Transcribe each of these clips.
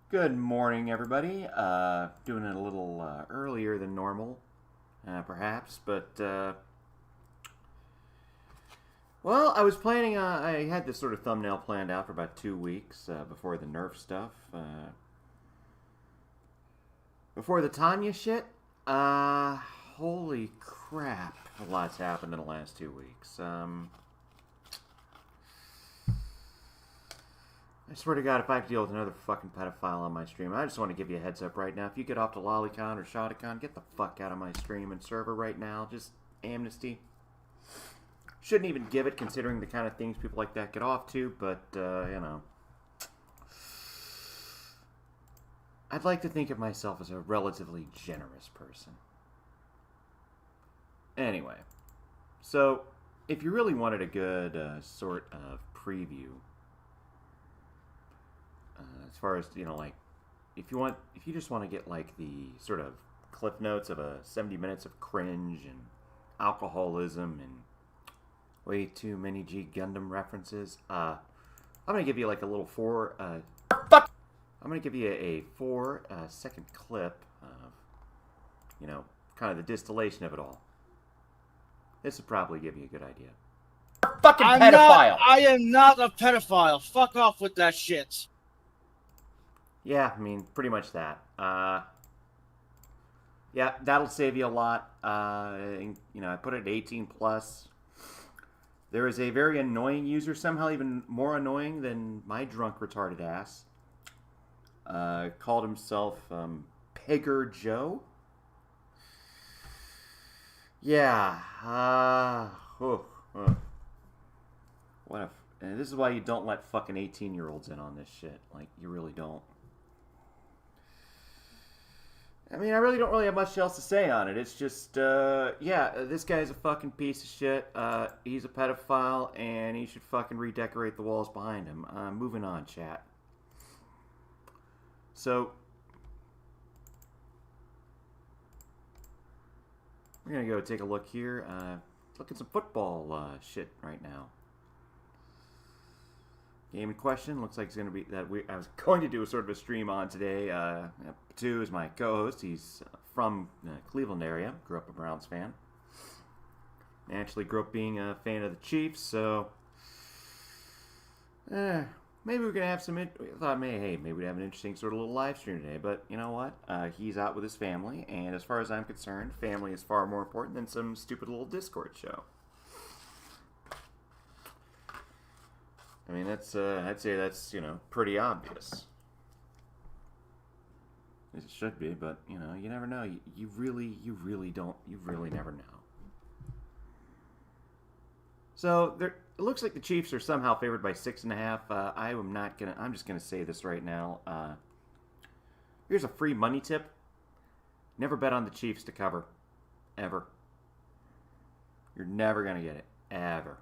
Good morning, everybody. Doing it a little earlier than normal, perhaps, but well, I was planning. I had this sort of thumbnail planned out for about 2 weeks before the Nerf stuff, before the Tanya shit. Holy crap! A lot's happened in the last 2 weeks. I swear to God, if I have to deal with another fucking pedophile on my stream, I just want to give you a heads up right now. If you get off to Lolicon or Shotacon, get the fuck out of my stream and server right now. Just amnesty. Shouldn't even give it, considering the kind of things people like that get off to, but, you know. I'd like to think of myself as a relatively generous person. Anyway. So, if you really wanted a good sort of preview, as far as, you know, like, if you just want to get, like, the sort of cliff notes of 70 minutes of cringe and alcoholism and way too many G Gundam references, I'm going to give you, like, a little fuck! I'm going to give you a 4-second clip of, you know, kind of the distillation of it all. This would probably give you a good idea. Fucking pedophile! I am not a pedophile. Fuck off with that shit. Yeah, I mean, pretty much that. Yeah, that'll save you a lot. You know, I put it at 18 plus. There is a very annoying user, somehow even more annoying than my drunk retarded ass. Called himself Pegger Joe. Yeah. What if? And this is why you don't let fucking 18-year-olds in on this shit. Like, you really don't. I mean, I really don't have much else to say on it. It's just, yeah, this guy's a fucking piece of shit. He's a pedophile, and he should fucking redecorate the walls behind him. Moving on, chat. So, we're gonna go take a look here. Look at some football shit right now. Game in question looks like it's going to be that I was going to do a sort of a stream on today. Patu is my co-host. He's from Cleveland area. Grew up a Browns fan. Naturally grew up being a fan of the Chiefs. So maybe we're gonna have some. I thought, maybe we'd have an interesting sort of little live stream today. But you know what? He's out with his family, and as far as I'm concerned, family is far more important than some stupid little Discord show. I mean, that's, I'd say that's, you know, pretty obvious. It should be, but, you know, you never know. You really never know. So, it looks like the Chiefs are somehow favored by 6.5. I'm just gonna say this right now. Here's a free money tip. Never bet on the Chiefs to cover. Ever. You're never gonna get it. Ever.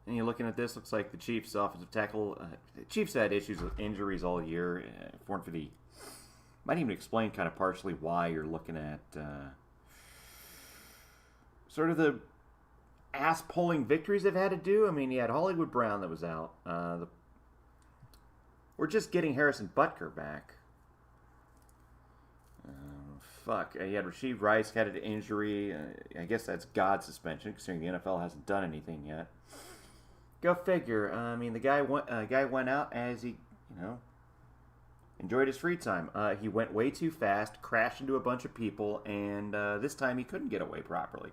And you're looking at this, looks like the Chiefs' offensive tackle. The Chiefs had issues with injuries all year. Might even explain kind of partially why you're looking at sort of the ass-pulling victories they've had to do. I mean, you had Hollywood Brown that was out. We're just getting Harrison Butker back. You had Rasheed Rice had an injury. I guess that's God's suspension, considering the NFL hasn't done anything yet. Go figure. I mean, the guy went out as he, you know, enjoyed his free time. He went way too fast, crashed into a bunch of people, and this time he couldn't get away properly.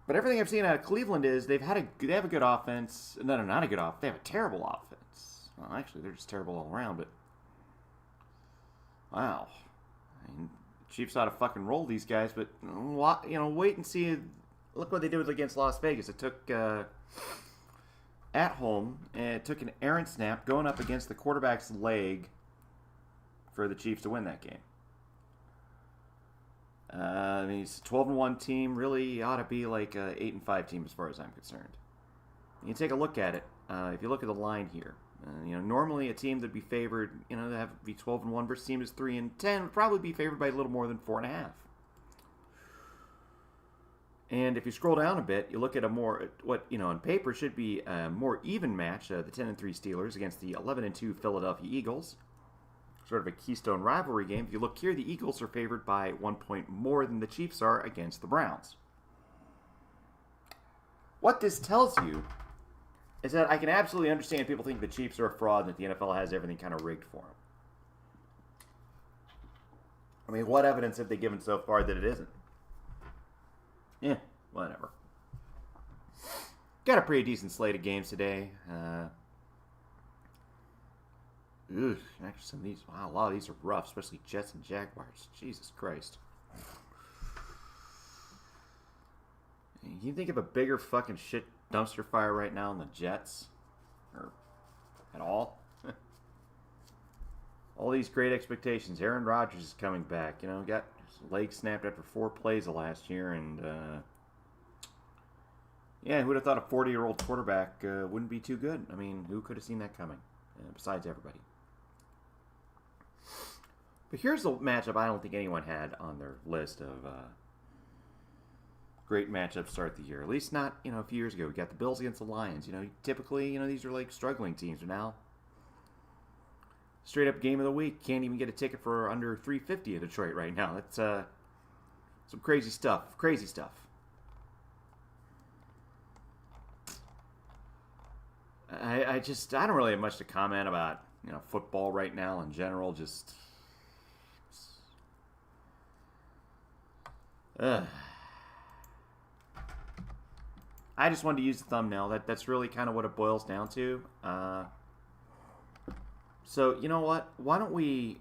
But everything I've seen out of Cleveland is they have a good offense. No, not a good offense. They have a terrible offense. Well, actually, they're just terrible all around. But wow, I mean, Chiefs ought to fucking roll these guys. But you know, wait and see. Look what they did against Las Vegas. It took, at home, and it took an errant snap going up against the quarterback's leg for the Chiefs to win that game. I mean, it's a 12-1 team. Really ought to be like an 8-5 team as far as I'm concerned. You take a look at it. If you look at the line here, Normally a team that'd be favored, to have be 12-1 versus a team that's 3-10 would probably be favored by a little more than 4.5. And if you scroll down a bit, you look at what on paper should be a more even match: the 10-3 Steelers against the 11-2 Philadelphia Eagles. Sort of a keystone rivalry game. If you look here, the Eagles are favored by 1 point more than the Chiefs are against the Browns. What this tells you is that I can absolutely understand people think the Chiefs are a fraud and that the NFL has everything kind of rigged for them. I mean, what evidence have they given so far that it isn't? Yeah, whatever. Got a pretty decent slate of games today. Actually, some of these, a lot of these are rough, especially Jets and Jaguars. Jesus Christ. Can you think of a bigger fucking shit dumpster fire right now than the Jets? Or at all? All these great expectations. Aaron Rodgers is coming back. Got his leg snapped after 4 plays of last year. And, who would have thought a 40-year-old quarterback wouldn't be too good? I mean, who could have seen that coming? Besides everybody. But here's a matchup I don't think anyone had on their list of great matchups to start the year. At least not, a few years ago. We got the Bills against the Lions. Typically, these are like struggling teams. But now, straight up game of the week. Can't even get a ticket for under $350 in Detroit right now. That's some crazy stuff. Crazy stuff. I don't really have much to comment about, football right now in general. Just, I just wanted to use the thumbnail. That's really kind of what it boils down to. So you know what? Why don't we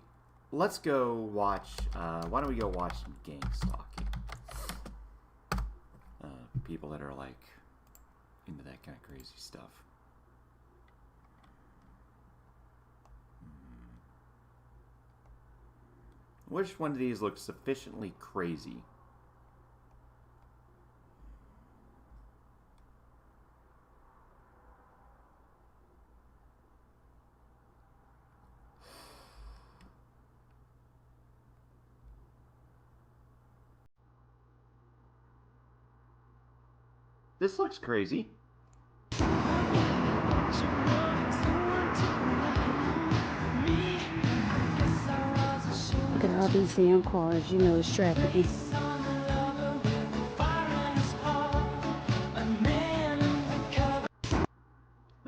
go watch some gang stalking? People that are like into that kind of crazy stuff. Which one of these looks sufficiently crazy? This looks crazy. Look at all these damn cars, it's trafficking.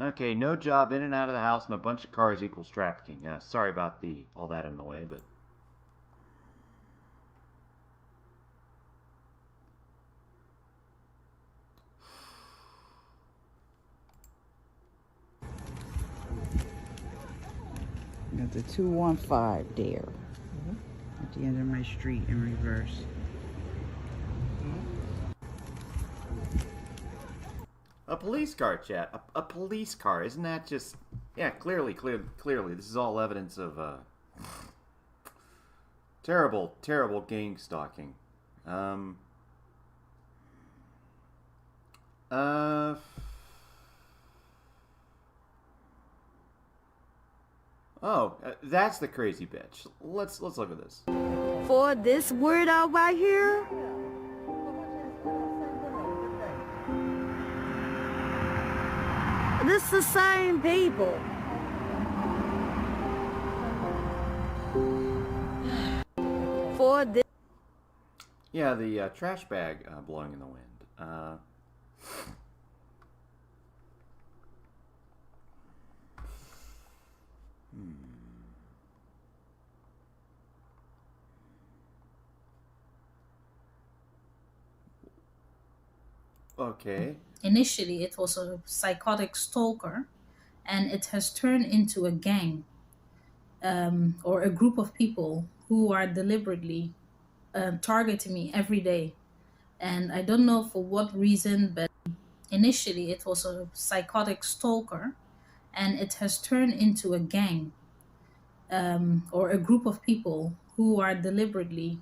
Okay, no job, in and out of the house, and a bunch of cars equals trafficking. Sorry about all that in the way, but... Got the 215 there. At the end of my street in reverse. A police car, chat. A police car. Isn't that just... Yeah, clearly. This is all evidence of terrible gang stalking. That's the crazy bitch. Let's look at this. For this weirdo right here, this the same people. For this. Yeah, the trash bag blowing in the wind. Okay. Initially, it was a psychotic stalker, and it has turned into a gang, or a group of people who are deliberately targeting me every day. And I don't know for what reason, but initially it was a psychotic stalker, and it has turned into a gang, or a group of people who are deliberately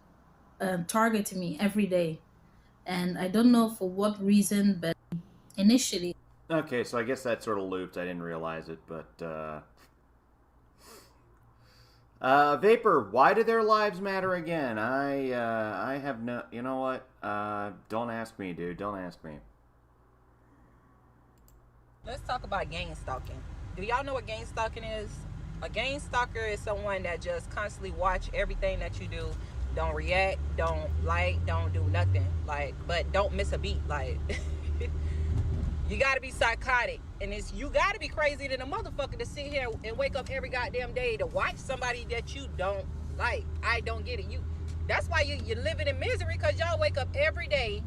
targeting me every day. And I don't know for what reason, but initially Okay, so I guess that sort of looped. I didn't realize it, but Vapor, why do their lives matter again? I have no. You know what? Don't ask me, dude. Don't ask me. Let's talk about gang stalking. Do y'all know what gang stalking is? A gang stalker is someone that just constantly watch everything that you do. Don't react, don't like, don't do nothing. Like, but don't miss a beat. Like, you gotta be psychotic. And you gotta be crazy than a motherfucker to sit here and wake up every goddamn day to watch somebody that you don't like. I don't get it. That's why you're living in misery, because y'all wake up every day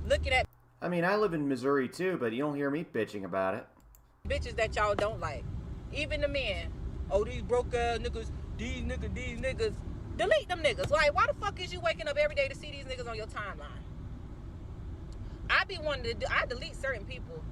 looking at I mean, I live in Missouri too, but you don't hear me bitching about it. bitches that y'all don't like. Even the men. Oh, these broke ass niggas, these niggas. Delete them niggas. Like, why the fuck is you waking up every day to see these niggas on your timeline? I be wanting to I delete certain people.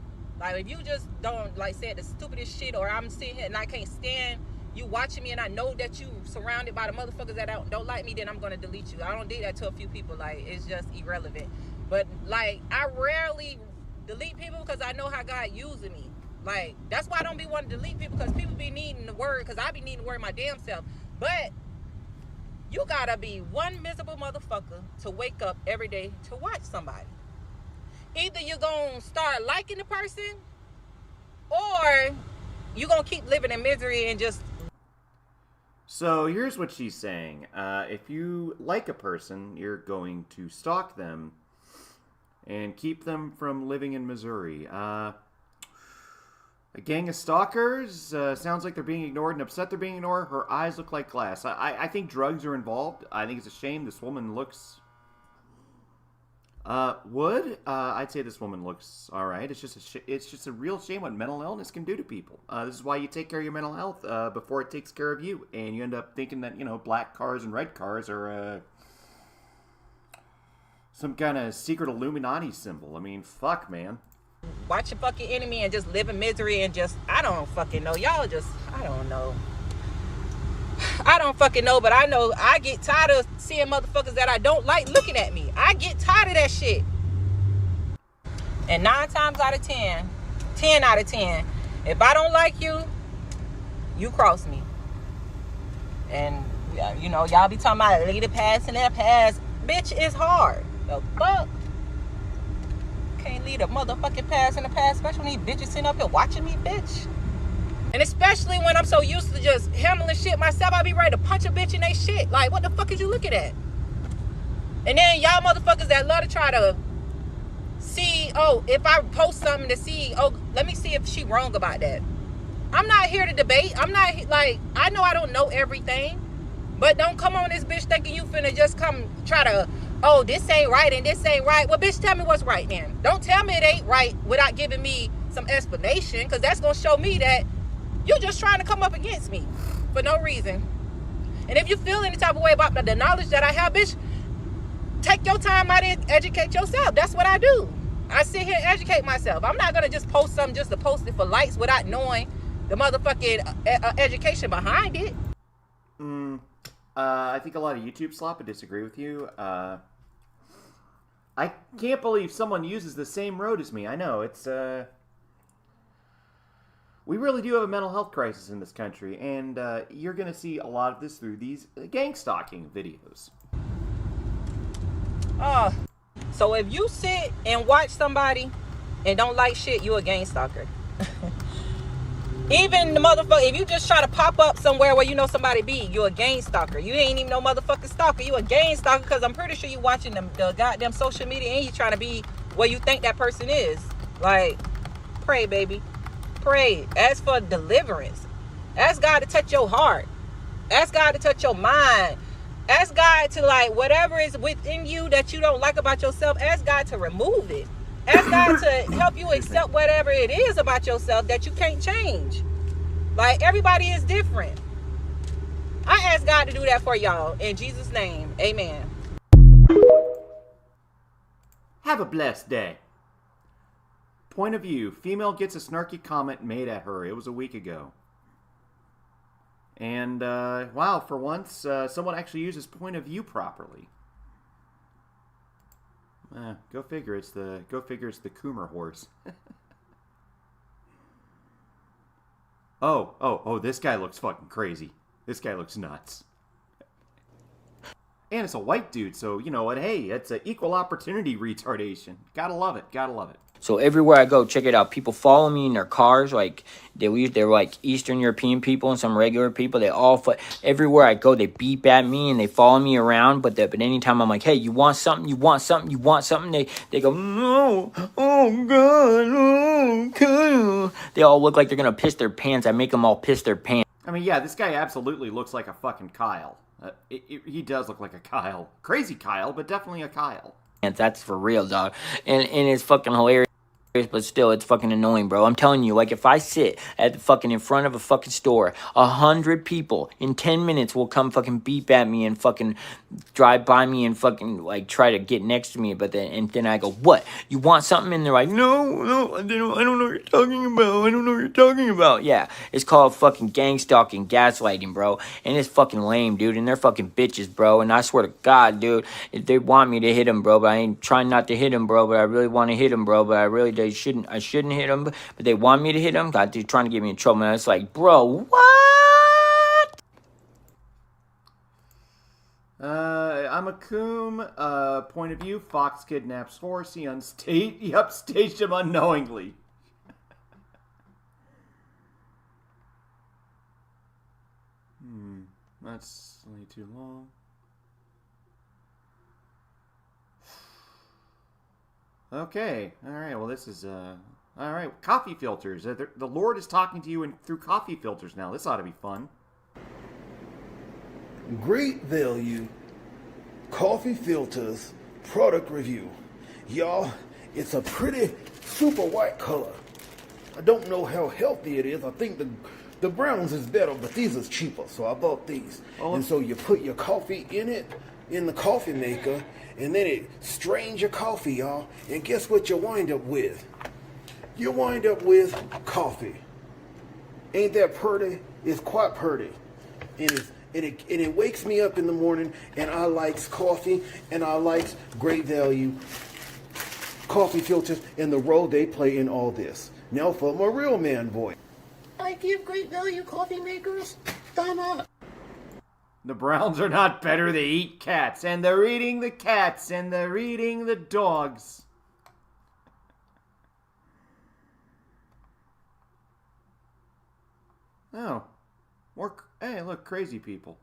Like, if you just don't, like, say the stupidest shit, or I'm sitting here and I can't stand you watching me and I know that you surrounded by the motherfuckers that don't like me, then I'm gonna delete you. I don't do that to a few people. Like, it's just irrelevant. But, like, I rarely delete people because I know how God using me. Like, that's why I don't be wanting to delete people, because people be needing the word, because I be needing the word my damn self. But you gotta be one miserable motherfucker to wake up every day to watch somebody. Either you're gonna start liking the person, or you're gonna keep living in misery and just... So here's what she's saying. If you like a person, you're going to stalk them and keep them from living in Missouri. A gang of stalkers, sounds like they're being ignored and upset they're being ignored. Her eyes look like glass. I think drugs are involved. I think it's a shame. This woman looks... I'd say this woman looks all right. It's just a real shame what mental illness can do to people. This is why you take care of your mental health before it takes care of you, and you end up thinking that, you know, black cars and red cars are some kind of secret Illuminati symbol. I mean, fuck, man. Watch your fucking enemy and just live in misery and just... I don't fucking know. Y'all just... I don't know. I don't fucking know, but I know I get tired of seeing motherfuckers that I don't like looking at me. I get tired of that shit. And 9 times out of 10, 10 out of 10, if I don't like you, you cross me. And, you know, y'all be talking about leave the past in that past. Bitch, it's hard. The fuck? Can't leave the motherfucking past in the past, especially when these bitches sitting up here watching me, bitch. And especially when I'm so used to just handling shit myself, I be ready to punch a bitch in they shit. Like, what the fuck is you looking at? And then y'all motherfuckers that love to try to see, oh, if I post something to see, oh, let me see if she wrong about that. I'm not here to debate. I'm not, like, I know I don't know everything, but don't come on this bitch thinking you finna just come try to, oh, this ain't right and this ain't right. Well, bitch, tell me what's right then. Don't tell me it ain't right without giving me some explanation, because that's gonna show me that you're just trying to come up against me for no reason. And if you feel any type of way about the knowledge that I have, bitch, take your time out and educate yourself. That's what I do. I sit here and educate myself. I'm not going to just post something just to post it for likes without knowing the motherfucking education behind it. I think a lot of YouTube slop would disagree with you. I can't believe someone uses the same road as me. I know, it's... We really do have a mental health crisis in this country, and you're going to see a lot of this through these gang stalking videos. So if you sit and watch somebody and don't like shit, you a gang stalker. Even the motherfucker, if you just try to pop up somewhere where you know somebody be, you a gang stalker. You ain't even no motherfucking stalker. You a gang stalker, because I'm pretty sure you watching the goddamn social media and you trying to be where you think that person is. Like, pray, baby. Pray. Ask for deliverance. Ask God to touch your heart. Ask God to touch your mind. Ask God to, like, whatever is within you that you don't like about yourself, ask God to remove it. Ask God to help you accept whatever it is about yourself that you can't change. Like, everybody is different. I ask God to do that for y'all. In Jesus' name, amen. Have a blessed day. Point of view. Female gets a snarky comment made at her. It was a week ago. And, wow, for once, someone actually uses point of view properly. Go figure. It's the Coomer horse. Oh, this guy looks fucking crazy. This guy looks nuts. And it's a white dude, so you know what? Hey, it's an equal opportunity retardation. Gotta love it. Gotta love it. So everywhere I go, check it out. People follow me in their cars, like they're like Eastern European people and some regular people. They all everywhere I go, they beep at me and they follow me around. But anytime I'm like, hey, you want something? You want something? You want something? They go, no, oh god, oh god. They all look like they're gonna piss their pants. I make them all piss their pants. I mean, yeah, this guy absolutely looks like a fucking Kyle. He does look like a Kyle. Crazy Kyle, but definitely a Kyle. And that's for real, dog. And it's fucking hilarious. But still, it's fucking annoying, bro. I'm telling you, like, if I sit at the fucking in front of a fucking store, 100 people in 10 minutes will come fucking beep at me and fucking drive by me and fucking, like, try to get next to me. But then I go, what? You want something? And they're like, no, I don't know what you're talking about. I don't know what you're talking about. Yeah, it's called fucking gang stalking, gaslighting, bro. And it's fucking lame, dude. And they're fucking bitches, bro. And I swear to God, dude, if they want me to hit them, bro, but I ain't trying not to hit them, bro. But I really want to hit them, bro. But I really I shouldn't hit them, but they want me to hit them. God, they're trying to get me in trouble. And it's like, bro, what? I'm a coom. Point of view: Fox kidnaps horse. He upstaged him unknowingly. That's way too long. Okay, all right. Well, this is all right. Coffee filters. The Lord is talking to you through coffee filters now. This ought to be fun. Great value coffee filters product review. Y'all, it's a pretty super white color. I don't know how healthy it is. I think the browns is better, but these is cheaper, so I bought these. And so you put your coffee in it, in the coffee maker, and then it strains your coffee, y'all. And guess what you wind up with? You wind up with coffee. Ain't that pretty? It's quite pretty. And it wakes me up in the morning, and I likes coffee, and I likes great value coffee filters and the role they play in all this. Now for my real man voice. I give great value coffee makers thumb up. The Browns are not better. They eat cats, and they're eating the cats, and they're eating the dogs. Oh, hey, look, crazy people.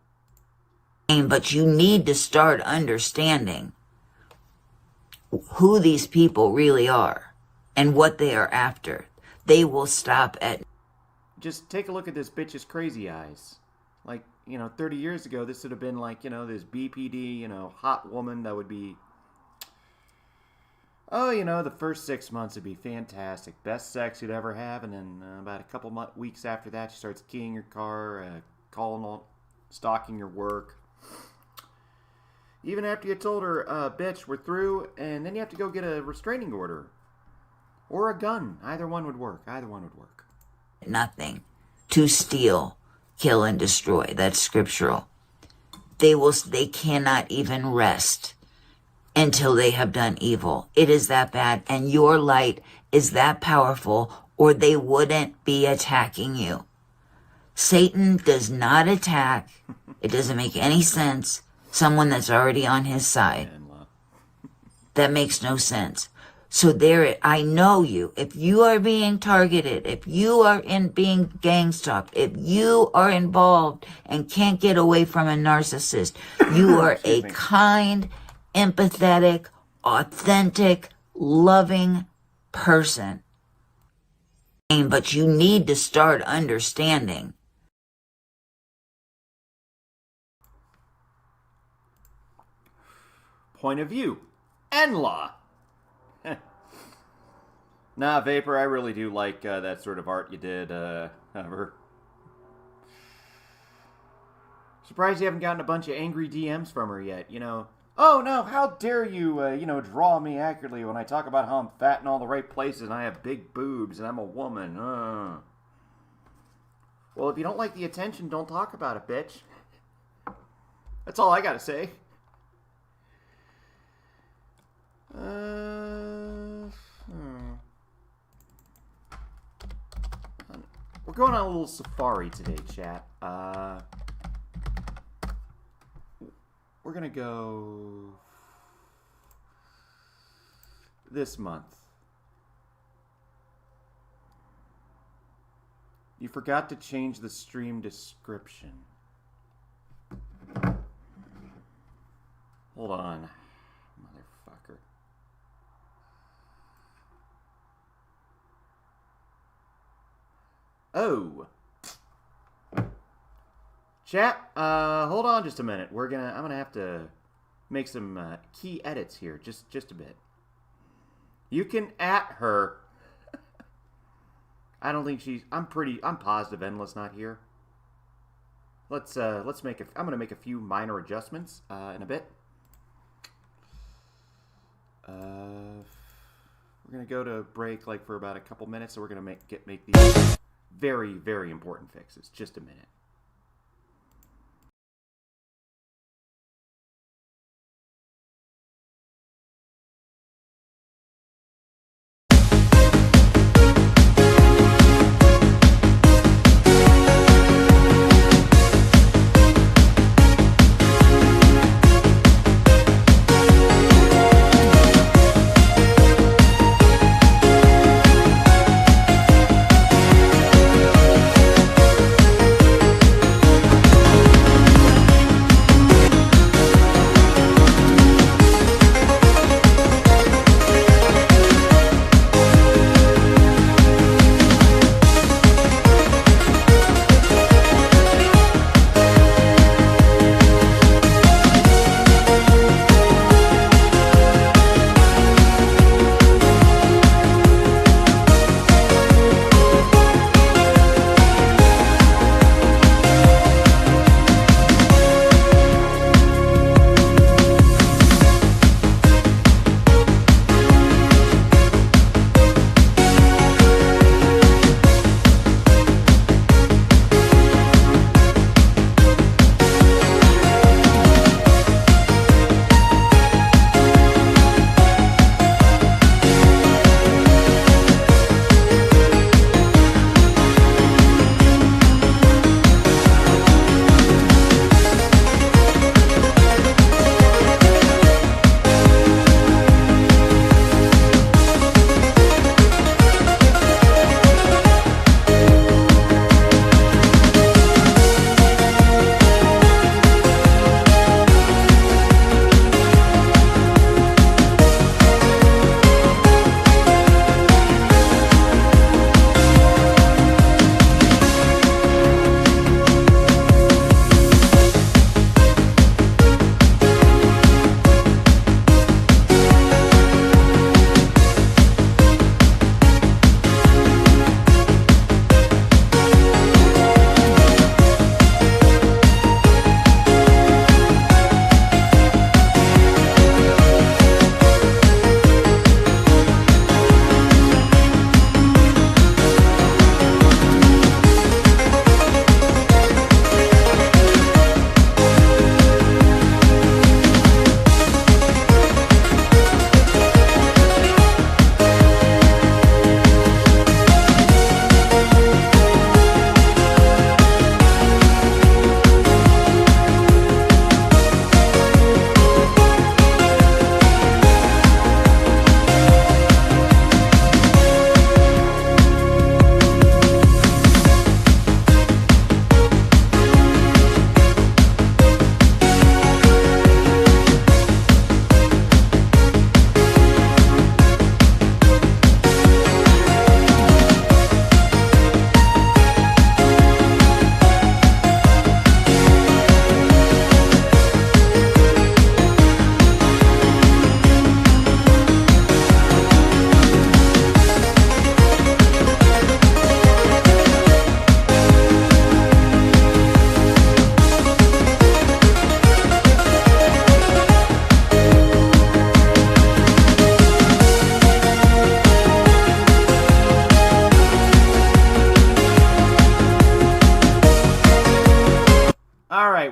But you need to start understanding who these people really are and what they are after. They will stop at... Just take a look at this bitch's crazy eyes. Like, 30 years ago, this would have been like, this BPD, hot woman that would be... Oh, the first 6 months would be fantastic. Best sex you'd ever have. And then about a couple weeks after that, she starts keying your car, stalking your work. Even after you told her, bitch, we're through, and then you have to go get a restraining order. Or a gun. Either one would work. Nothing. To steal, kill, and destroy. That's scriptural. They cannot even rest until they have done evil. It is that bad, and your light is that powerful, or they wouldn't be attacking you. Satan does not attack. It doesn't make any sense. Someone that's already on his side. That makes no sense. So I know you. If you are being targeted, if you are being gang stalked, if you are involved and can't get away from a narcissist, you are a kind, empathetic, authentic, loving person. But you need to start understanding. Point of view. NLaw. Nah, Vapor, I really do like that sort of art you did, ever. Surprised you haven't gotten a bunch of angry DMs from her yet, Oh, no, how dare you, draw me accurately when I talk about how I'm fat in all the right places and I have big boobs and I'm a woman. Well, if you don't like the attention, don't talk about it, bitch. That's all I gotta say. We're going on a little safari today, chat. We're gonna go this month. You forgot to change the stream description. Hold on, motherfucker. Oh. Chat, hold on just a minute. I'm gonna have to make some key edits here, just a bit. You can at her. I don't think I'm positive Endless not here. I'm gonna make a few minor adjustments in a bit. We're gonna go to break like for about a couple minutes, so we're gonna make these very, very important fixes. Just a minute.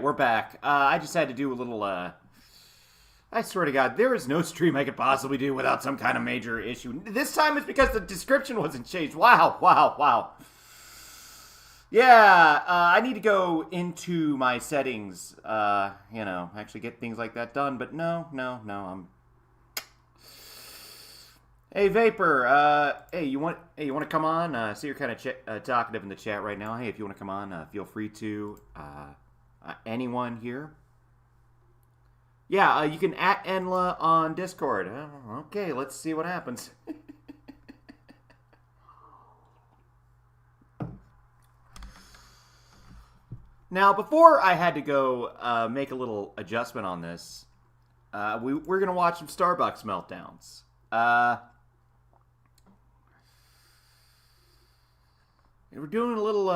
we're back. I just had to do a little, I swear to God, there is no stream I could possibly do without some kind of major issue. This time it's because the description wasn't changed. Wow. Yeah, I need to go into my settings, actually get things like that done. But no, I'm... Hey, Vapor, hey, you want to come on? I see you're kind of talkative in the chat right now. Hey, if you want to come on, feel free to. Anyone here? Yeah, you can @ Enla on Discord. Okay, let's see what happens. Now, before I had to go make a little adjustment on this, we're going to watch some Starbucks meltdowns. We're doing a little,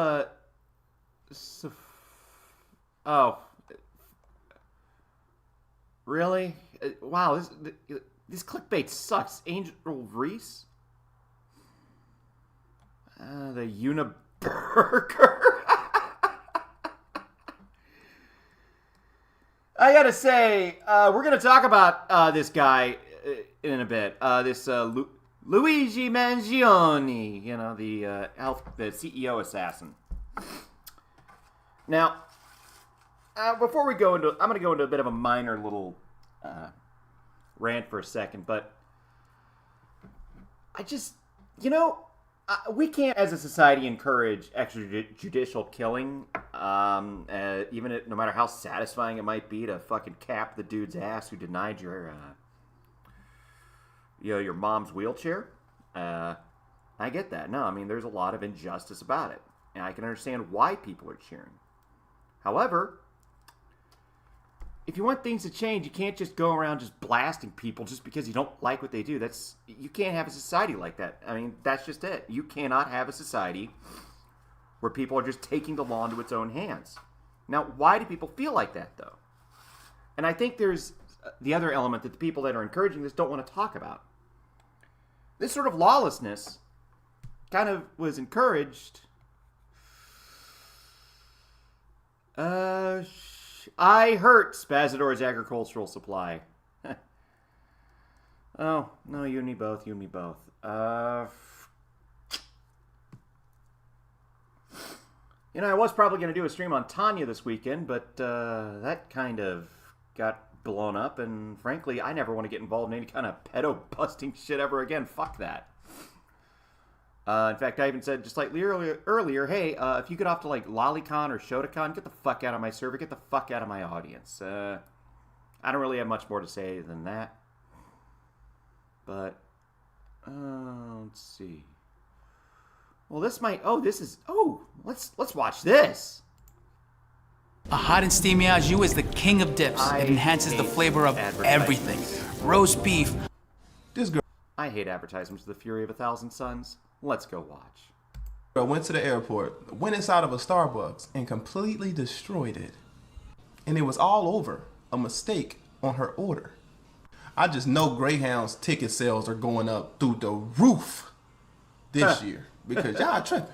oh, really? Wow, this clickbait sucks. Angel Reese? The Uniburger? I gotta say, we're gonna talk about this guy in a bit. This Luigi Mangione, the CEO assassin. Now, before we go into, I'm gonna go into a bit of a minor little rant for a second, but I just, we can't, as a society, encourage extrajudicial killing, even no matter how satisfying it might be to fucking cap the dude's ass who denied your mom's wheelchair. I get that. No, I mean, there's a lot of injustice about it, and I can understand why people are cheering. However, if you want things to change, you can't just go around just blasting people just because you don't like what they do. You can't have a society like that. I mean, that's just it. You cannot have a society where people are just taking the law into its own hands. Now, why do people feel like that, though? And I think there's the other element that the people that are encouraging this don't want to talk about. This sort of lawlessness kind of was encouraged. I hurt Spazador's agricultural supply. Oh, no, you and me both, I was probably going to do a stream on Tanya this weekend, but that kind of got blown up, and frankly, I never want to get involved in any kind of pedo-busting shit ever again. Fuck that. In fact, I even said just like earlier, hey, if you get off to like Lolicon or Shotokan, get the fuck out of my server, get the fuck out of my audience. I don't really have much more to say than that. But, let's see. Well, let's watch this. A hot and steamy au jus is the king of dips. It enhances the flavor of everything. Roast beef. I hate advertisements with the fury of 1,000 suns. Let's go watch. Girl went to the airport, went inside of a Starbucks, and completely destroyed it. And it was all over a mistake on her order. I just know Greyhound's ticket sales are going up through the roof this year because y'all tripping.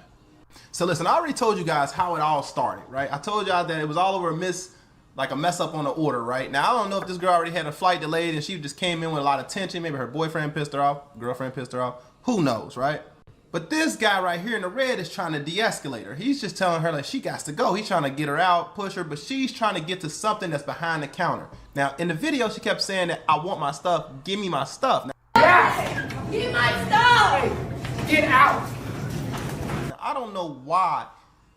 So listen, I already told you guys how it all started, right? I told y'all that it was all over a mess up on the order, right? Now, I don't know if this girl already had a flight delayed and she just came in with a lot of tension. Maybe her boyfriend pissed her off, girlfriend pissed her off. Who knows, right? But this guy right here in the red is trying to de-escalate her. He's just telling her like she got to go. He's trying to get her out, push her, but she's trying to get to something that's behind the counter. Now, in the video, she kept saying that I want my stuff. Give me my stuff. Now, yes! Give my stuff! Get out! Now, I don't know why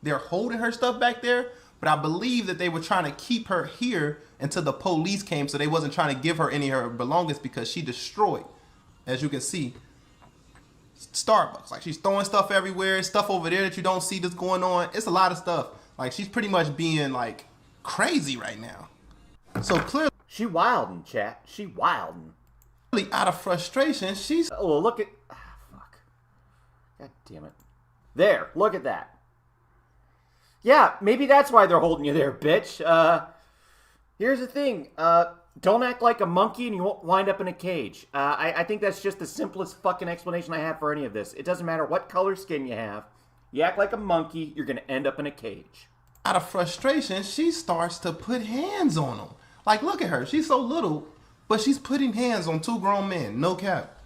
they're holding her stuff back there, but I believe that they were trying to keep her here until the police came, so they wasn't trying to give her any of her belongings because she destroyed, as you can see, Starbucks. Like, she's throwing stuff everywhere, stuff over there that you don't see that's going on. It's a lot of stuff. Like, she's pretty much being like crazy right now. So clearly she wildin', chat. She wildin'. Really out of frustration, she's look at fuck. God damn it. There, look at that. Yeah, maybe that's why they're holding you there, bitch. Here's the thing. Don't act like a monkey and you won't wind up in a cage. I think that's just the simplest fucking explanation I have for any of this. It doesn't matter what color skin you have. You act like a monkey, you're going to end up in a cage. Out of frustration, she starts to put hands on him. Like, look at her. She's so little, but she's putting hands on two grown men. No cap.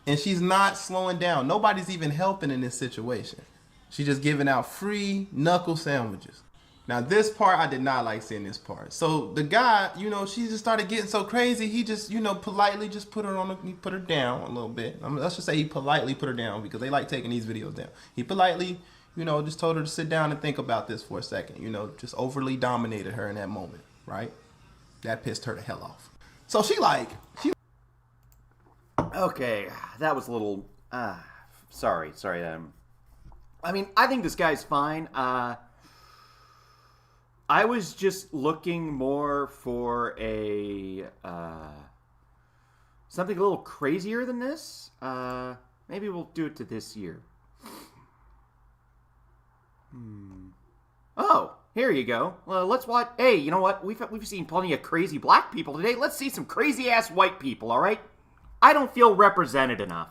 And she's not slowing down. Nobody's even helping in this situation. She just giving out free knuckle sandwiches. Now this part, I did not like seeing this part. So the guy, you know, she just started getting so crazy. He just, you know, politely just put her down a little bit. Let's just say he politely put her down because they like taking these videos down. He politely, you know, just told her to sit down and think about this for a second. You know, just overly dominated her in that moment, right? That pissed her the hell off. So she. Okay, that was a little. Sorry. I mean, I think this guy's fine. I was just looking more for a something a little crazier than this. Maybe we'll do it to this year. Oh, here you go. Well, let's watch. Hey, you know what? We've seen plenty of crazy black people today. Let's see some crazy ass white people. All right? I don't feel represented enough.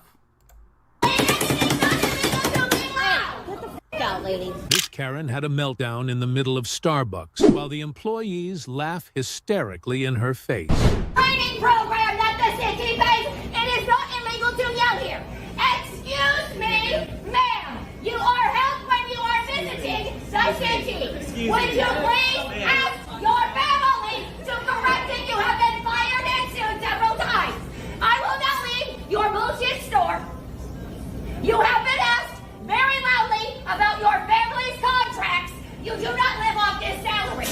Out, lady. This Karen had a meltdown in the middle of Starbucks while the employees laugh hysterically in her face. Training program that the city pays. It is not illegal to yell here. Excuse me, ma'am. You are helped when you are visiting the city. Would you please ask your family to correct it? You have been fired and sued several times. I will now leave your bullshit store. You have been asked very loudly about your family's contracts. You do not live off this salary.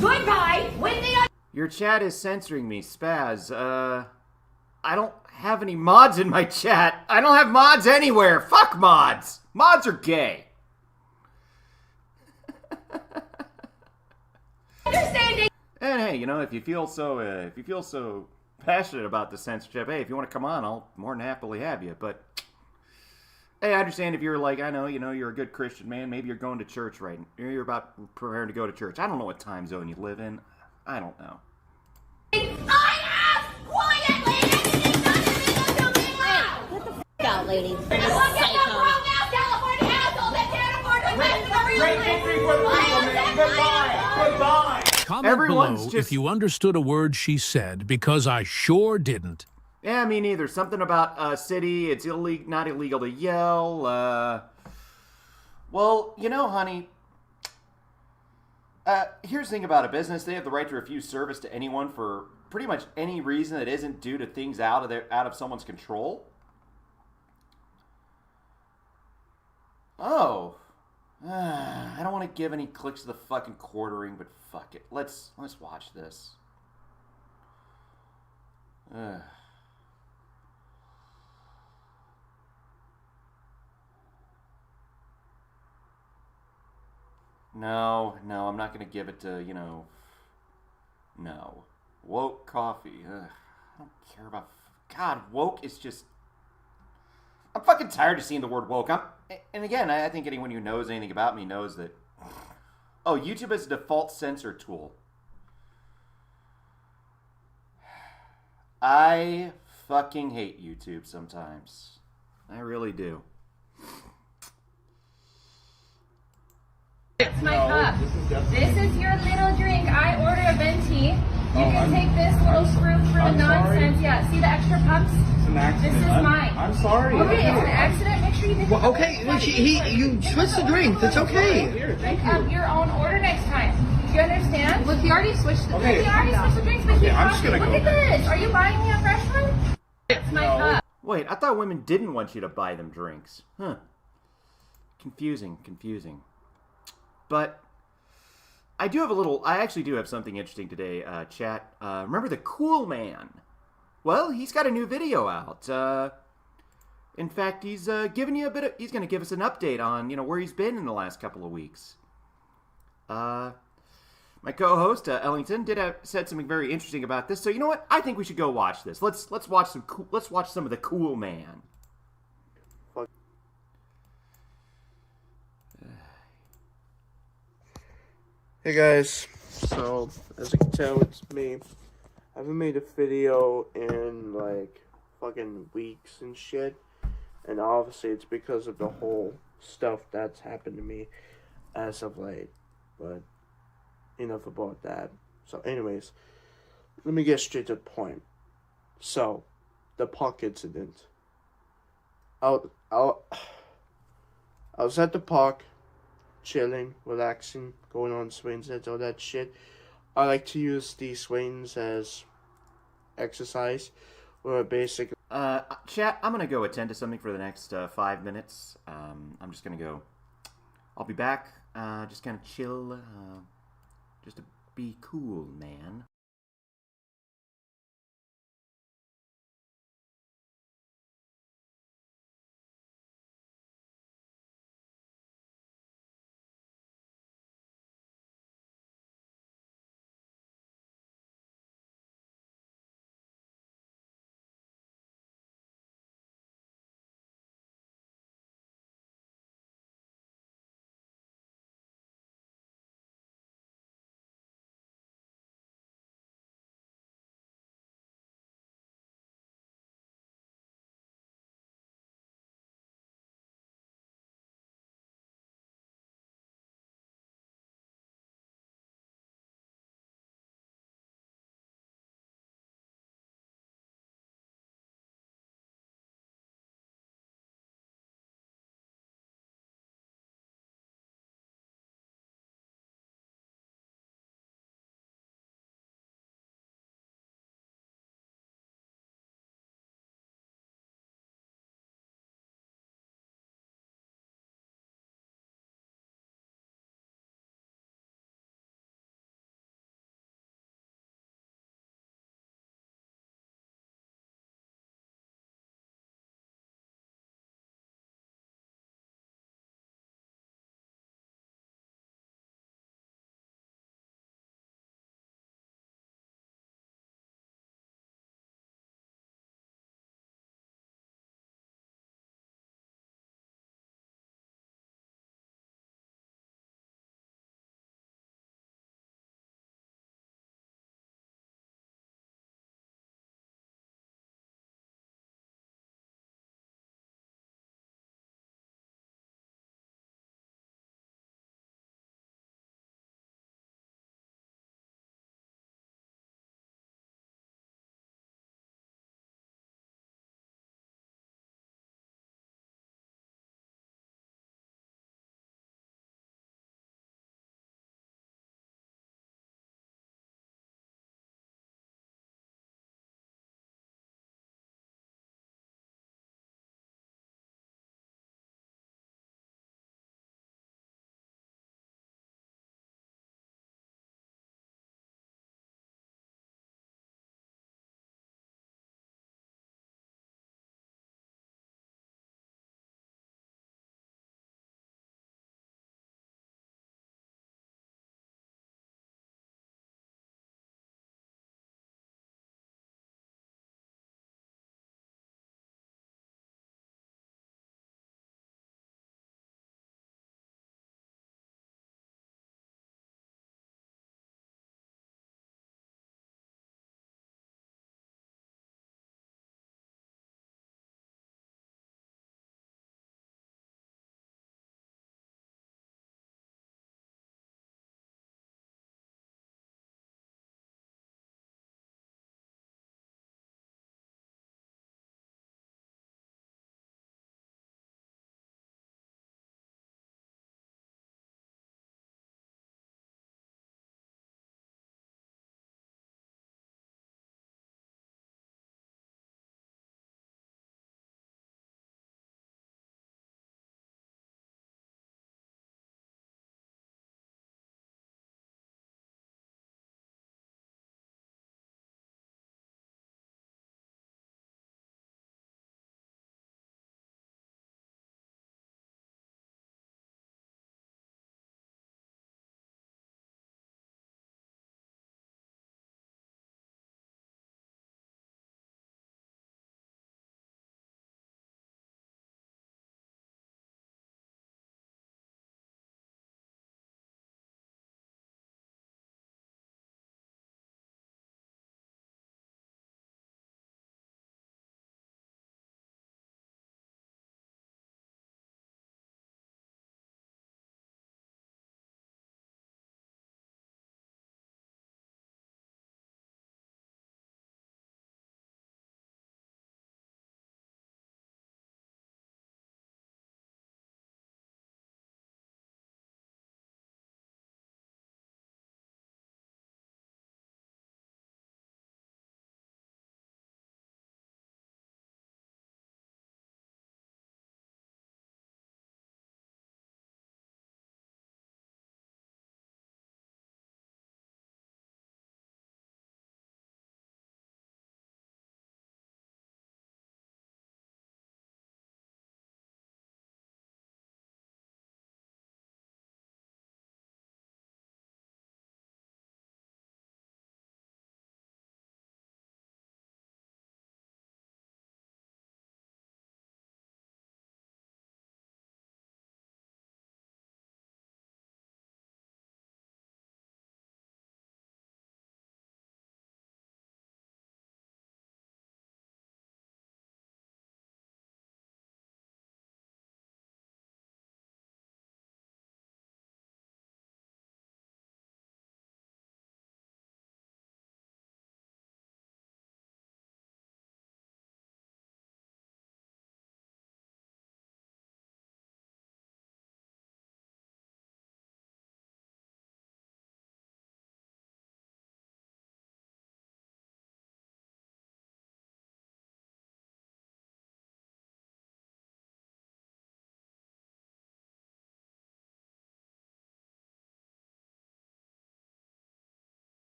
Goodbye. With the Your chat is censoring me, Spaz. I don't have any mods in my chat. I don't have mods anywhere. Fuck mods. Mods are gay. Understanding. And hey, you know, if you feel so passionate about the censorship, hey, if you want to come on, I'll more than happily have you. But hey, I understand if you're like, I know, you know, you're a good Christian man. Maybe you're going to church right. You're about preparing to go to church. I don't know what time zone you live in. I don't know. I asked quietly. Get the f*** out, lady. Look at the grown ass California asshole that can't afford to invest in a real Goodbye. Comment below if you understood a word she said, because I sure didn't. Yeah, me neither. Something about city. It's not illegal to yell. Well, you know, honey. Here's the thing about a business: they have the right to refuse service to anyone for pretty much any reason that isn't due to things out of someone's control. Oh, I don't want to give any clicks to the fucking quartering, but fuck it. Let's watch this. No, I'm not going to give it to, you know, no. Woke coffee. Ugh, I don't care about, God, woke is just, I'm fucking tired of seeing the word woke. And again, I think anyone who knows anything about me knows that, oh, YouTube is a default censor tool. I fucking hate YouTube sometimes. I really do. It's my cup. This is your little drink. I order a venti. You can take this little screw for the nonsense. Sorry. Yeah, see the extra pumps? It's an accident. This is mine. I'm sorry. Okay, it's an accident. Make sure you take okay, you switched the drink. That's okay. Pick up your own order next time. Do you understand? Look, he already switched the drinks. He already switched the drinks, but he's Look at this. Are you buying me a fresh one? It's my cup. Wait, I thought women didn't want you to buy them drinks. Huh. Confusing. But I actually do have something interesting today, chat. Remember the Cool Man? Well, he's got a new video out. In fact, he's he's going to give us an update on, you know, where he's been in the last couple of weeks. My co-host, Ellington, said something very interesting about this. So, you know what? I think we should go watch this. Let's watch some of the Cool Man. Hey guys, so as you can tell, it's me. I haven't made a video in like fucking weeks and shit, and obviously it's because of the whole stuff that's happened to me as of late, but enough about that. So anyways, let me get straight to the point. So, the puck incident. I was at the park, chilling, relaxing, going on swing sets, all that shit. I like to use these swings as exercise, or basically. Chat, I'm gonna go attend to something for the next 5 minutes. I'm just gonna go. I'll be back. Just kind of chill. Just to be cool, man.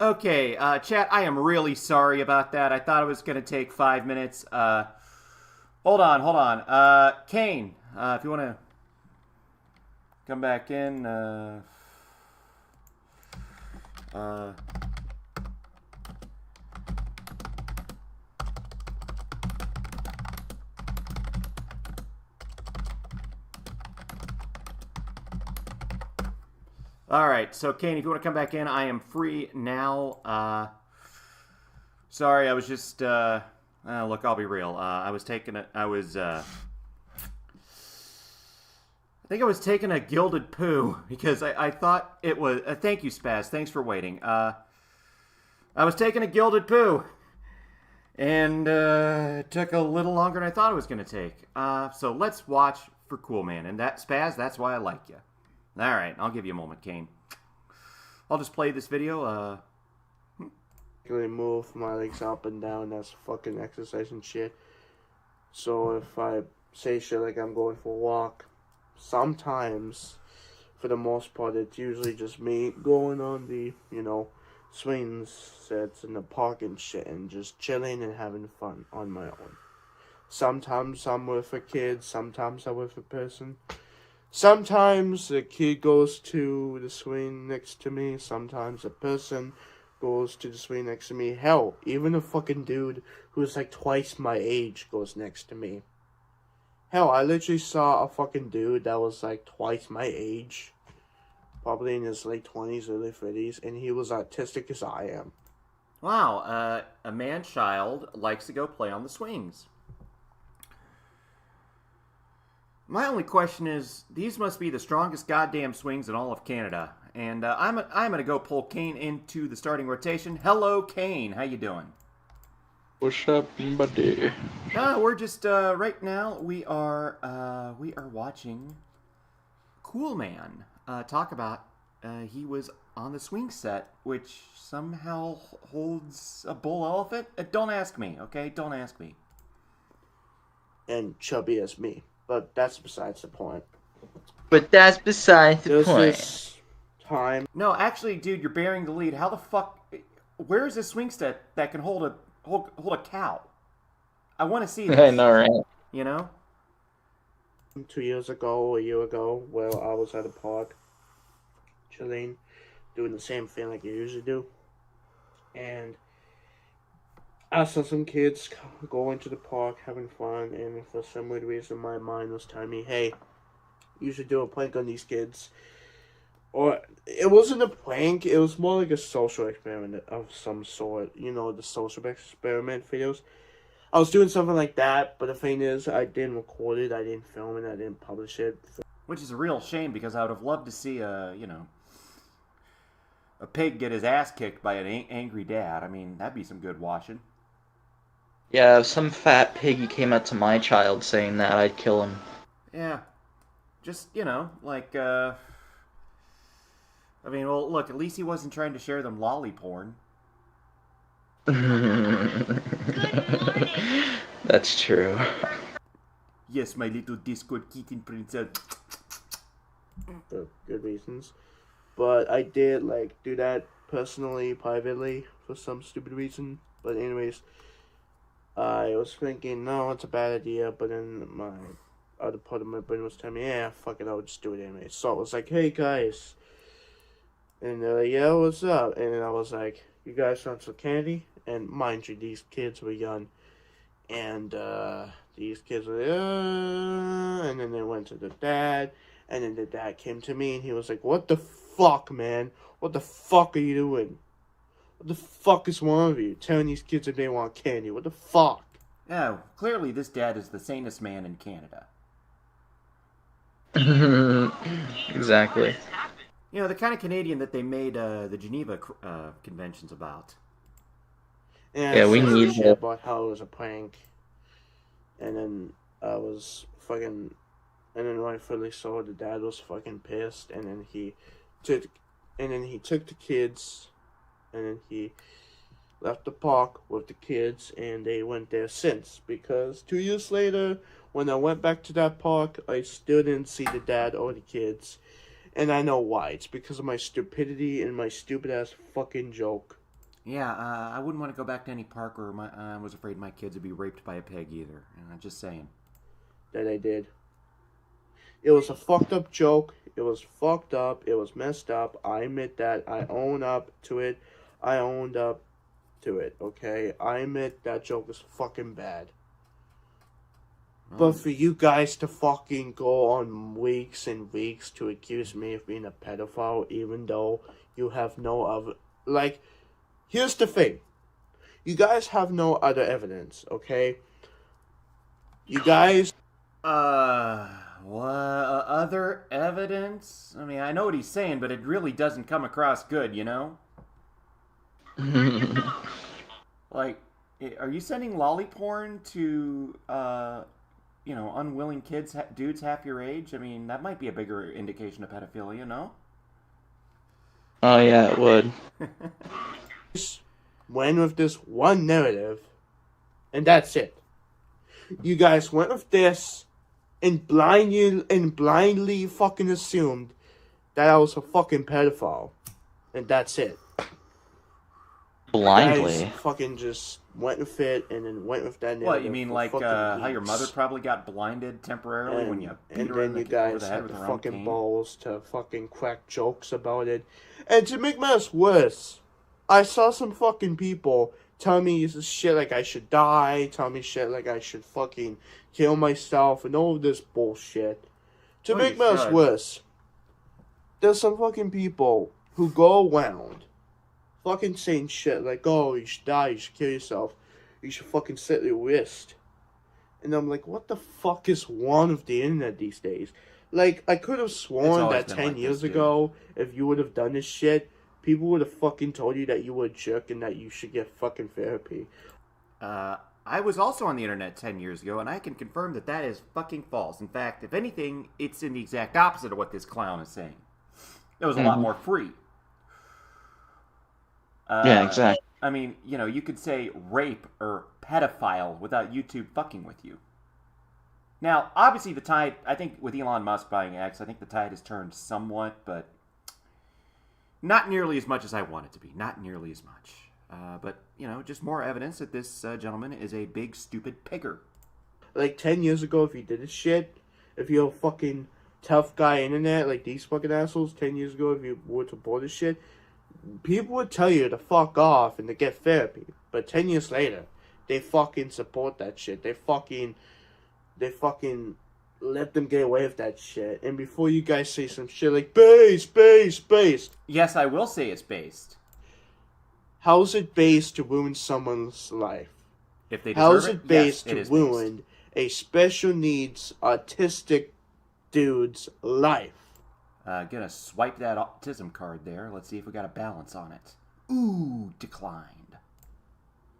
Okay, chat, I am really sorry about that. I thought it was going to take 5 minutes. Hold on. Kane, if you want to come back in. All right, so Kane, if you want to come back in, I am free now. Sorry, I was just, look, I'll be real. I think I was taking a gilded poo because I thought it was, thank you, Spaz, thanks for waiting. I was taking a gilded poo, and it took a little longer than I thought it was going to take. So let's watch for Cool Man, and that, Spaz, that's why I like you. All right, I'll give you a moment, Kane. I'll just play this video. Move my legs up and down. That's fucking exercise and shit. So if I say shit like I'm going for a walk, sometimes, for the most part, it's usually just me going on the, swing sets in the park and shit and just chilling and having fun on my own. Sometimes I'm with a kid, sometimes I'm with a person. Sometimes the kid goes to the swing next to me. Sometimes a person goes to the swing next to me. Hell, even a fucking dude who's like twice my age goes next to me. Hell, I literally saw a fucking dude that was like twice my age. Probably in his late 20s, early 30s. And he was autistic as I am. Wow, a man-child likes to go play on the swings. My only question is, these must be the strongest goddamn swings in all of Canada. And I'm going to go pull Kane into the starting rotation. Hello, Kane. How you doing? What's up, buddy? We're just, right now, we are watching Cool Man talk about, he was on the swing set, which somehow holds a bull elephant. Don't ask me, okay? Don't ask me. And chubby as me. But that's besides the point. This time. No, actually, dude, you're bearing the lead. How the fuck? Where is this swing set that can hold a cow? I want to see this. I know, right? You know? 2 years ago, a year ago, where I was at a park, chilling, doing the same thing like you usually do. And I saw some kids going to the park, having fun, and for some weird reason, my mind was telling me, hey, you should do a prank on these kids. Or, it wasn't a prank, it was more like a social experiment of some sort. You know, the social experiment videos. I was doing something like that, but the thing is, I didn't record it, I didn't film it, I didn't publish it. Which is a real shame, because I would have loved to see a pig get his ass kicked by an angry dad. I mean, that'd be some good watching. Yeah, if some fat piggy came up to my child saying that, I'd kill him. Yeah. Just, like, I mean, well, look, at least he wasn't trying to share them lolly porn. That's true. Yes, my little Discord kitten princess. For good reasons. But I did, do that personally, privately, for some stupid reason. But anyways, I was thinking, no, it's a bad idea, but then my other part of my brain was telling me, yeah, fuck it, I'll just do it anyway. So I was like, hey, guys. And they're like, yeah, what's up? And then I was like, you guys want some candy? And mind you, these kids were young. And these kids were, and then they went to the dad. And then the dad came to me, and he was like, what the fuck, man? What the fuck are you doing? What the fuck is wrong with you? Telling these kids that they want candy. What the fuck? Oh, clearly this dad is the sanest man in Canada. Exactly. You know, the kind of Canadian that they made the Geneva Conventions about. Yeah, we need shit about how it was a prank. And then I was fucking... And then rightfully so, the dad was fucking pissed. And then he took the kids... And then he left the park with the kids, and they went there since. Because 2 years later, when I went back to that park, I still didn't see the dad or the kids. And I know why. It's because of my stupidity and my stupid-ass fucking joke. Yeah, I wouldn't want to go back to any park where I was afraid my kids would be raped by a pig either. Just saying. That I did. It was a fucked up joke. It was fucked up. It was messed up. I admit that. I own up to it. I owned up to it, okay? I admit that joke is fucking bad. But for you guys to fucking go on weeks and weeks to accuse me of being a pedophile, even though you have no other... Like, here's the thing. You guys have no other evidence, okay? You guys... What other evidence? I mean, I know what he's saying, but it really doesn't come across good, you know? Like, are you sending lolly porn to, unwilling kids, dudes half your age? I mean, that might be a bigger indication of pedophilia, no? Oh yeah, it would. Went with this one narrative, and that's it. You guys went with this and blindly fucking assumed that I was a fucking pedophile, and that's it. Blindly? You guys fucking just went with it and then went with that narrative. What, you mean like how your mother probably got blinded temporarily when you beat her over the head with her own fucking cane? balls to fucking crack jokes about it. And to make matters worse, I saw some fucking people tell me shit like I should die, tell me shit like I should fucking kill myself, and all of this bullshit. To make matters worse, there's some fucking people who go around fucking saying shit like, oh, you should die, you should kill yourself, you should fucking slit your wrist. And I'm like, what the fuck is wrong with the internet these days? Like, I could have sworn that 10 years ago, if you would have done this shit, people would have fucking told you that you were a jerk and that you should get fucking therapy. I was also on the internet 10 years ago, and I can confirm that that is fucking false. In fact, if anything, it's in the exact opposite of what this clown is saying. It was a lot more free. Yeah, exactly. I mean, you could say rape or pedophile without YouTube fucking with you. Now, obviously the tide, I think with Elon Musk buying X, I think the tide has turned somewhat, but not nearly as much as I want it to be. Not nearly as much. But, just more evidence that this gentleman is a big, stupid pigger. Like, 10 years ago, if you did this shit, if you're a fucking tough guy internet, like these fucking assholes, 10 years ago, if you were to board this shit, people would tell you to fuck off and to get therapy. But 10 years later, they fucking support that shit. They fucking let them get away with that shit. And before you guys say some shit like, based. Yes, I will say it's based. How's it based to ruin someone's life? If they How's deserve it based yes, to ruin a special needs autistic dude's life? Gonna swipe that autism card there. Let's see if we got a balance on it. Ooh, declined.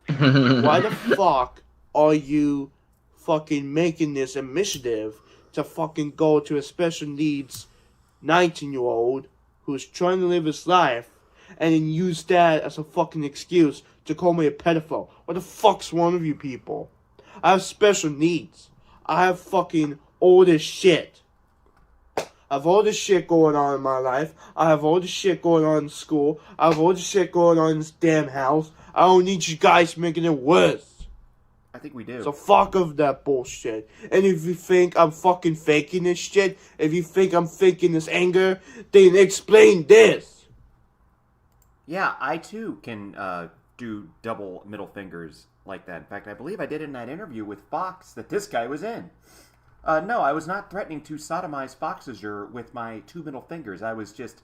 Why the fuck are you fucking making this initiative to fucking go to a special needs 19-year-old who's trying to live his life and then use that as a fucking excuse to call me a pedophile? What the fuck's wrong with you people? I have special needs. I have fucking all this shit. I have all this shit going on in my life. I have all this shit going on in school. I have all this shit going on in this damn house. I don't need you guys making it worse. I think we do. So fuck off that bullshit. And if you think I'm fucking faking this shit, if you think I'm faking this anger, then explain this. Yeah, I too can do double middle fingers like that. In fact, I believe I did in that interview with Fox that this guy was in. No, I was not threatening to sodomize Foxager with my two middle fingers. I was just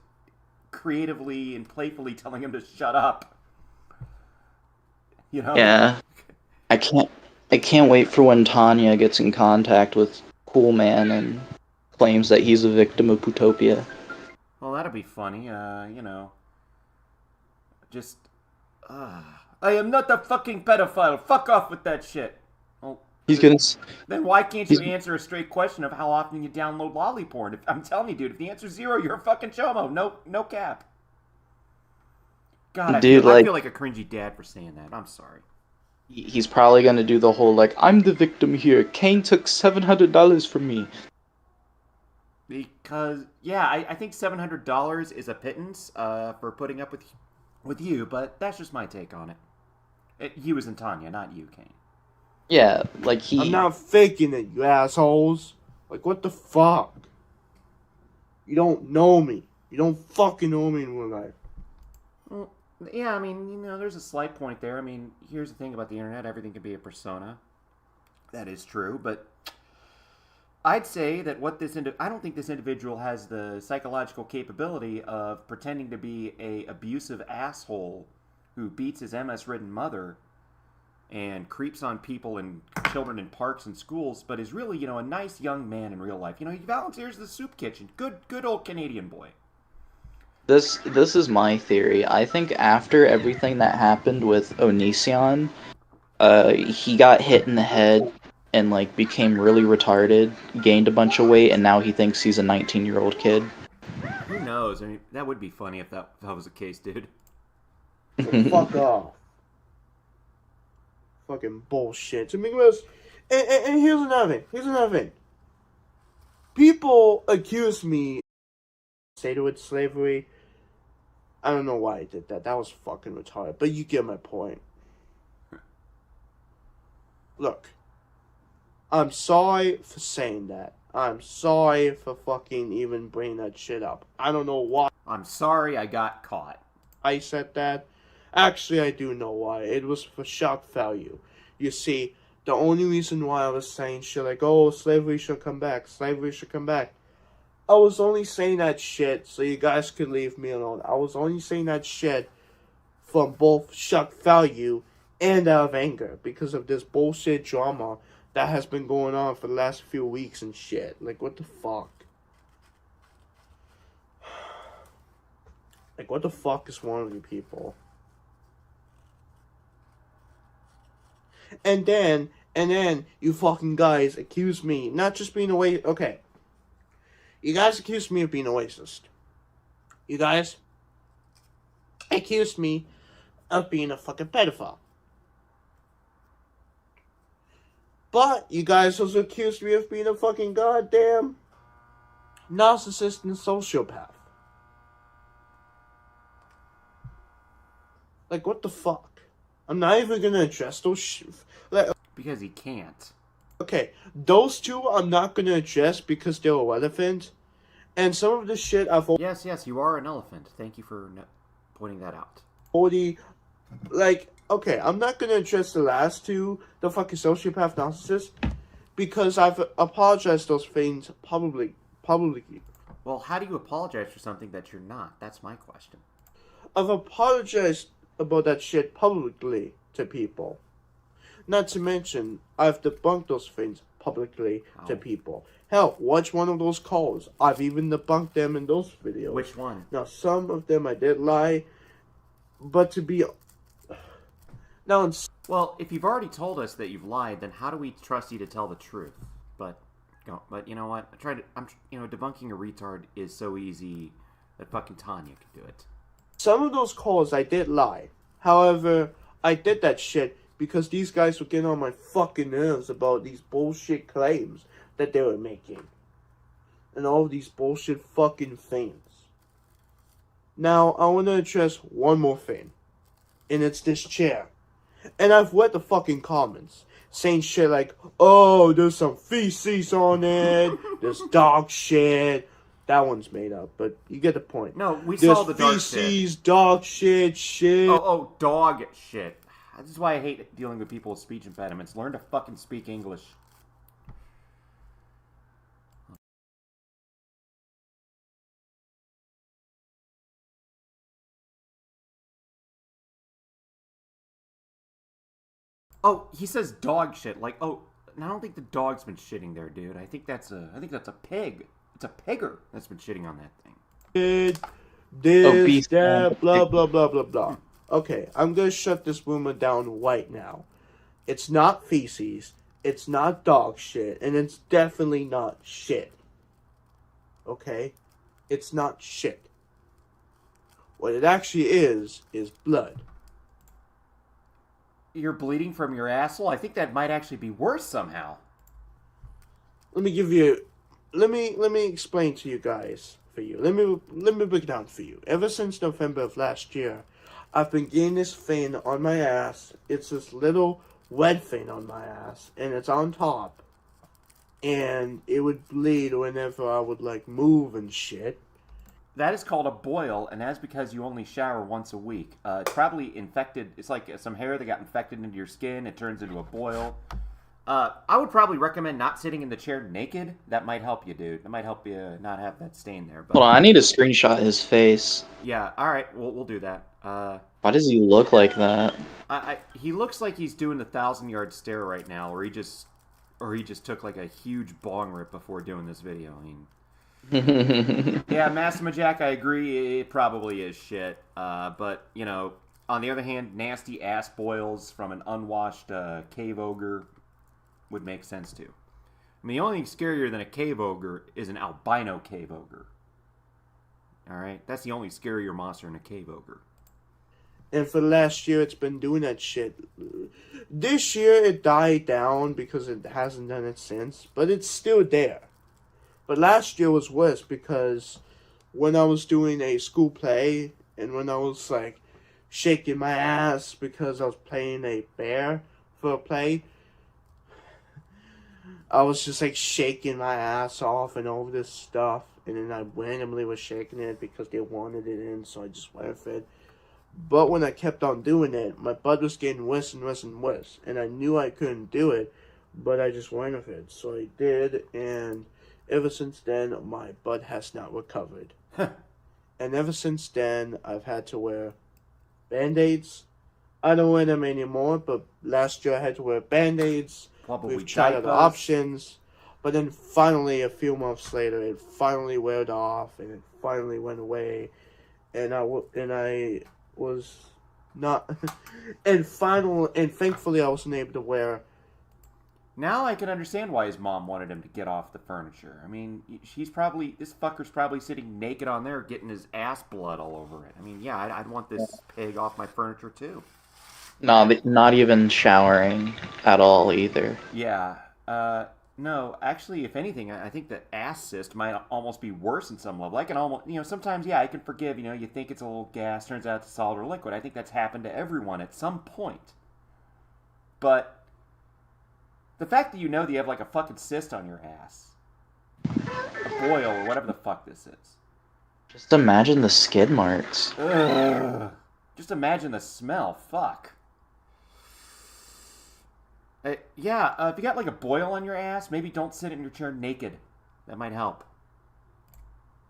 creatively and playfully telling him to shut up. Yeah. I can't wait for when Tanya gets in contact with Cool Man and claims that he's a victim of Putopia. Well, that'll be funny, just, I am not a fucking pedophile. Fuck off with that shit. Well, then why can't you answer a straight question of how often you download lolly porn? I'm telling you, dude, if the answer's 0, you're a fucking chomo. No cap. God, I feel like a cringy dad for saying that. I'm sorry. He's probably gonna do the whole, like, I'm the victim here. Kane took $700 from me. Because, yeah, I think $700 is a pittance for putting up with with you, but that's just my take on it. He was in Tanya, not you, Kane. Yeah, like he... I'm not faking it, you assholes. Like, what the fuck? You don't know me. You don't fucking know me in real life. Well, yeah, I mean, there's a slight point there. I mean, here's the thing about the internet. Everything can be a persona. That is true, but I'd say that I don't think this individual has the psychological capability of pretending to be a abusive asshole who beats his MS-ridden mother and creeps on people and children in parks and schools, but is really, a nice young man in real life. He volunteers at the soup kitchen. Good old Canadian boy. This is my theory. I think after everything that happened with Onision, he got hit in the head and like became really retarded, gained a bunch of weight, and now he thinks he's a 19-year-old kid. Who knows? I mean, that would be funny if that was the case, dude. Fuck off. Fucking bullshit. I mean, and here's another thing. People accuse me say to it slavery. I don't know why I did that. That was fucking retarded. But you get my point. Look. I'm sorry for saying that. I'm sorry for fucking even bringing that shit up. I don't know why. I'm sorry I got caught. I said that. Actually, I do know why. It was for shock value. You see, the only reason why I was saying shit like, oh, slavery should come back. Slavery should come back. I was only saying that shit so you guys could leave me alone. I was only saying that shit from both shock value and out of anger because of this bullshit drama that has been going on for the last few weeks and shit. Like, what the fuck? Like, what the fuck is wrong with you people? And then you fucking guys accuse me not just being a racist. Okay. You guys accused me of being a racist. You guys accused me of being a fucking pedophile. But you guys also accused me of being a fucking goddamn narcissist and sociopath. Like, what the fuck? I'm not even gonna address those because he can't. Okay, those two I'm not gonna address because they're irrelevant. And some of the shit I've... Yes, you are an elephant. Thank you for pointing that out. Okay, I'm not gonna address the last two, the fucking sociopath narcissist, because I've apologized those things publicly. Well, how do you apologize for something that you're not? That's my question. I've apologized about that shit publicly to people. Not to mention, I've debunked those things publicly to people. Hell, watch one of those calls. I've even debunked them in those videos. Which one? Now, some of them I did lie, but to be... Now, well, if you've already told us that you've lied, then how do we trust you to tell the truth? But you know what? Debunking a retard is so easy that fucking Tanya could do it. Some of those calls I did lie. However, I did that shit because these guys were getting on my fucking nerves about these bullshit claims that they were making. And all of these bullshit fucking things. Now, I want to address one more thing. And it's this chair. And I've read the fucking comments. Saying shit like, oh, there's some feces on it. There's dog shit. That one's made up, but you get the point. No, we saw the dog shit. Feces, dog shit. Oh, dog shit. This is why I hate dealing with people with speech impediments. Learn to fucking speak English. Oh, he says dog shit. Like, oh, I don't think the dog's been shitting there, dude. I think that's a pig. It's a pigger that's been shitting on that thing. That, blah, blah, blah, blah, blah. Okay, I'm gonna shut this rumor down right now. It's not feces, it's not dog shit, and it's definitely not shit. Okay? It's not shit. What it actually is blood. You're bleeding from your asshole? I think that might actually be worse somehow. Let me explain to you guys for you. Let me break it down for you. Ever since November of last year, I've been getting this thing on my ass. It's this little red thing on my ass, and it's on top. And it would bleed whenever I would, like, move and shit. That is called a boil, and that's because you only shower once a week. It's probably infected. It's like some hair that got infected into your skin. It turns into a boil. I would probably recommend not sitting in the chair naked. That might help you, dude. That might help you not have that stain there. But Hold on, I need to screenshot his face. yeah, all right, we'll do that. Why does he look like that? He looks like he's doing the 1,000-yard stare right now, or he just took like a huge bong rip before doing this video. I mean, yeah, Massimo Jack, I agree. It probably is shit. But you know, on the other hand, nasty ass boils from an unwashed cave ogre would make sense too. I mean, the only thing scarier than a cave ogre is an albino cave ogre. All right, that's the only scarier monster than a cave ogre. And for the last year, it's been doing that shit. This year, it died down because it hasn't done it since, but it's still there. But last year was worse because when I was doing a school play and when I was, like, shaking my ass because I was playing a bear for a play, I was just, like, shaking my ass off and all this stuff. And then I randomly was shaking it because they wanted it in, so I just went with it. But when I kept on doing it, my butt was getting worse and worse and worse. And I knew I couldn't do it, but I just went with it. So I did, and ever since then, my butt has not recovered. And ever since then, I've had to wear Band-Aids. I don't wear them anymore, but last year I had to wear Band-Aids. We've tried other options. But then finally, a few months later, it finally wore off, and it finally went away. And I was not... and thankfully, I wasn't able to wear... Now I can understand why his mom wanted him to get off the furniture. I mean, this fucker's probably sitting naked on there getting his ass blood all over it. I mean, yeah, I'd want this pig off my furniture too. No, not even showering at all either. Yeah. No, actually, if anything, I think the ass cyst might almost be worse in some level. I can almost, sometimes, yeah, I can forgive, you think it's a little gas, turns out it's solid or liquid. I think that's happened to everyone at some point. But the fact that you know that you have like a fucking cyst on your ass, a boil or whatever the fuck this is. Just imagine the skid marks. Ugh. Just imagine the smell. Fuck. Yeah, if you got like a boil on your ass, maybe don't sit in your chair naked. That might help.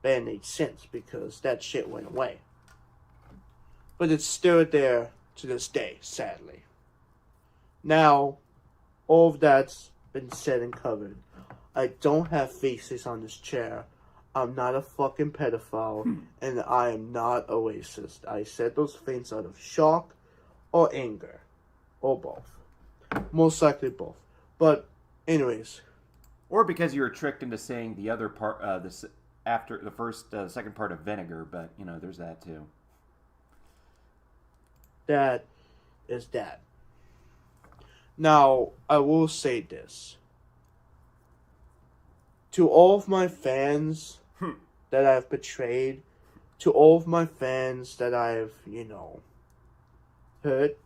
Band-Aid since because that shit went away. But it's still there to this day, sadly. Now, all of that's been said and covered. I don't have faces on this chair. I'm not a fucking pedophile, and I am not a racist. I said those things out of shock or anger, or both. Most likely both. But, anyways. Or because you were tricked into saying the other part, after the second part of vinegar, but, there's that too. That is that. Now, I will say this. To all of my fans that I've betrayed, to all of my fans that I've, hurt,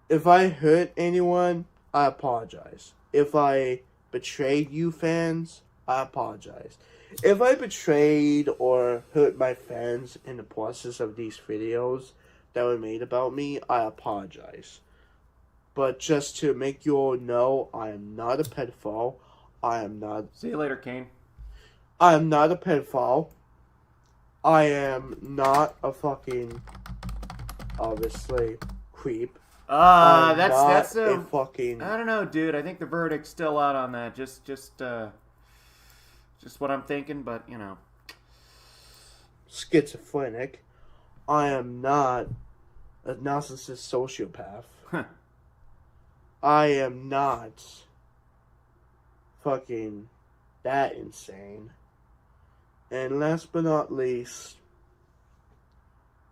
if I hurt anyone, I apologize. If I betrayed you fans, I apologize. If I betrayed or hurt my fans in the process of these videos that were made about me, I apologize. But just to make you all know, I am not a pedophile. I am not... See you later, Kane. I am not a pedophile. I am not a fucking, obviously, creep. That's a fucking... I don't know, dude. I think the verdict's still out on that. Just what I'm thinking, but, Schizophrenic. I am not a narcissist sociopath. I am not fucking that insane. And last but not least,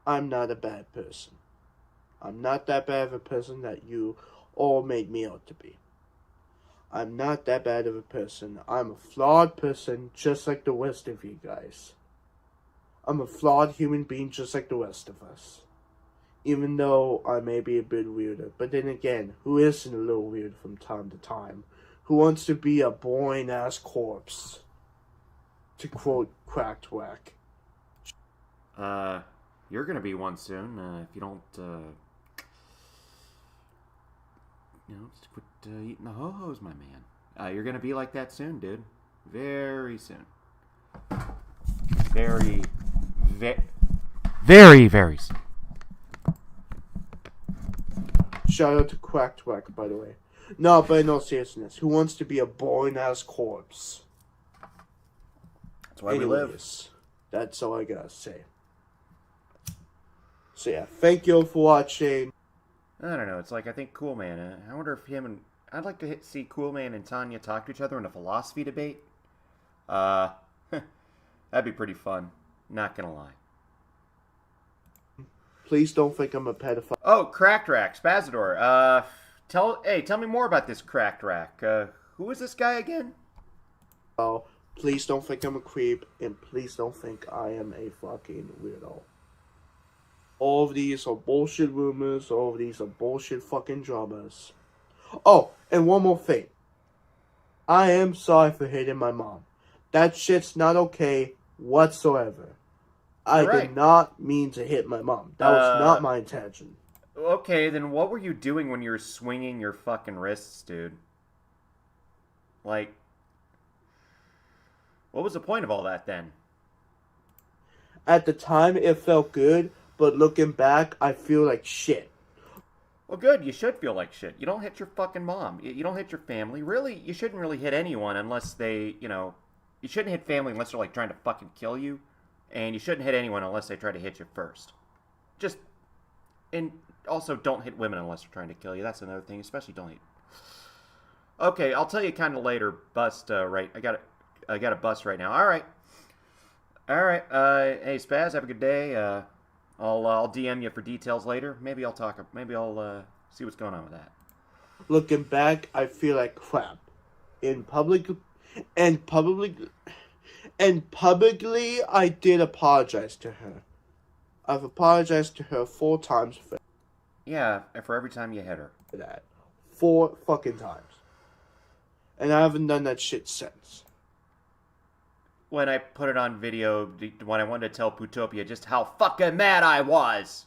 I'm not a bad person. I'm not that bad of a person that you all made me out to be. I'm not that bad of a person. I'm a flawed person just like the rest of you guys. I'm a flawed human being just like the rest of us. Even though I may be a bit weirder. But then again, who isn't a little weird from time to time? Who wants to be a boring-ass corpse? To quote Cracked Whack. You're gonna be one soon, if you don't, just quit eating the ho-hos, my man. You're gonna be like that soon, dude. Very soon. Very soon. Shout out to Cracked Whack, by the way. No, but in all seriousness, who wants to be a boring-ass corpse? That's why we live. That's all I gotta say. So yeah, thank you all for watching. I don't know. It's like, I think Cool Man. I wonder if I'd like to see Cool Man and Tanya talk to each other in a philosophy debate. That'd be pretty fun. Not gonna lie. Please don't think I'm a pedophile. Oh, Cracked Rack, Spazador. Tell me more about this Cracked Rack. Who is this guy again? Oh, please don't think I'm a creep, and please don't think I am a fucking weirdo. All of these are bullshit rumors. All of these are bullshit fucking dramas. Oh, and one more thing. I am sorry for hitting my mom. That shit's not okay whatsoever. I did not mean to hit my mom. That was not my intention. Okay, then what were you doing when you were swinging your fucking wrists, dude? Like, what was the point of all that then? At the time, it felt good, but looking back, I feel like shit. Well, good. You should feel like shit. You don't hit your fucking mom. You don't hit your family. Really, you shouldn't really hit anyone unless they, you shouldn't hit family unless they're, like, trying to fucking kill you. And you shouldn't hit anyone unless they try to hit you first. And also don't hit women unless they're trying to kill you. That's another thing. Especially don't hit. Okay, I'll tell you kind of later. Bust, right. I got a bust right now. All right. Hey, Spaz, have a good day. I'll DM you for details later. Maybe I'll see what's going on with that. Looking back, I feel like crap. Publicly, I did apologize to her. I've apologized to her 4 times for Yeah, for every time you hit her. that. 4 fucking times. And I haven't done that shit since. When I put it on video, when I wanted to tell Putopia just how fucking mad I was.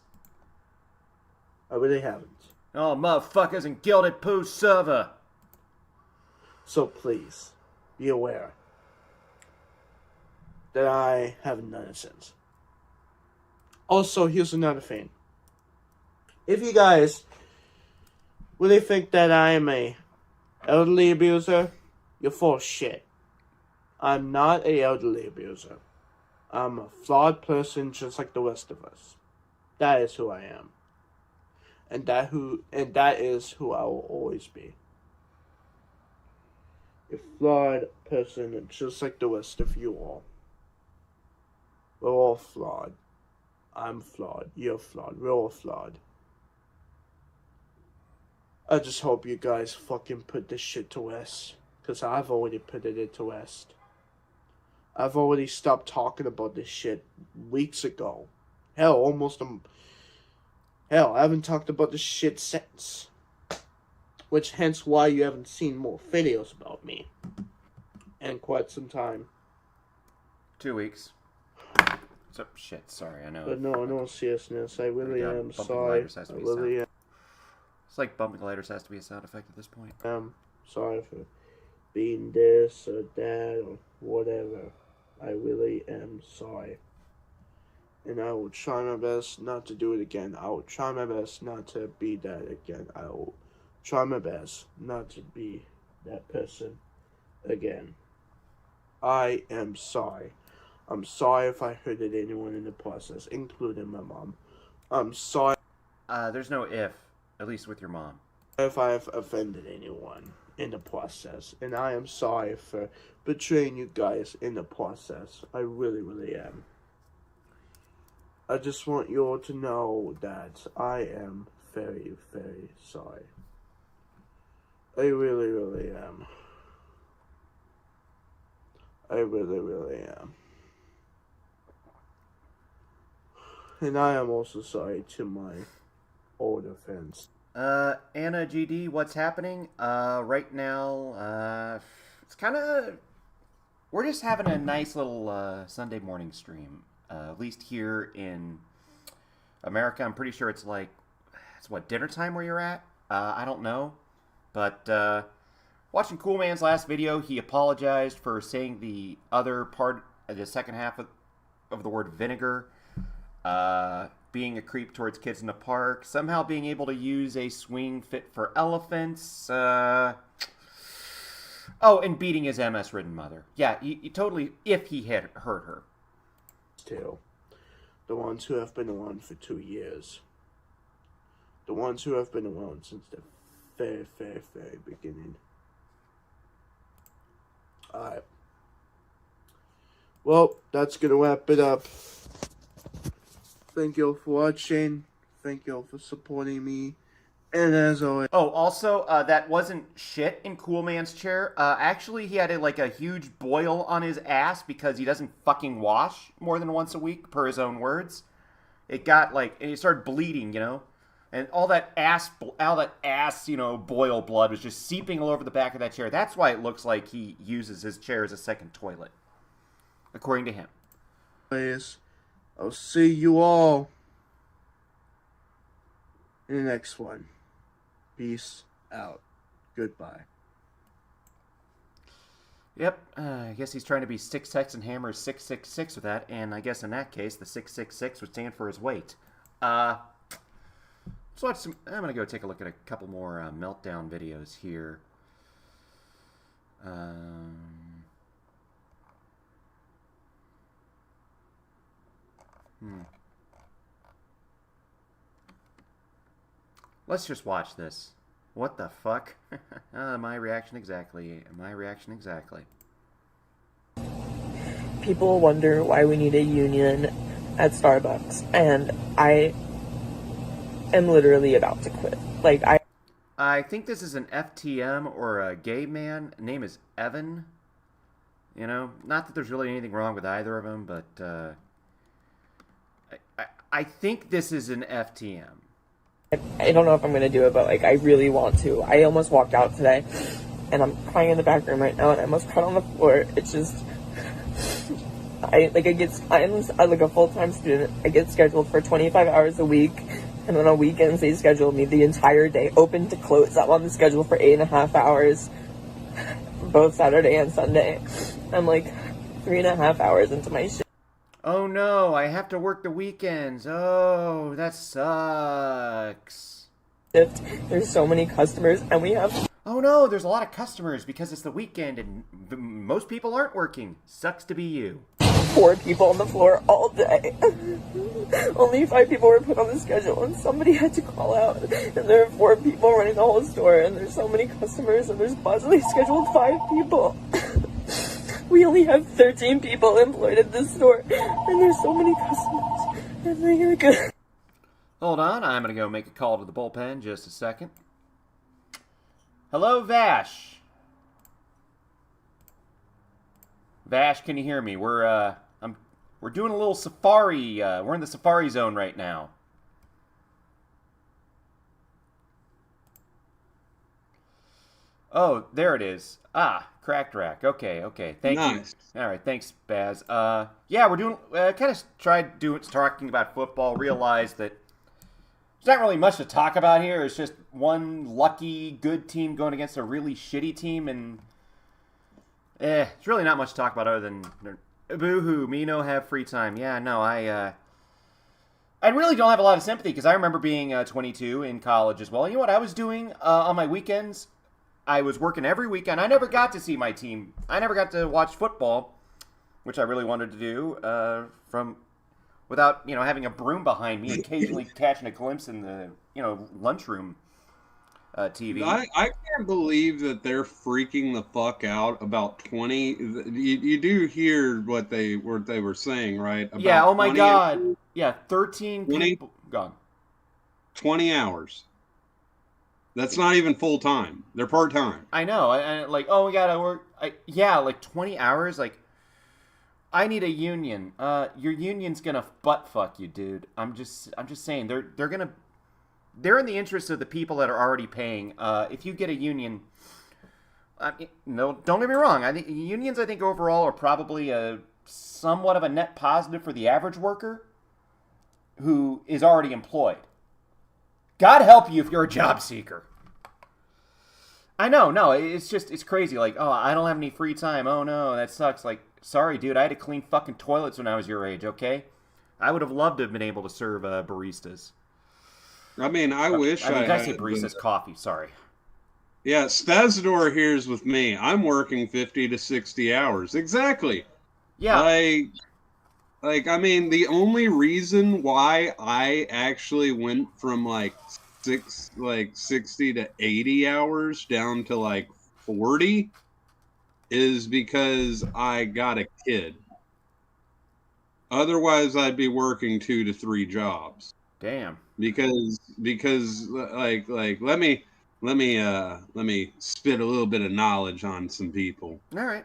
I really haven't. Oh, motherfuckers in Gilded Poo server. So please, be aware that I haven't done it since. Also, here's another thing. If you guys really think that I am a elderly abuser, you're full of shit. I'm not a elderly abuser. I'm a flawed person just like the rest of us. That is who I am. And that is who I will always be. A flawed person just like the rest of you all. We're all flawed. I'm flawed. You're flawed. We're all flawed. I just hope you guys fucking put this shit to rest. Because I've already put it to rest. I've already stopped talking about this shit weeks ago. Hell, I haven't talked about this shit since. Which hence why you haven't seen more videos about me. In quite some time. 2 weeks. So, shit, sorry, I know. But no seriousness, I really am sorry. I really am. It's like bumping lighters has to be a sound effect at this point. I'm sorry for being this or that or whatever. I really am sorry. And I will try my best not to do it again. I will try my best not to be that again. I will try my best not to be that person again. I am sorry. I'm sorry if I hurted anyone in the process, including my mom. I'm sorry. There's no if, at least with your mom. If I have offended anyone in the process. And I am sorry for betraying you guys in the process. I really, really am. I just want you all to know that I am very, very sorry. I really, really am. I really, really am. And I am also sorry to my Old offense. Anna GD, what's happening? Right now, it's kind of... We're just having a nice little Sunday morning stream. At least here in America. I'm pretty sure it's like... It's what, dinner time where you're at? I don't know. But, watching Cool Man's last video, he apologized for saying the other part, the second half of the word vinegar. Being a creep towards kids in the park, somehow being able to use a swing fit for elephants, oh, and beating his MS-ridden mother. Yeah, he totally, if he had hurt her. Still, the ones who have been alone for 2 years. The ones who have been alone since the very beginning. Alright. Well, that's gonna wrap it up. Thank you for watching. Thank you for supporting me. And as always... Oh, also, that wasn't shit in Cool Man's chair. Actually, he had a huge boil on his ass because he doesn't fucking wash more than once a week, per his own words. It got, and he started bleeding, you know? And all that ass, you know, boil blood was just seeping all over the back of that chair. That's why it looks like he uses his chair as a second toilet. According to him. I'll see you all in the next one. Peace out. Goodbye. Yep, I guess he's trying to be Six Texan Hammer's 666 with that, and I guess in that case, the 666 would stand for his weight. So I'm going to go take a look at a couple more Meltdown videos here. Let's just watch this. What the fuck? My reaction exactly. My reaction exactly. People wonder why we need a union at Starbucks, and I am literally about to quit. I think this is an FTM or a gay man. Name is Evan. You know, not that there's really anything wrong with either of them, but I think this is an FTM. I don't know if I'm going to do it, but, I really want to. I almost walked out today, and I'm crying in the back room right now, and I almost cried on the floor. It's just... I'm like a full-time student. I get scheduled for 25 hours a week, and then on weekends they schedule me the entire day, open to close. I'm on the schedule for 8.5 hours, both Saturday and Sunday. I'm 3.5 hours into my shift. Oh no, I have to work the weekends. Oh, that sucks. There's so many customers, and we have... Oh no, there's a lot of customers because it's the weekend and most people aren't working. Sucks to be you. 4 people on the floor all day. Only 5 people were put on the schedule, and somebody had to call out. And there are 4 people running the whole store, and there's so many customers, and there's possibly scheduled 5 people. We only have 13 people employed at this store, and there's so many customers, and they are good. Hold on, I'm going to go make a call to the bullpen just a second. Hello, Vash. Vash, can you hear me? We're doing a little safari. We're in the safari zone right now. Oh, there it is. Ah, cracked rack. Okay. Thank you. All right, thanks, Baz. Yeah, we're doing. Kind of tried talking about football. Realized that there's not really much to talk about here. It's just one lucky good team going against a really shitty team, and it's really not much to talk about other than boo-hoo, me no have free time. Yeah, no, I really don't have a lot of sympathy because I remember being 22 in college as well. You know what I was doing on my weekends? I was working every weekend. I never got to see my team. I never got to watch football, which I really wanted to do without, having a broom behind me, occasionally catching a glimpse in the, lunchroom TV. I can't believe that they're freaking the fuck out about 20. You do hear what they were saying, right? About yeah, oh my God. Yeah, 13 people gone. 20 hours. That's not even full time. They're part time. I know. We gotta work. 20 hours. I need a union. Your union's gonna butt fuck you, dude. I'm just saying. They're gonna they're in the interest of the people that are already paying. If you get a union, no, don't get me wrong. I think unions, overall are probably somewhat of a net positive for the average worker who is already employed. God help you if you're a job seeker. I know, no, it's crazy. Like, oh, I don't have any free time. Oh no, that sucks. Like, sorry, dude, I had to clean fucking toilets when I was your age. Okay, I would have loved to have been able to serve baristas. I mean, I wish I I say had, baristas, coffee. Sorry. Yeah, Spazador here's with me. I'm working 50 to 60 hours. Exactly. Yeah. I mean, the only reason why I actually went from like 60 to 80 hours down to like 40 is because I got a kid. Otherwise, I'd be working 2 to 3 jobs. Damn. Because like let me spit a little bit of knowledge on some people. All right.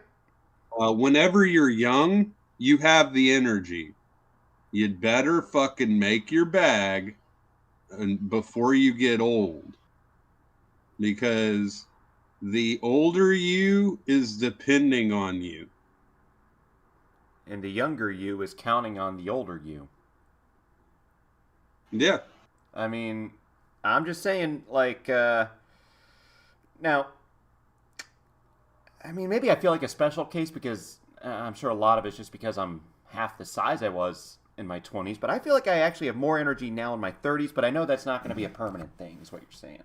Whenever you're young, you have the energy. You'd better fucking make your bag before you get old. Because the older you is depending on you. And the younger you is counting on the older you. Yeah. I mean, I'm just saying, like, now, I mean, maybe I feel like a special case because I'm sure a lot of it's just because I'm half the size I was in my 20s, but I feel like I actually have more energy now in my 30s, but I know that's not going to be a permanent thing, is what you're saying.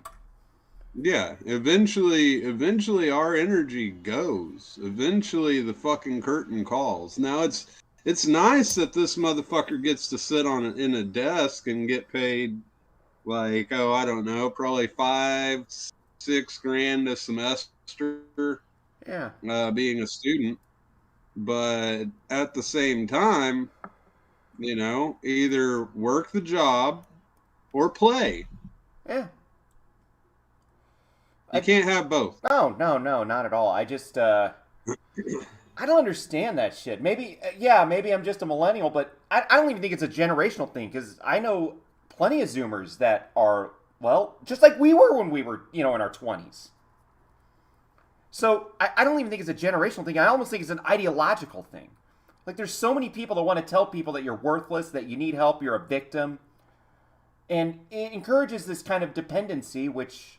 Yeah, eventually our energy goes. Eventually the fucking curtain calls. Now it's nice that this motherfucker gets to sit in a desk and get paid like, oh, I don't know, probably $5-6 grand a semester. Yeah. Being a student. But at the same time, you know, either work the job or play. Yeah. You can't have both. No, not at all. I just, I don't understand that shit. Maybe I'm just a millennial, but I don't even think it's a generational thing, because I know plenty of Zoomers that are, well, just like we were when we were, in our 20s. So I don't even think it's a generational thing. I almost think it's an ideological thing. Like, there's so many people that want to tell people that you're worthless, that you need help, you're a victim. And it encourages this kind of dependency, which,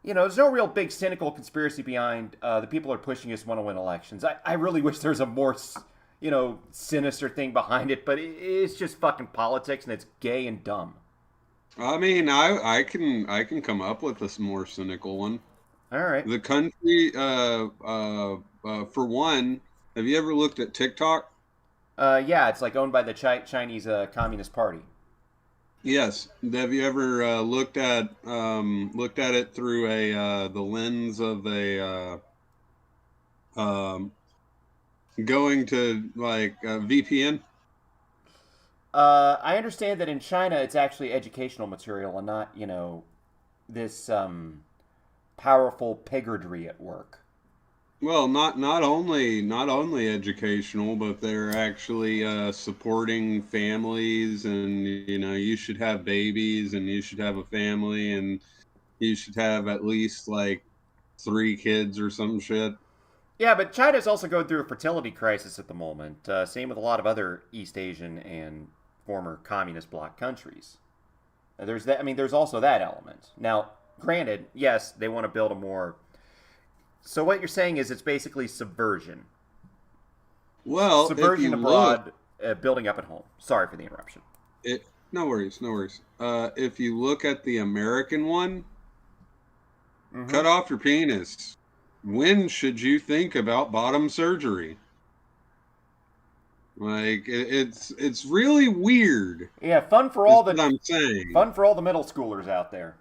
there's no real big cynical conspiracy behind the people who are pushing us want to win elections. I really wish there's a more, sinister thing behind it, but it's just fucking politics, and it's gay and dumb. I mean, I can come up with a more cynical one. All right. The country, for one, have you ever looked at TikTok? Yeah, it's like owned by the Chinese Communist Party. Yes. Have you ever looked at it through the lens of going to like a VPN? I understand that in China it's actually educational material and not, this powerful pigardry at work. Well, not only educational, but they're actually supporting families, and you should have babies, and you should have a family, and you should have at least like 3 kids or some shit. Yeah, but China's also going through a fertility crisis at the moment. Same with a lot of other East Asian and former communist bloc countries. There's that. I mean, there's also that element. Now, granted, yes, they want to build a more. So what you're saying is it's basically subversion. Well, subversion abroad, building up at home. Sorry for the interruption. No worries. If you look at the American one, cut off your penis. When should you think about bottom surgery? Like, it's really weird. Yeah, fun for all what I'm saying. Fun for all the middle schoolers out there.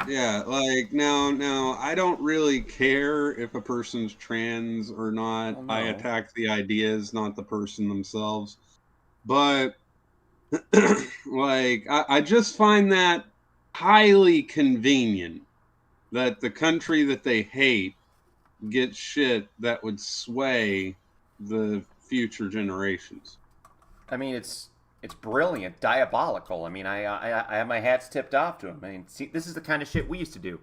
Yeah, like, now, I don't really care if a person's trans or not. Oh, no. I attack the ideas, not the person themselves. But, like, I just find that highly convenient that the country that they hate gets shit that would sway the future generations. I mean, it's it's brilliant, diabolical. I mean, I have my hats tipped off to him. I mean, see, this is the kind of shit we used to do.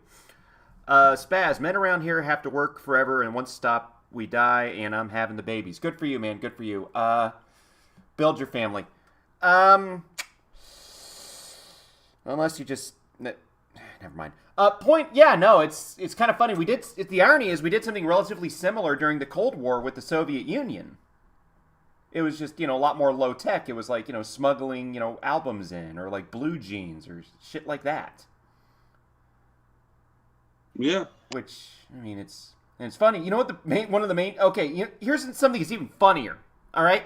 Spaz, men around here have to work forever, and once stop, we die, and I'm having the babies. Good for you, man. Good for you. Build your family. Unless you just... Never mind. Point, yeah, no, it's kind of funny. The irony is we did something relatively similar during the Cold War with the Soviet Union. It was just, a lot more low tech. It was like, smuggling, albums in, or like blue jeans, or shit like that. Yeah. Which, I mean, it's funny. You know what one of the main, okay, here's something that's even funnier, all right?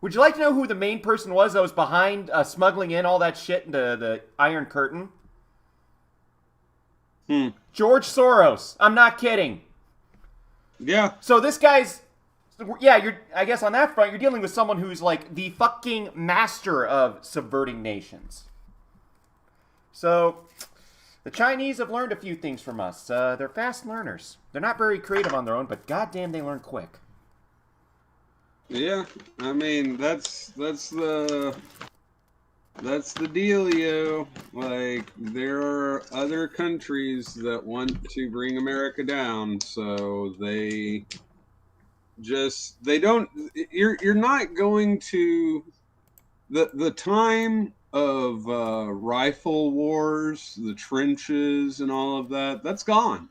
Would you like to know who the main person was that was behind smuggling in all that shit into the Iron Curtain? George Soros. I'm not kidding. Yeah. So this guy's, I guess on that front, you're dealing with someone who's like the fucking master of subverting nations. So, the Chinese have learned a few things from us. They're fast learners. They're not very creative on their own, but goddamn, they learn quick. Yeah, I mean, that's the dealio. Like, there are other countries that want to bring America down, so they don't. You're not going to the time of rifle wars, the trenches, and all of that. That's gone.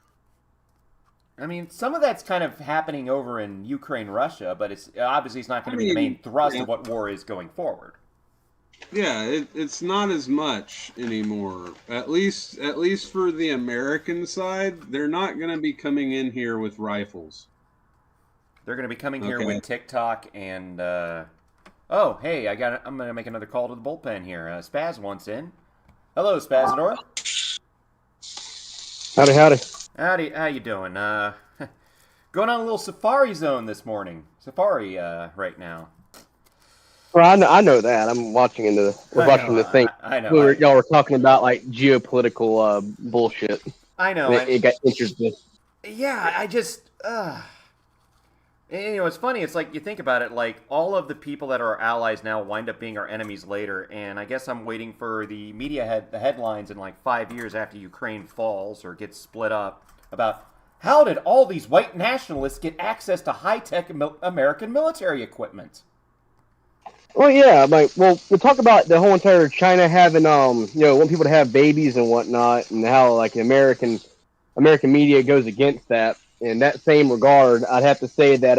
I mean, some of that's kind of happening over in Ukraine, Russia, but it's not going to be the main thrust of what war is going forward. Yeah, it's not as much anymore. At least for the American side, they're not going to be coming in here with rifles. They're going to be coming here with TikTok and. Oh, hey, I'm going to make another call to the bullpen here. Spaz wants in. Hello, Spazador. Howdy. How you doing? Going on a little safari zone this morning. Safari right now. Well, I know that. I'm watching the thing. I know. Y'all were talking about like geopolitical bullshit. I know. It got interesting. Yeah, I just. It's funny. It's like you think about it. Like all of the people that are our allies now wind up being our enemies later. And I guess I'm waiting for the the headlines in like 5 years after Ukraine falls or gets split up about how did all these white nationalists get access to high-tech American military equipment. Well, yeah, we'll talk about the whole entire China having, want people to have babies and whatnot, and how like American media goes against that. In that same regard, I'd have to say that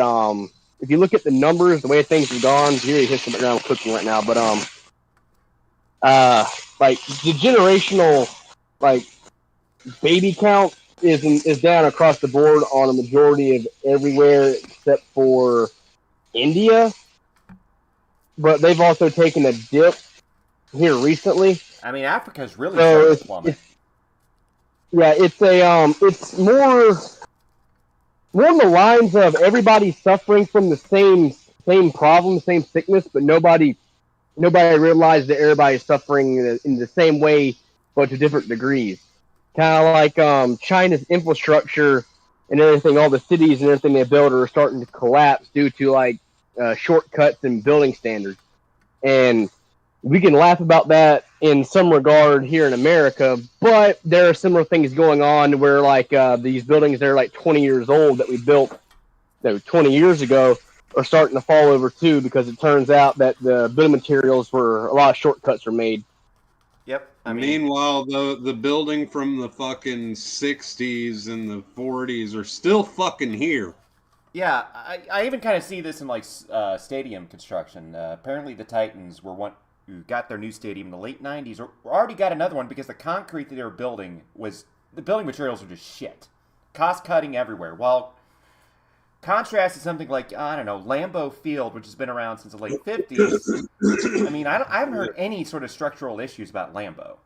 if you look at the numbers, the way things have gone, here here's something around cooking right now, but like the generational like baby count is down across the board on a majority of everywhere except for India. But they've also taken a dip here recently. I mean, Africa's really starting to plummet. It's more on the lines of everybody suffering from the same problem, same sickness, but nobody realized that everybody's suffering in the same way, but to different degrees. Kind of like China's infrastructure and everything, all the cities and everything they build are starting to collapse due to like shortcuts and building standards. And we can laugh about that in some regard here in America, but there are similar things going on where like these buildings that are like 20 years old that we built 20 years ago are starting to fall over too, because it turns out that the building materials were a lot of shortcuts were made. Yep. Meanwhile, the building from the fucking 60s and the 40s are still fucking here. Yeah, I even kind of see this in like stadium construction. Apparently, the Titans who got their new stadium in the late 90s, or already got another one because the concrete that they were building the building materials were just shit. Cost cutting everywhere. While contrast to something like, I don't know, Lambeau Field, which has been around since the late 50s. I mean, I haven't heard any sort of structural issues about Lambeau.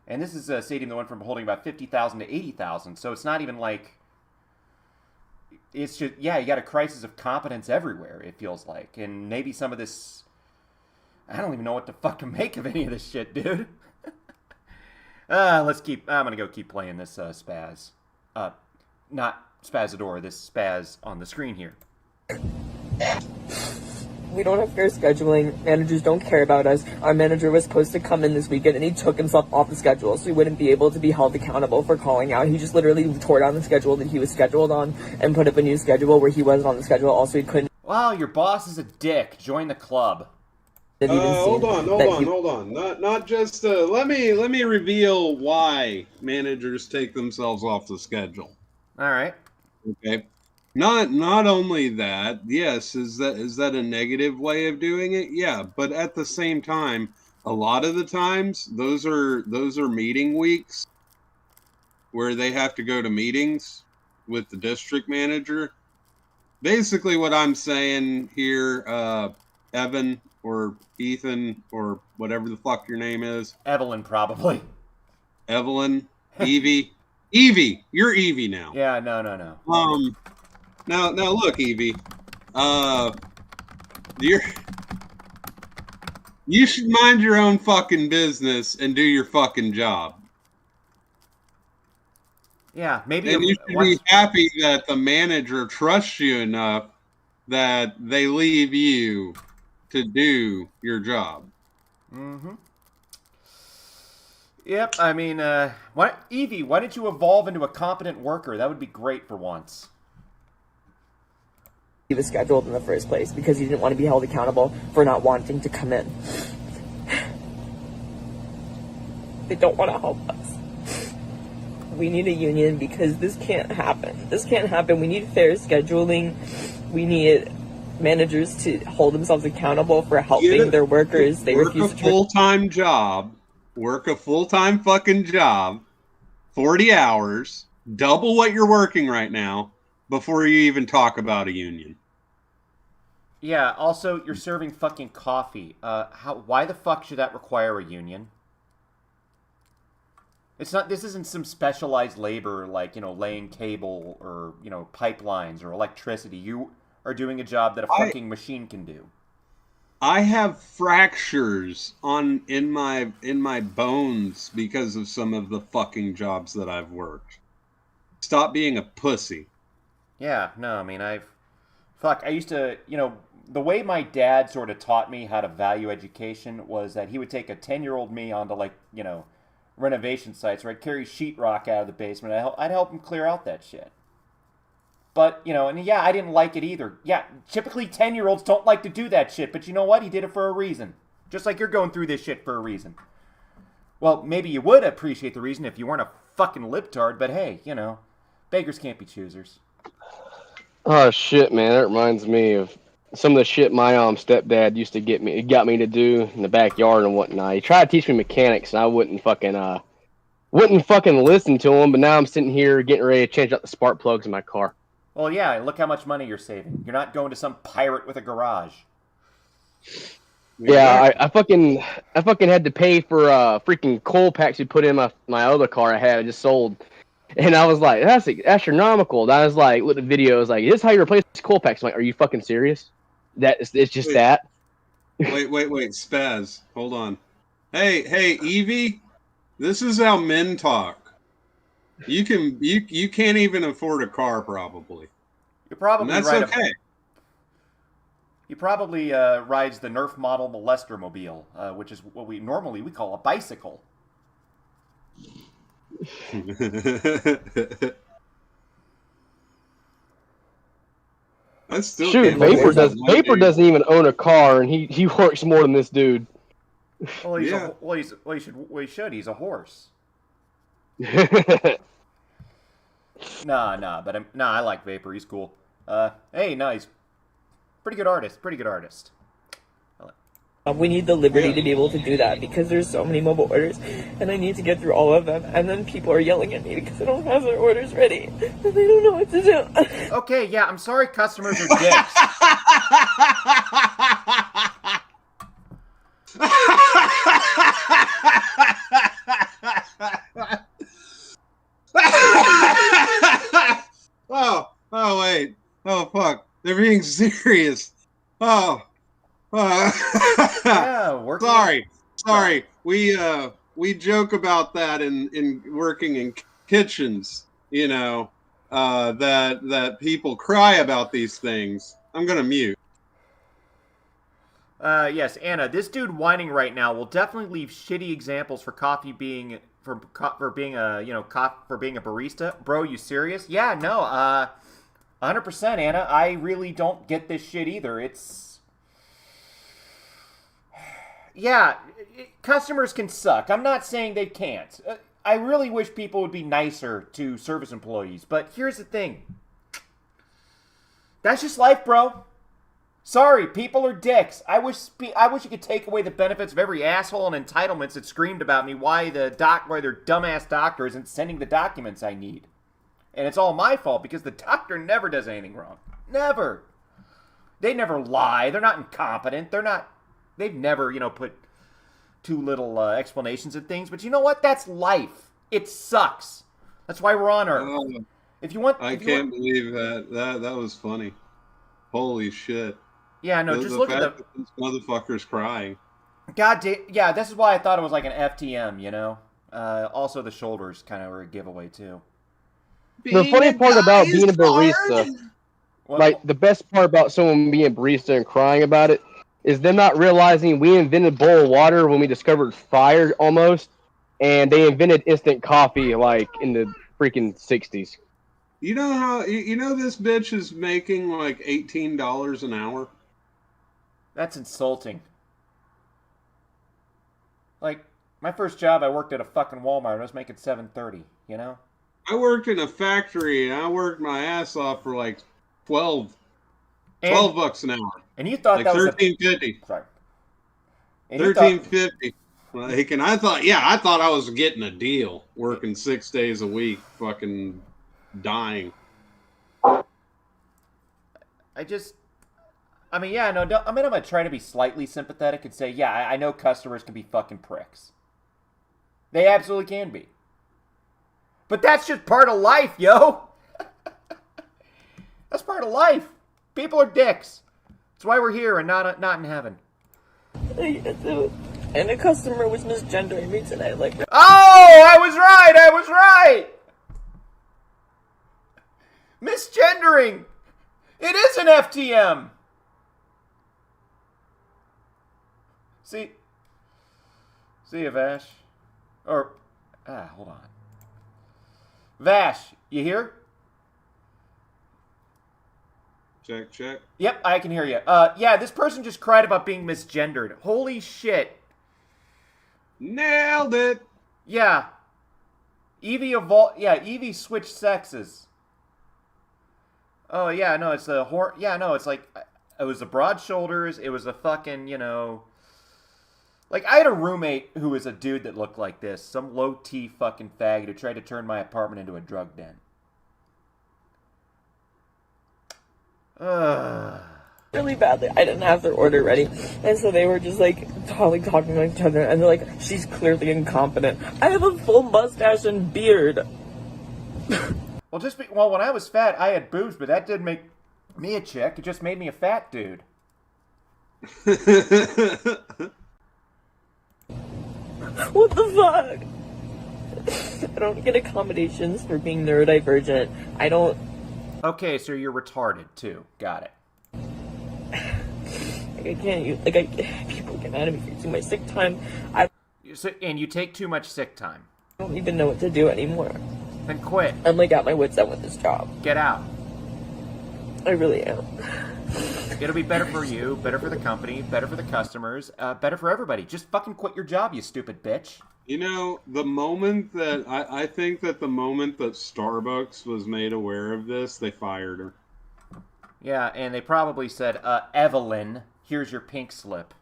And this is a stadium that went from holding about 50,000 to 80,000, so it's not even like... It's just, you got a crisis of competence everywhere, it feels like. And maybe some of this... I don't even know what the fuck to make of any of this shit, dude. I'm gonna go keep playing this Spaz. Not Spazador, this Spaz on the screen here. We don't have fair scheduling. Managers don't care about us. Our manager was supposed to come in this weekend, and he took himself off the schedule, so he wouldn't be able to be held accountable for calling out. He just literally tore down the schedule that he was scheduled on and put up a new schedule where he wasn't on the schedule. Also, he couldn't. Wow, your boss is a dick. Join the club. Hold on. Not just. Let me reveal why managers take themselves off the schedule. All right. Okay. Not only that, yes, is that a negative way of doing it? Yeah, but at the same time, a lot of the times those are meeting weeks where they have to go to meetings with the district manager. Basically what I'm saying here, Evan or Ethan or whatever the fuck your name is. Evelyn, probably. Evelyn, Evie. Evie, you're Evie now. Yeah, no. Now look, Evie. You should mind your own fucking business and do your fucking job. Yeah, maybe. And you should be happy that the manager trusts you enough that they leave you to do your job. Mm-hmm. Yep, I mean, Evie, why don't you evolve into a competent worker? That would be great for once. He was scheduled in the first place because he didn't want to be held accountable for not wanting to come in. They don't want to help us. We need a union because this can't happen. This can't happen. We need fair scheduling. We need managers to hold themselves accountable for helping their workers. They refuse to full-time job. Work a full-time fucking job, 40 hours, double what you're working right now, before you even talk about a union. Yeah, also, you're serving fucking coffee. Why the fuck should that require a union? This isn't some specialized labor like, laying cable or, pipelines or electricity. You are doing a job that a fucking machine can do. I have fractures in my bones because of some of the fucking jobs that I've worked. Stop being a pussy. Yeah, no, I mean, I used to, the way my dad sort of taught me how to value education was that he would take a 10-year-old me onto, renovation sites where I'd carry sheetrock out of the basement. I'd help him clear out that shit. But, and yeah, I didn't like it either. Yeah, typically 10-year-olds don't like to do that shit, but you know what? He did it for a reason. Just like you're going through this shit for a reason. Well, maybe you would appreciate the reason if you weren't a fucking libtard, but hey, beggars can't be choosers. Oh, shit, man. That reminds me of some of the shit my stepdad used to got me to do in the backyard and whatnot. He tried to teach me mechanics, and I wouldn't fucking listen to him, but now I'm sitting here getting ready to change out the spark plugs in my car. Well, yeah, look how much money you're saving. You're not going to some pirate with a garage. Yeah, I fucking had to pay for freaking coal packs you put in my other car I just sold. And I was like, that's astronomical. And I was like, with the video, I was like, is this how you replace coal packs? I'm like, are you fucking serious? It's just that? Wait, Spaz. Hold on. Hey, Evie, this is how men talk. You can't even afford a car, probably. You're probably and that's right. Okay. He probably rides the Nerf model Molester-mobile, which is what we call a bicycle. Shoot, Vapor doesn't even own a car, and he works more than this dude. Well, he should. He's a horse. Nah, but I like Vapor. He's cool. Hey, nice. Pretty good artist. We need the liberty to be able to do that because there's so many mobile orders and I need to get through all of them, and then people are yelling at me because I don't have their orders ready and they don't know what to do. Okay, yeah, I'm sorry customers are dicks. Oh wait. Oh fuck. They're being serious. Yeah, sorry. We joke about that in working in kitchens, that people cry about these things. I'm gonna mute. Yes, Anna. This dude whining right now will definitely leave shitty examples for coffee being for being a for being a barista. Bro, you serious? Yeah, no. 100%, Anna. I really don't get this shit either. It's customers can suck. I'm not saying they can't. I really wish people would be nicer to service employees, but here's the thing. That's just life, bro. Sorry, people are dicks. I wish you could take away the benefits of every asshole and entitlements that screamed about me why their dumbass doctor isn't sending the documents I need. And it's all my fault because the doctor never does anything wrong. Never. They never lie. They're not incompetent. They've never, put too little explanations of things. But you know what? That's life. It sucks. That's why we're on Earth. I can't believe that. That was funny. Holy shit. Yeah, no, just look at this motherfucker's crying. God damn. Yeah, this is why I thought it was like an FTM, Also, the shoulders kind of were a giveaway, too. The funny part about being a barista, the best part about someone being a barista and crying about it, is them not realizing we invented boiled water when we discovered fire almost, and they invented instant coffee like in the freaking 60s. You know how this bitch is making like $18 an hour? That's insulting. Like, my first job, I worked at a fucking Walmart. I was making $7.30, I worked in a factory and I worked my ass off for like $12 bucks an hour. And you thought like that was $13.50. Sorry. $13.50. Like, and I thought I was getting a deal working 6 days a week, fucking dying. I'm gonna try to be slightly sympathetic and say, yeah, I know customers can be fucking pricks. They absolutely can be. But that's just part of life, yo. That's part of life. People are dicks. That's why we're here and not in heaven. And a customer was misgendering me today. Like, oh, I was right. Misgendering. It is an FTM. See you, Vash. Hold on. Vash, you here? Check. Yep, I can hear you. Yeah, this person just cried about being misgendered. Holy shit. Nailed it. Yeah. Evie switched sexes. Oh, yeah, no, it's the it's like, it was the broad shoulders, it was a fucking, like, I had a roommate who was a dude that looked like this, some low-T fucking faggot who tried to turn my apartment into a drug den. really badly. I didn't have their order ready, and so they were just like talking to each other, and they're like, she's clearly incompetent. I have a full mustache and beard. Well, when I was fat, I had boobs, but that didn't make me a chick. It just made me a fat dude. What the fuck? I don't get accommodations for being neurodivergent. I don't... Okay, so you're retarded, too. Got it. I can't... people get mad at me for using my sick time. And you take too much sick time. I don't even know what to do anymore. Then quit. I'm like at my wit's end with this job. Get out. I really am. It'll be better for you, better for the company, better for the customers, better for everybody. Just fucking quit your job, you stupid bitch. You know, the moment that I think that the moment that Starbucks was made aware of this, they fired her. Yeah, and they probably said, Evelyn, here's your pink slip.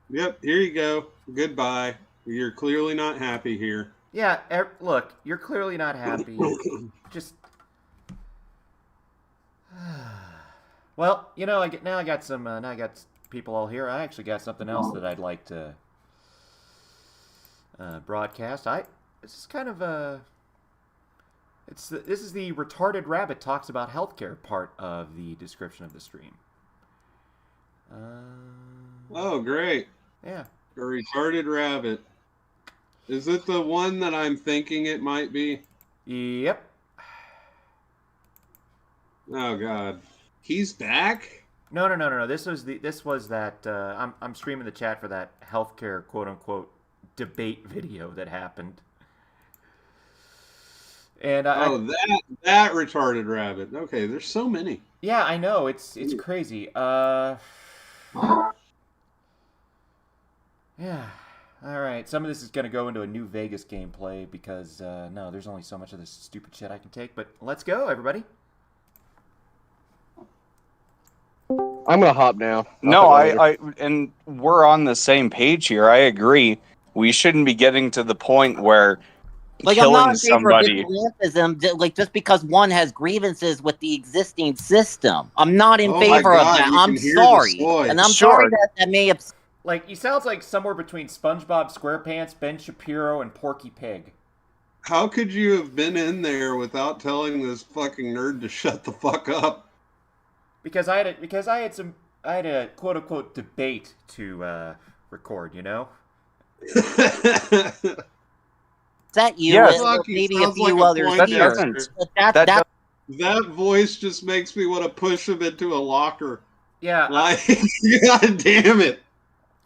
Yep, here you go. Goodbye. You're clearly not happy here. Yeah, look, you're clearly not happy. Just... Well, you know, now I got people all here. I actually got something else that I'd like to broadcast. This is kind of a... This is the Retarded Rabbit Talks About Healthcare part of the description of the stream. Oh, great. Yeah. A retarded rabbit. Is it the one that I'm thinking it might be? Yep. Oh, God. He's back? No. This was that. I'm streaming the chat for that healthcare quote unquote debate video that happened. And that retarded rabbit. Okay, there's so many. Yeah, I know. It's crazy. Yeah. All right. Some of this is going to go into a New Vegas gameplay because no, there's only so much of this stupid shit I can take. But let's go, everybody. I'm gonna hop now. No, and we're on the same page here. I agree. We shouldn't be getting to the point where Like, killing I'm not in favor somebody. of vigilantism, like, just because one has grievances with the existing system. I'm not in favor of that. I'm sorry. And I'm sorry that may have... Like, he sounds like somewhere between SpongeBob SquarePants, Ben Shapiro, and Porky Pig. How could you have been in there without telling this fucking nerd to shut the fuck up? Because I had a quote unquote debate to record, you know? Is that you? Yes. Maybe a Sounds few like others point here. master. That voice just makes me want to push him into a locker. Yeah. Like, God damn it.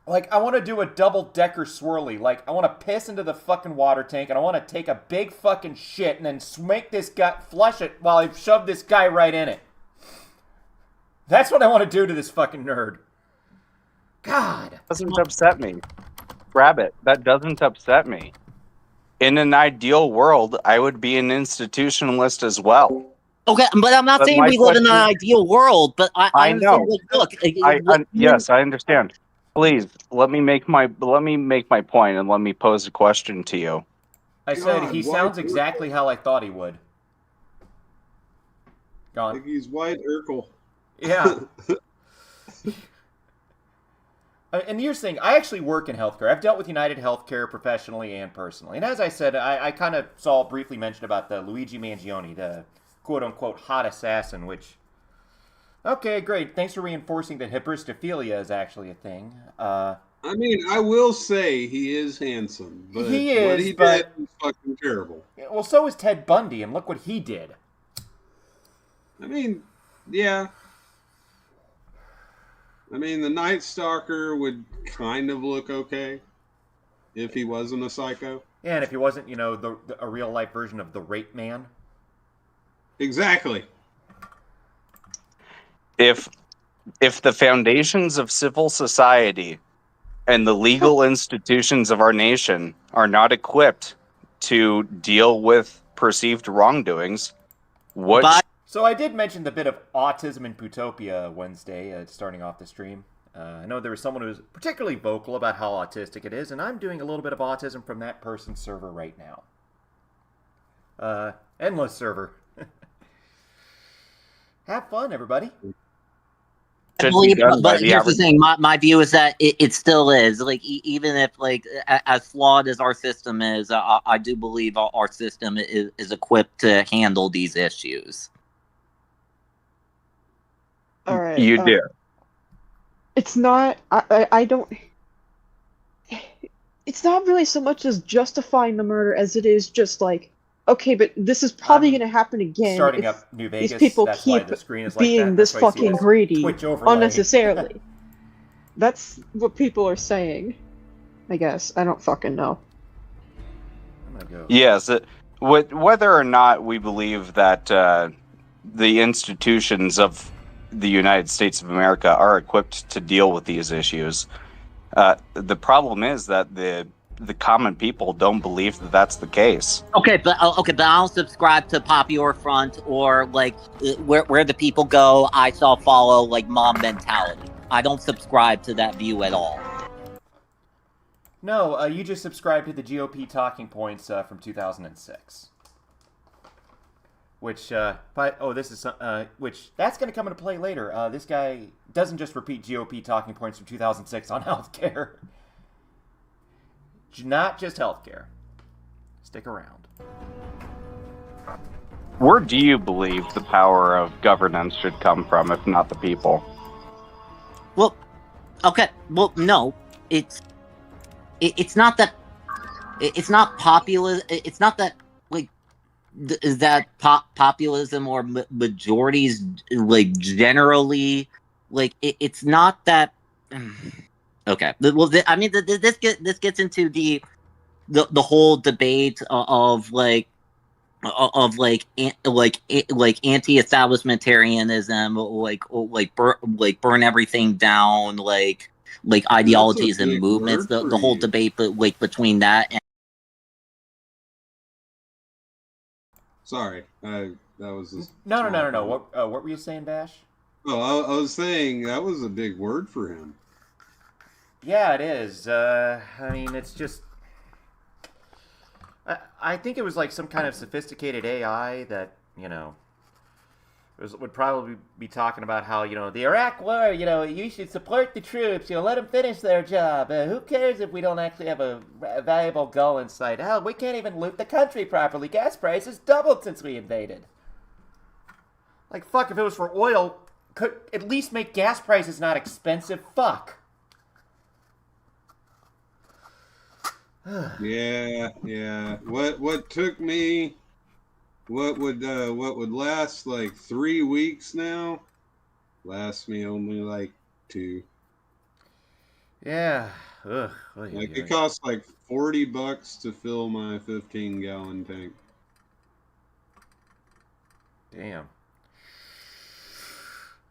Like, I want to do a double-decker swirly. Like, I want to piss into the fucking water tank, and I want to take a big fucking shit and then make this guy, flush it while I shove this guy right in it. That's what I want to do to this fucking nerd. God. Doesn't upset me. Rabbit, that doesn't upset me. In an ideal world, I would be an institutionalist as well. Okay, but I'm not saying we live in an ideal world, but I know. Like, look, Yes, I understand. Please, let me make my point and let me pose a question to you. I said he sounds exactly how I thought he would. Gone. Like he's White Urkel. Yeah. And here's the thing, I actually work in healthcare. I've dealt with United Healthcare professionally and personally. And as I said, I kind of saw briefly mentioned about the Luigi Mangione, the quote-unquote hot assassin, which... Okay, great. Thanks for reinforcing that hybristophilia is actually a thing. I mean, I will say he is handsome, but he is, what he but... did was fucking terrible. Well, so is Ted Bundy, and look what he did. I mean, yeah. I mean, the Night Stalker would kind of look okay if he wasn't a psycho. Yeah, and if he wasn't, you know, a real-life version of the Rape Man. Exactly. If the foundations of civil society and the legal institutions of our nation are not equipped to deal with perceived wrongdoings, So I did mention the bit of autism in Putopia Wednesday, starting off the stream. I know there was someone who was particularly vocal about how autistic it is, and I'm doing a little bit of autism from that person's server right now. Endless server. Have fun, everybody. I believe, but here's the thing. My view is that it still is. Like, even if, like, as flawed as our system is, I do believe our system is equipped to handle these issues. All right. You do. It's not. I don't. It's not really so much as justifying the murder as it is just like, okay, but this is probably going to happen again. Starting up New Vegas. These people that's why keep the screen is like being that. this That's why you see fucking this greedy Twitch overlay. unnecessarily. That's what people are saying. I guess I don't fucking know. I'm gonna go. Yes, whether or not we believe that the institutions of the United States of America are equipped to deal with these issues, the problem is that the common people don't believe that that's the case. Okay, but I don't subscribe to Popular Front or like where the people go, I shall follow, like, mob mentality. I don't subscribe to that view at all. No, you just subscribed to the GOP talking points from 2006. Which, which, that's going to come into play later. This guy doesn't just repeat GOP talking points from 2006 on healthcare. Not just healthcare. Stick around. Where do you believe the power of governance should come from, if not the people? Well, okay. Well, no, it's not that. It's not popular. It's not that, like, that populism or majorities, like, generally, it's not that. Okay, well, I mean, this gets into the whole debate of anti-establishmentarianism, burn everything down, That's a ideologies and big movements. word for The whole you. debate, but between that and Sorry, that was a No. What were you saying, Dash? Oh, I was saying that was a big word for him. Yeah, it is. I mean, it's just. I think it was like some kind of sophisticated AI that, would probably be talking about how, the Iraq war, you should support the troops, let them finish their job. Who cares if we don't actually have a valuable goal in sight? Hell, we can't even loot the country properly. Gas prices doubled since we invaded. Like, fuck, if it was for oil, could at least make gas prices not expensive. Fuck. Yeah. What took me, what would last like 3 weeks now, lasts me only like 2. Yeah. Ugh. Like it costs like $40 to fill my 15-gallon tank. Damn.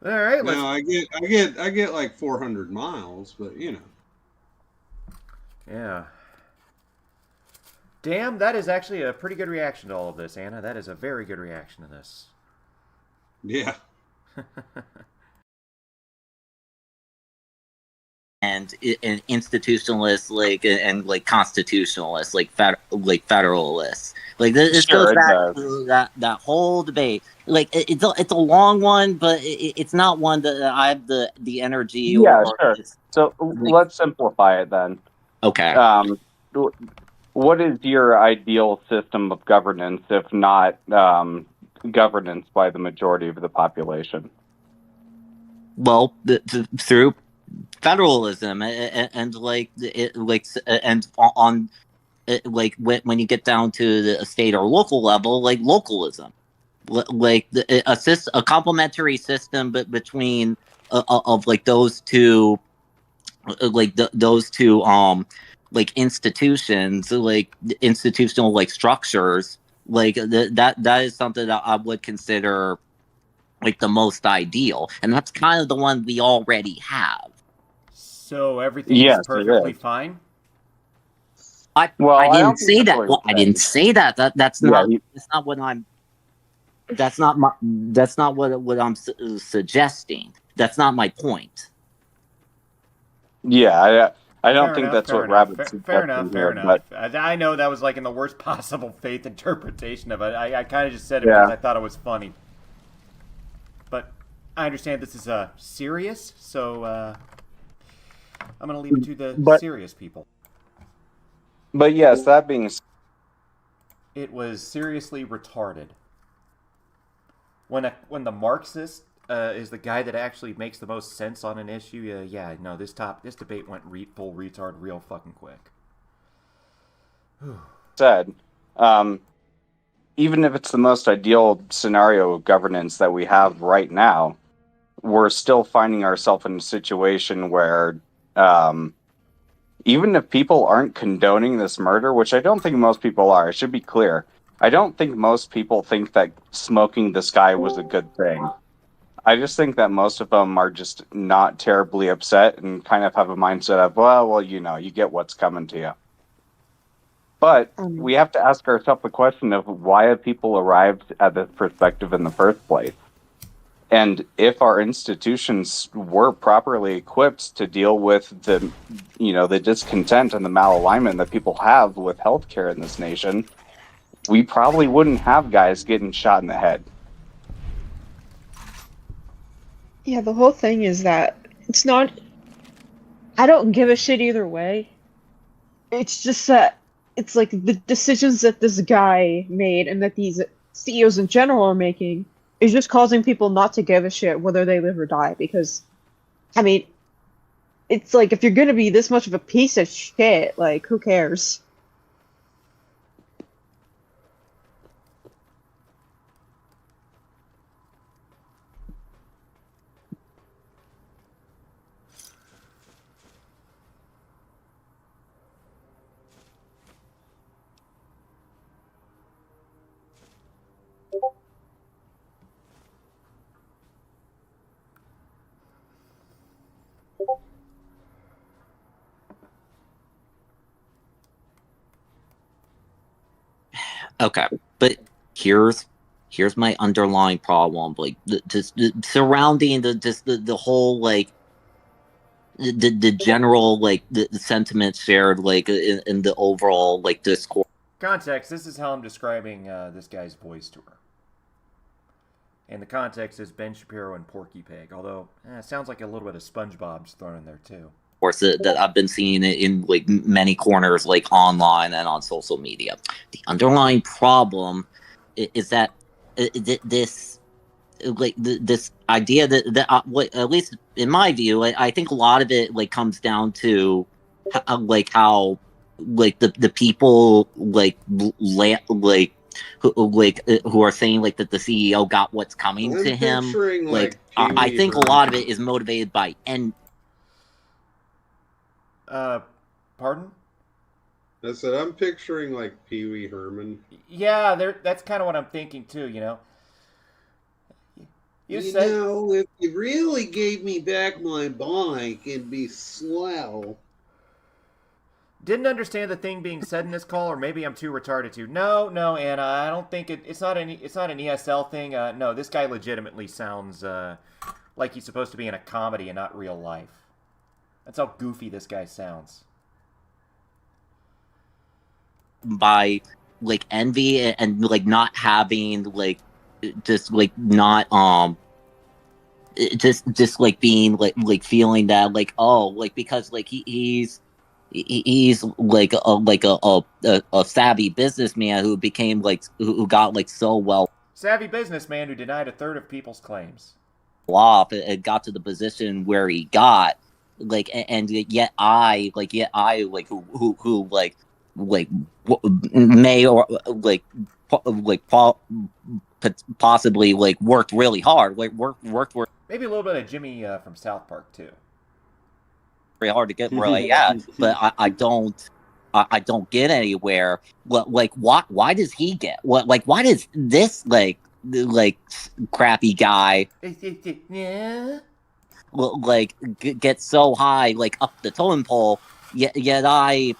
All right. Now I get like 400 miles, but Yeah. Damn, that is actually a pretty good reaction to all of this, Anna. That is a very good reaction to this. Yeah. and institutionalists, and constitutionalists, federalists. This Sure, goes it back does. to that whole debate. It's a long one, but it's not one that I have the energy. Yeah, sure. So let's simplify it then. Okay. What is your ideal system of governance, if not governance by the majority of the population? Well, through federalism and when you get down to the state or local level, localism, a complementary system, but between of those two, those two institutions, institutional structures, that is something that I would consider the most ideal, and that's kind of the one we already have. So everything's perfectly fine? I didn't say that. Well, I didn't say that. That's not what I'm. That's not what I'm suggesting. That's not my point. Yeah, I don't Fair think enough, that's fair what enough, Rabbit's fair suggesting enough. here. But I know that was in the worst possible faith interpretation of it. I kind of just said it Yeah. because I thought it was funny. But I understand this is serious, so I'm going to leave it to the serious people. But yes, that being said, It was seriously retarded. When the Marxist is the guy that actually makes the most sense on an issue, this debate went full retard real fucking quick. even if it's the most ideal scenario of governance that we have right now, we're still finding ourselves in a situation where even if people aren't condoning this murder, which I don't think most people are, it should be clear, I don't think most people think that smoking this guy was a good thing. I just think that most of them are just not terribly upset and kind of have a mindset of, well, you get what's coming to you. But we have to ask ourselves the question of why have people arrived at this perspective in the first place? And if our institutions were properly equipped to deal with the discontent and the malalignment that people have with healthcare in this nation, we probably wouldn't have guys getting shot in the head. Yeah, the whole thing is that it's not. I don't give a shit either way. It's just that it's like the decisions that this guy made and that these CEOs in general are making is just causing people not to give a shit whether they live or die. Because, I mean, it's like if you're gonna be this much of a piece of shit, like who cares? Okay, but here's my underlying problem, like surrounding the whole like the general like the sentiment shared like in the overall like discourse. Context, this is how I'm describing this guy's voice to her. And the context is Ben Shapiro and Porky Pig, although it sounds like a little bit of SpongeBob's thrown in there too. Of course, that I've been seeing it in like many corners, like online and on social media. The underlying problem is that this like this idea that what, at least in my view, I think a lot of it like comes down to like how like the people like who are saying like that the CEO got what's coming I'm to him. picturing, Like like, I Pee-wee think a Herman. lot of it is motivated by Pardon? I said I'm picturing like Pee Wee Herman. Yeah, that's kind of what I'm thinking too. You know. You know, if you really gave me back my bike, it'd be swell. Didn't understand the thing being said in this call, or maybe I'm too retarded to. No, Anna, I don't think it's not an ESL thing. No, this guy legitimately sounds like he's supposed to be in a comedy and not real life. That's how goofy this guy sounds. by like envy and like not having like just like not just like being like feeling that like oh like because like he's like a savvy businessman who became like who got like so well Savvy businessman who denied a third of people's claims. off and got to the position where he got like and yet I who like may or like possibly like worked really hard worked Maybe a little bit of Jimmy from South Park too. very hard to get where I at, but I don't get anywhere. Like why does he get why does this like crappy guy Yeah. like get so high like up the totem pole yet I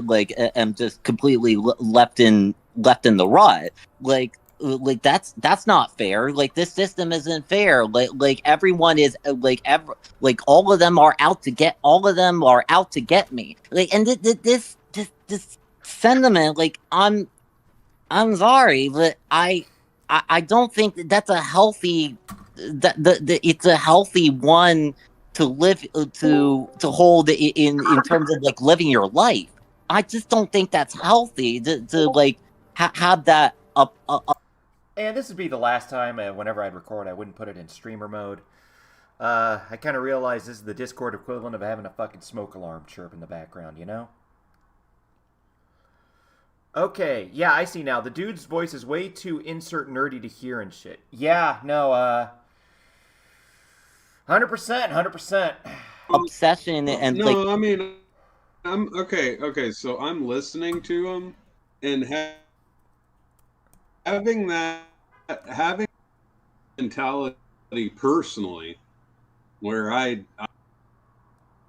like am just completely left in the rut like that's not fair. Like this system isn't fair. Like everyone is like all of them are out to get me. Like and this sentiment like I'm sorry, but I don't think that's a healthy it's a healthy one to live to hold in terms of like living your life. I just don't think that's healthy to like have that up. And this would be the last time whenever I'd record, I wouldn't put it in streamer mode. I kind of realized this is the Discord equivalent of having a fucking smoke alarm chirp in the background, you know? Okay, yeah, I see now. The dude's voice is way too insert nerdy to hear and shit. Yeah, no, 100%. Obsession and no, like... I mean, I'm okay. So I'm listening to him and having mentality personally, where I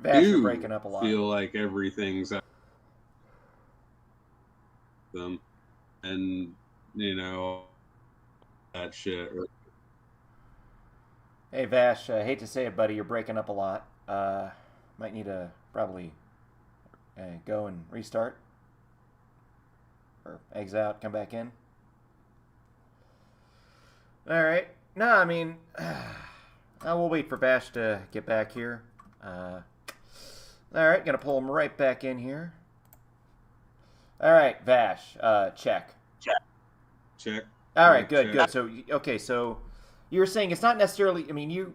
do breaking up a lot. Feel like everything's them, and you know that shit. Hey Vash, hate to say it, buddy, you're breaking up a lot. Might need to probably go and restart, or exit out, come back in. All right. No, I mean, we'll wait for Vash to get back here. All right, gonna pull him right back in here. All right, Vash, check. Check. All right, good. So, okay, so you were saying it's not necessarily. I mean,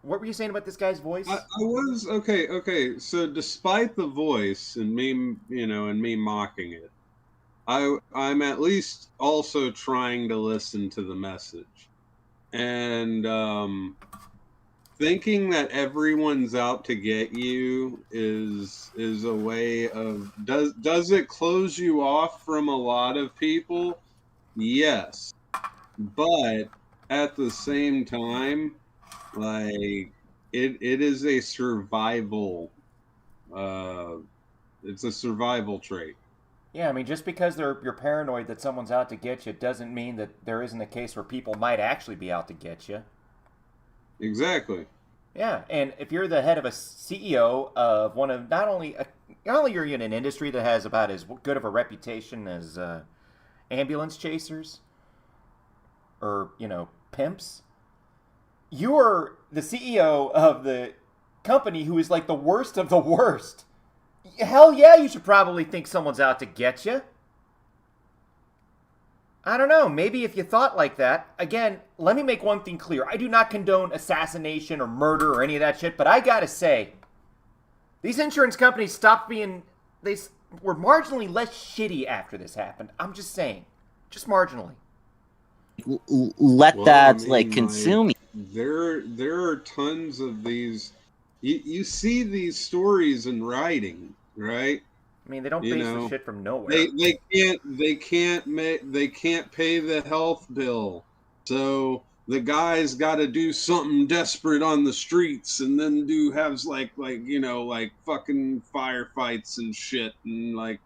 what were you saying about this guy's voice? I was okay. So, despite the voice and me, and me mocking it, I'm at least also trying to listen to the message, and thinking that everyone's out to get you is a way of does it close you off from a lot of people? Yes, but at the same time, like it is a survival it's a survival trait. Yeah, I mean, just because you're paranoid that someone's out to get you doesn't mean that there isn't a case where people might actually be out to get you. Exactly. Yeah, and if you're the head of a CEO of one of not only you're in an industry that has about as good of a reputation as ambulance chasers or pimps, you are the CEO of the company who is like the worst of the worst. Hell yeah, you should probably think someone's out to get you. I don't know. Maybe if you thought like that, again, let me make one thing clear. I do not condone assassination or murder or any of that shit, but I gotta say, these insurance companies they were marginally less shitty after this happened. I'm just saying. Just marginally. Let that consume you. There are tons of these. You see these stories in writing, right? I mean, they don't base the shit from nowhere. They can't pay the health bill, so the guy's got to do something desperate on the streets, and then have like fucking firefights and shit, and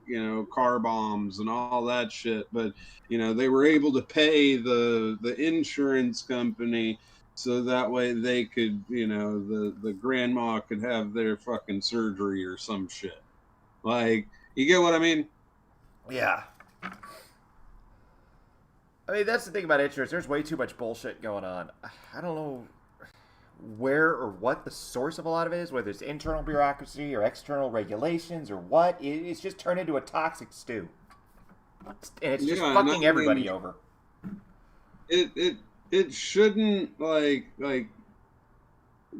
car bombs and all that shit. But they were able to pay the insurance company, so that way they could the grandma could have their fucking surgery or some shit. Like, you get what I mean? Yeah. I mean, that's the thing about insurance. There's way too much bullshit going on. I don't know where or what the source of a lot of it is, whether it's internal bureaucracy or external regulations or what. It's just turned into a toxic stew. And it's just fucking everybody over. It shouldn't,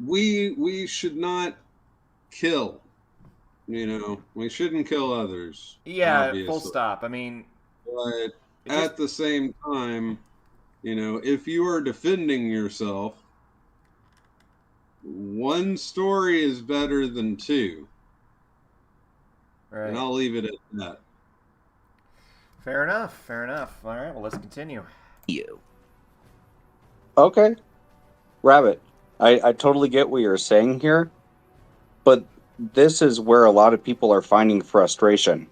we should not kill. We shouldn't kill others. Yeah, obviously. Full stop. I mean, but at the same time, if you are defending yourself, one story is better than two. Right. And I'll leave it at that. Fair enough. All right, well, let's continue. Okay. Rabbit, I totally get what you're saying here, but this is where a lot of people are finding frustration.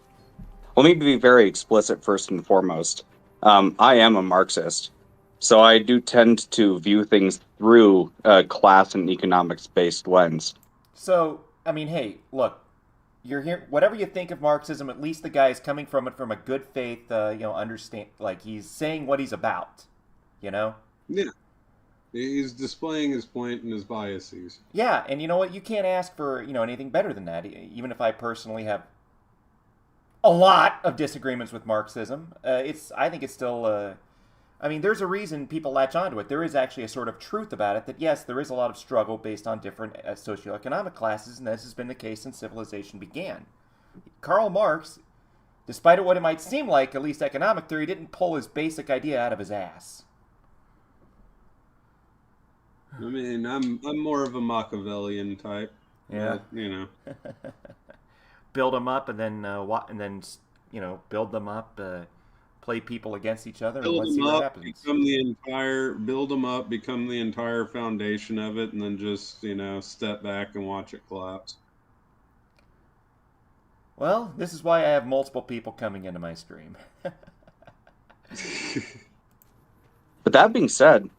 Let me be very explicit first and foremost. I am a Marxist, so I do tend to view things through a class and economics-based lens. So, I mean, hey, look, you're here. Whatever you think of Marxism, at least the guy is coming from it from a good faith, understand. Like, he's saying what he's about, Yeah. He's displaying his point and his biases. Yeah, and you know what? You can't ask for anything better than that. Even if I personally have a lot of disagreements with Marxism, I think it's still. I mean, there's a reason people latch onto it. There is actually a sort of truth about it that yes, there is a lot of struggle based on different socioeconomic classes, and this has been the case since civilization began. Karl Marx, despite what it might seem like, at least economic theory, didn't pull his basic idea out of his ass. I mean, I'm more of a Machiavellian type. Yeah. But, build them up and then build them up, play people against each other, and let's see what happens. Build them up, become the entire foundation of it, and then just step back and watch it collapse. Well, this is why I have multiple people coming into my stream. But that being said,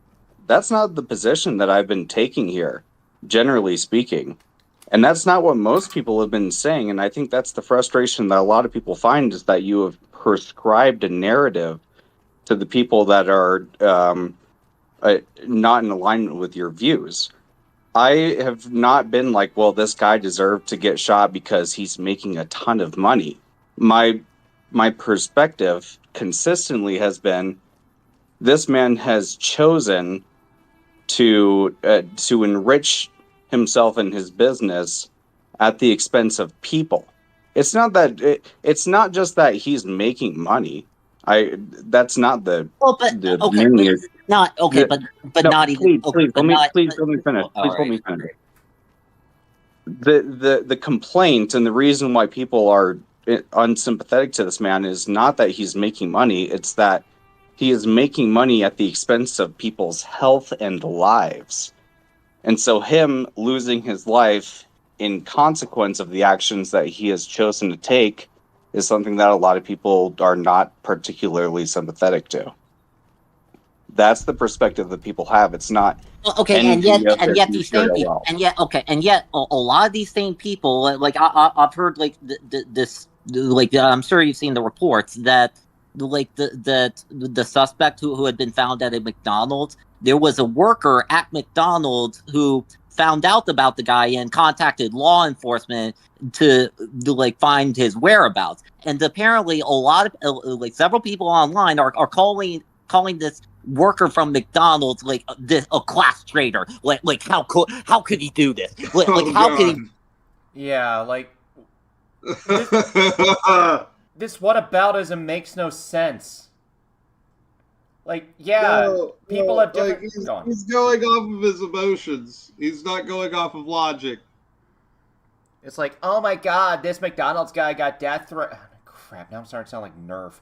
that's not the position that I've been taking here, generally speaking. And that's not what most people have been saying. And I think that's the frustration that a lot of people find, is that you have prescribed a narrative to the people that are not in alignment with your views. I have not been like, well, this guy deserved to get shot because he's making a ton of money. My perspective consistently has been, this man has chosen to enrich himself and his business at the expense of people. It's not just that he's making money. That's not the. Well, but the okay, main, not okay, the, but no, not even. Please, Okay, please let me finish. Please let me finish. The complaint and the reason why people are unsympathetic to this man is not that he's making money. It's that he is making money at the expense of people's health and lives. And so him losing his life in consequence of the actions that he has chosen to take is something that a lot of people are not particularly sympathetic to. That's the perspective that people have. It's not Okay, envy of and their yet these same material people, wealth. and yet a lot of these same people, like I've heard like this, like I'm sure you've seen the reports that like the suspect who had been found at a McDonald's, there was a worker at McDonald's who found out about the guy and contacted law enforcement to like find his whereabouts. And apparently, a lot of like several people online are calling this worker from McDonald's like a class traitor. Like how could he do this? Like how could he? Yeah, like this whataboutism makes no sense. Like, yeah, people have different. Like he's going off of his emotions. He's not going off of logic. It's like, oh my god, this McDonald's guy got death threat. Oh, crap, now I'm starting to sound like Nerf.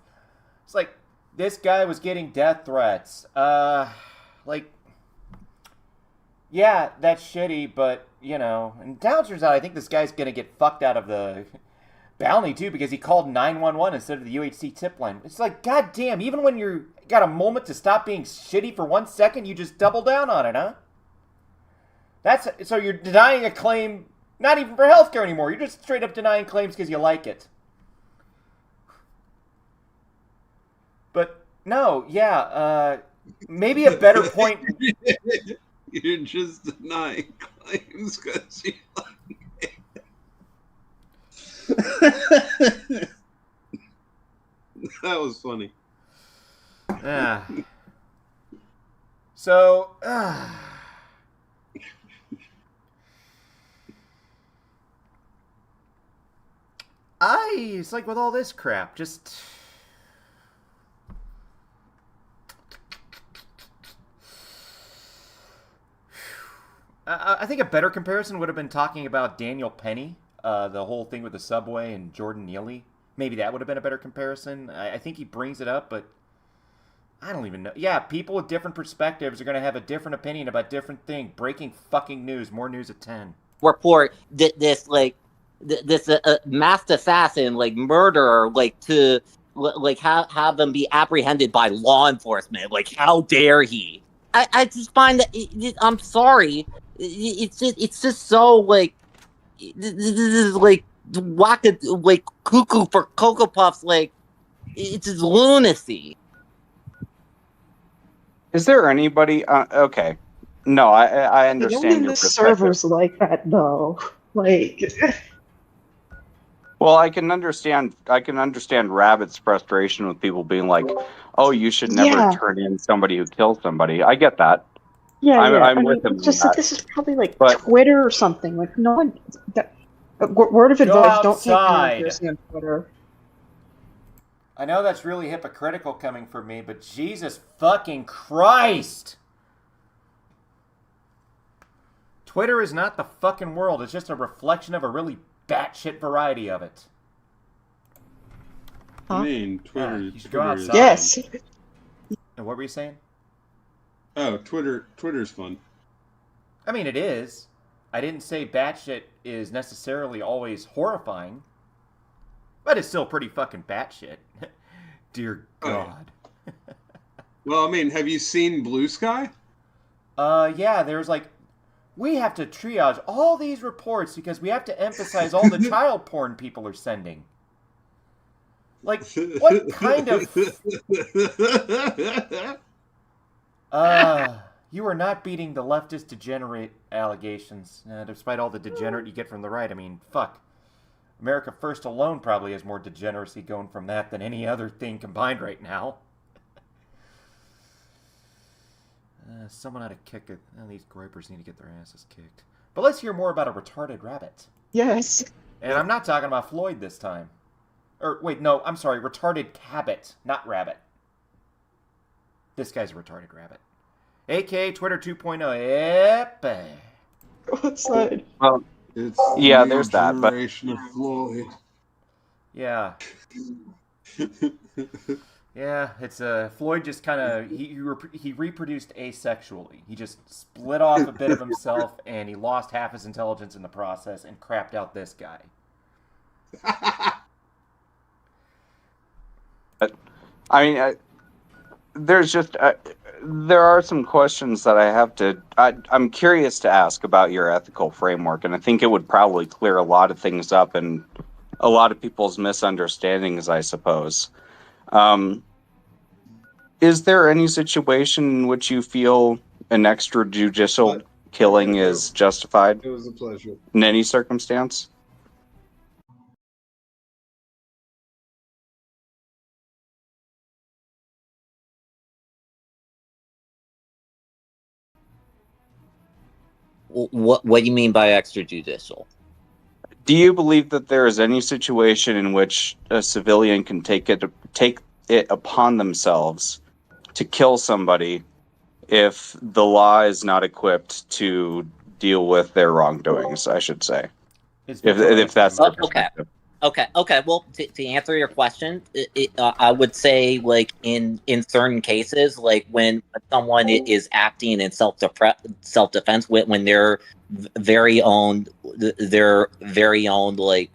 It's like, this guy was getting death threats. Like, yeah, that's shitty, but, you know, and down turns out I think this guy's gonna get fucked out of the bounty, too, because he called 911 instead of the UHC tip line. It's like, goddamn, even when you're got a moment to stop being shitty for 1 second, you just double down on it, huh? So you're denying a claim, not even for healthcare anymore. You're just straight up denying claims because you like it. But no, yeah, maybe a better point. You're just denying claims because you like it. That was funny. Yeah. So, it's like with all this crap, just... I think a better comparison would have been talking about Daniel Penny, the whole thing with the subway and Jordan Neely. Maybe that would have been a better comparison. I think he brings it up, but I don't even know. Yeah, people with different perspectives are going to have a different opinion about different things. Breaking fucking news. More news at 10. Report this masked assassin, like murderer, like to like have them be apprehended by law enforcement. Like, how dare he? I just find that I'm sorry. It's just so like this is like like cuckoo for Cocoa Puffs. Like, it's just lunacy. Is there anybody? Okay, no, I understand Even your the perspective. servers like that though. Like, Well, I can understand Rabbit's frustration with people being like, "Oh, you should never Yeah. turn in somebody who killed somebody." I get that. yeah, I'm I with mean, him it's just on that that. this is probably like But Twitter or something. Like, no one. Word of Go advice: don't take outside. anything on Twitter. I know that's really hypocritical coming from me, but Jesus fucking Christ! Twitter is not the fucking world. It's just a reflection of a really batshit variety of it. I mean, Twitter. You should go Twitter is outside. Yes. And what were you saying? Oh, Twitter's fun. I mean, it is. I didn't say batshit is necessarily always horrifying, but it's still pretty fucking batshit. Dear God. Well, I mean, have you seen Blue Sky? Yeah, there's like, we have to triage all these reports because we have to emphasize all the child porn people are sending. Like, what kind of... you are not beating the leftist degenerate allegations, despite all the degenerate you get from the right. I mean, fuck. America First alone probably has more degeneracy going from that than any other thing combined right now. Someone ought to kick it. These gripers need to get their asses kicked. But let's hear more about a retarded rabbit. Yes. And I'm not talking about Floyd this time. Or, wait, no, I'm sorry. Retarded Cabot, not rabbit. This guy's a retarded rabbit. A.K.A. Twitter 2.0. Yep. What's that? Well, It's yeah, the there's that. But generation of Floyd. Yeah. Yeah, it's Floyd just kind of he reproduced asexually. He just split off a bit of himself, and he lost half his intelligence in the process, and crapped out this guy. I mean, there's just there are some questions that I have to. I'm curious to ask about your ethical framework, and I think it would probably clear a lot of things up and a lot of people's misunderstandings, I suppose. Is there any situation in which you feel an extrajudicial killing is justified? It was a pleasure. In any circumstance? What do you mean by extrajudicial? Do you believe that there is any situation in which a civilian can take it upon themselves to kill somebody if the law is not equipped to deal with their wrongdoings, I should say? If that's the perspective. Okay. Well, to answer your question, I would say, like, in certain cases, like when someone is acting in self defense, when their very own life,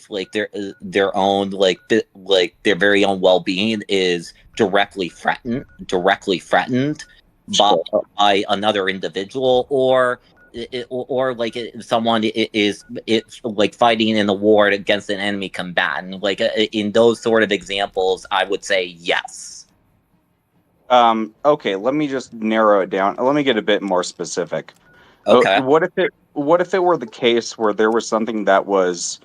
like their own like their very own well being is directly threatened by another individual, or like if someone is like fighting in a war against an enemy combatant, like in those sort of examples, I would say yes. Okay, let me just narrow it down. Let me get a bit more specific. Okay. What if it were the case where there was something that was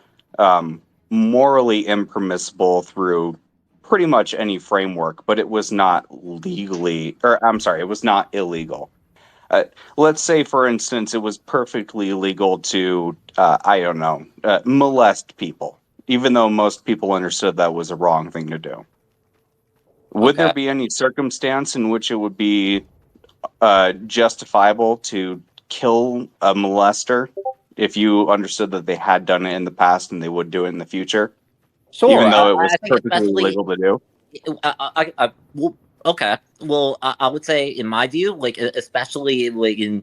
morally impermissible through pretty much any framework, but it was not it was not illegal? Let's say, for instance, it was perfectly legal to, molest people, even though most people understood that was a wrong thing to do. Would there be any circumstance in which it would be justifiable to kill a molester if you understood that they had done it in the past and they would do it in the future? Sure. Even though it was I think perfectly legal to do? Okay. Well, I would say, in my view, like especially like in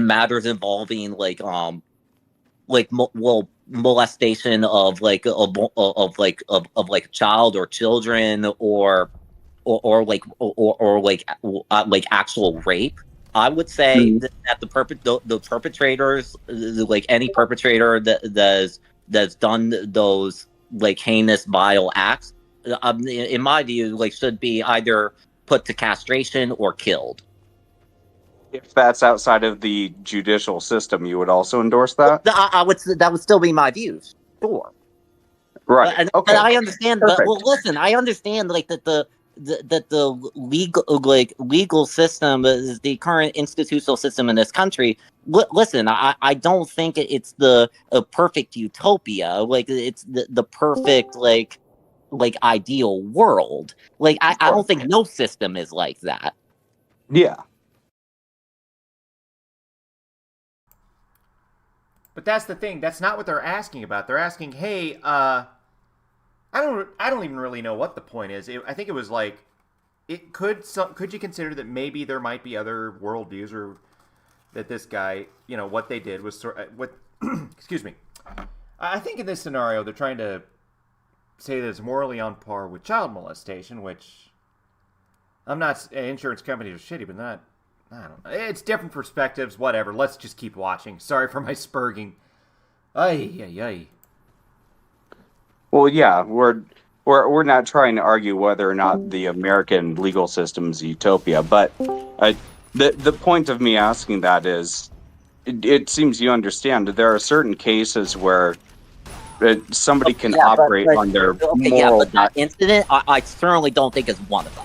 matters involving molestation of like a child or children, or actual rape. I would say that the perpetrators, like any perpetrator that's done those like heinous, vile acts, in my view, like should be either put to castration or killed. If that's outside of the judicial system, you would also endorse that? That would still be my views. Sure. Right. But I understand. But, well, listen, I understand like that the legal system is the current institutional system in this country. Listen, I don't think it's a perfect utopia. Like it's the perfect like ideal world. Like I don't think no system is like that. Yeah. But that's the thing. That's not what they're asking about. They're asking, hey, I don't even really know what the point is. I think it was like, could you consider that maybe there might be other worldviews, or that this guy, what they did was excuse me. I think in this scenario they're trying to say that it's morally on par with child molestation, which I'm not. Insurance companies are shitty, but not. I don't know. It's different perspectives. Whatever. Let's just keep watching. Sorry for my spurging. Ay. Well, yeah, we're not trying to argue whether or not the American legal system is a utopia, but the point of me asking that is, it seems you understand that there are certain cases where somebody can operate on their moral. But that incident, I certainly don't think is one of them.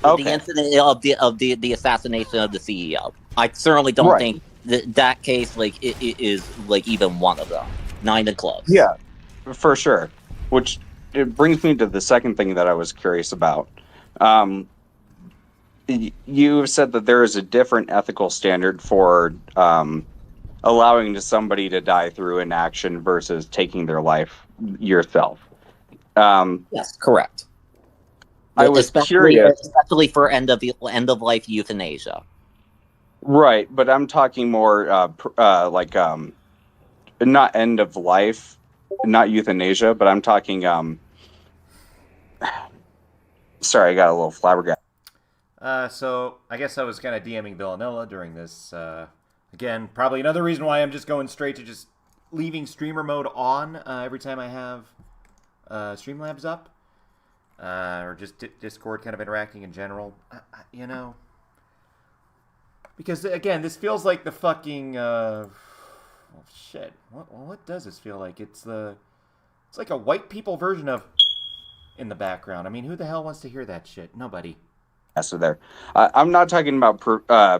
Okay. The incident of the assassination of the CEO, I certainly don't think that case like it is like even one of them. Not even close. Yeah, for sure. Which it brings me to the second thing that I was curious about. You said that there is a different ethical standard for allowing somebody to die through inaction versus taking their life yourself. Yes, correct. I was curious, especially for end of life euthanasia. Right, but I'm talking more not end of life, not euthanasia, but I'm talking sorry, I got a little flabbergasted. So I guess I was kind of DMing Villanella during this. Again, probably another reason why I'm just going straight to just leaving streamer mode on every time I have Streamlabs up. Or just Discord kind of interacting in general. You know. Because, again, this feels like the fucking... oh, shit. What does this feel like? It's like a white people version of... in the background. I mean, who the hell wants to hear that shit? Nobody. So there, I'm not talking about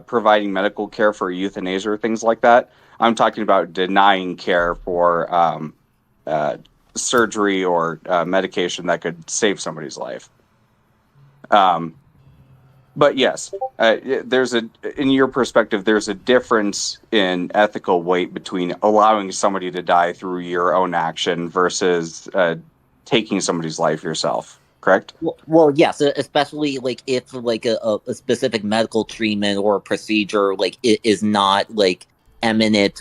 providing medical care for euthanasia or things like that. I'm talking about denying care for surgery or medication that could save somebody's life. But yes, in your perspective, there's a difference in ethical weight between allowing somebody to die through your own action versus taking somebody's life yourself. Correct? Well, yes, especially like if like a specific medical treatment or procedure like it is not like eminently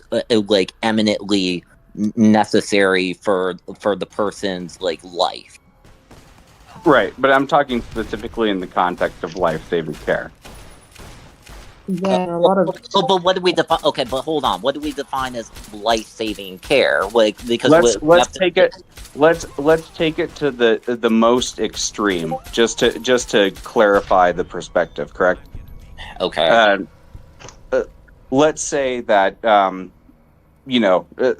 necessary for the person's like life. Right, but I'm talking specifically in the context of life-saving care. Yeah, a lot of. But what do we define? Okay, but hold on. What do we define as life-saving care? Like, because let's take it to the most extreme, just to clarify the perspective. Correct? Okay. Let's say that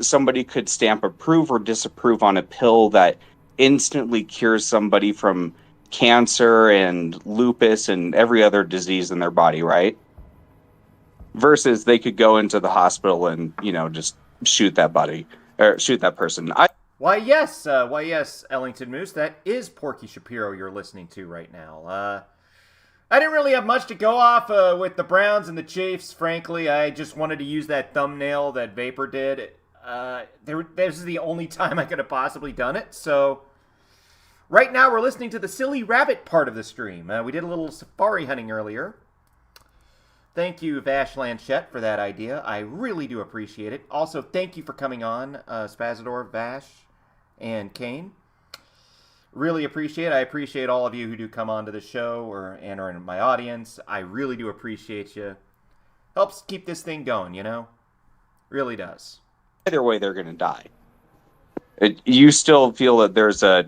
somebody could stamp approve or disapprove on a pill that instantly cures somebody from cancer and lupus and every other disease in their body, right? Versus they could go into the hospital and, just shoot that person. Why yes, Ellington Moose. That is Porky Shapiro you're listening to right now. I didn't really have much to go off with the Browns and the Chiefs, frankly. I just wanted to use that thumbnail that Vapor did. This is the only time I could have possibly done it, so... Right now we're listening to the silly rabbit part of the stream. We did a little safari hunting earlier. Thank you, Vash Lanchette, for that idea. I really do appreciate it. Also, thank you for coming on, Spazador, Vash, and Kane. Really appreciate it. I appreciate all of you who do come on to the show and are in my audience. I really do appreciate you. Helps keep this thing going, Really does. Either way, they're going to die. You still feel that there's a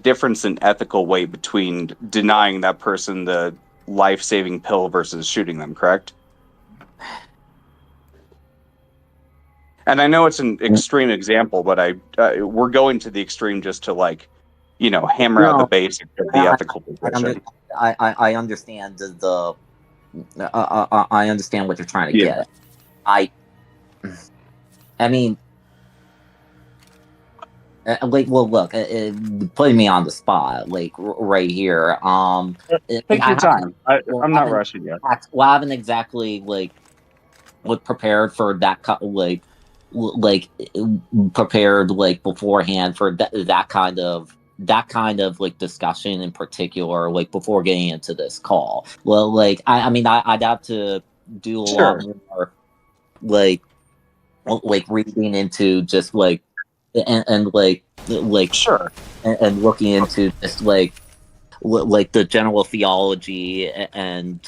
difference in ethical weight between denying that person the life-saving pill versus shooting them, correct? And I know it's an extreme example, but we're going to the extreme just to hammer out the basics of the ethical position. I understand I understand what you're trying to get. I mean, look, putting me on the spot, right here. Take your time. I'm not rushing you. Well, I haven't exactly prepared for that prepared beforehand for that kind of discussion in particular, before getting into this call. Well, I mean, I'd have to do a lot more, reading into just and sure, and looking into just the general theology and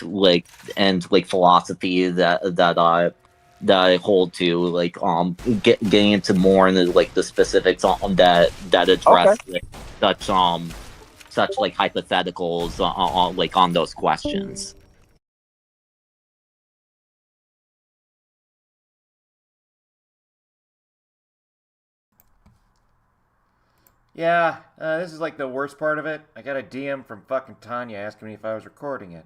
philosophy that I hold to, getting into more into the specifics on that address such hypotheticals on those questions. Yeah, this is the worst part of it. I got a DM from fucking Tanya asking me if I was recording it.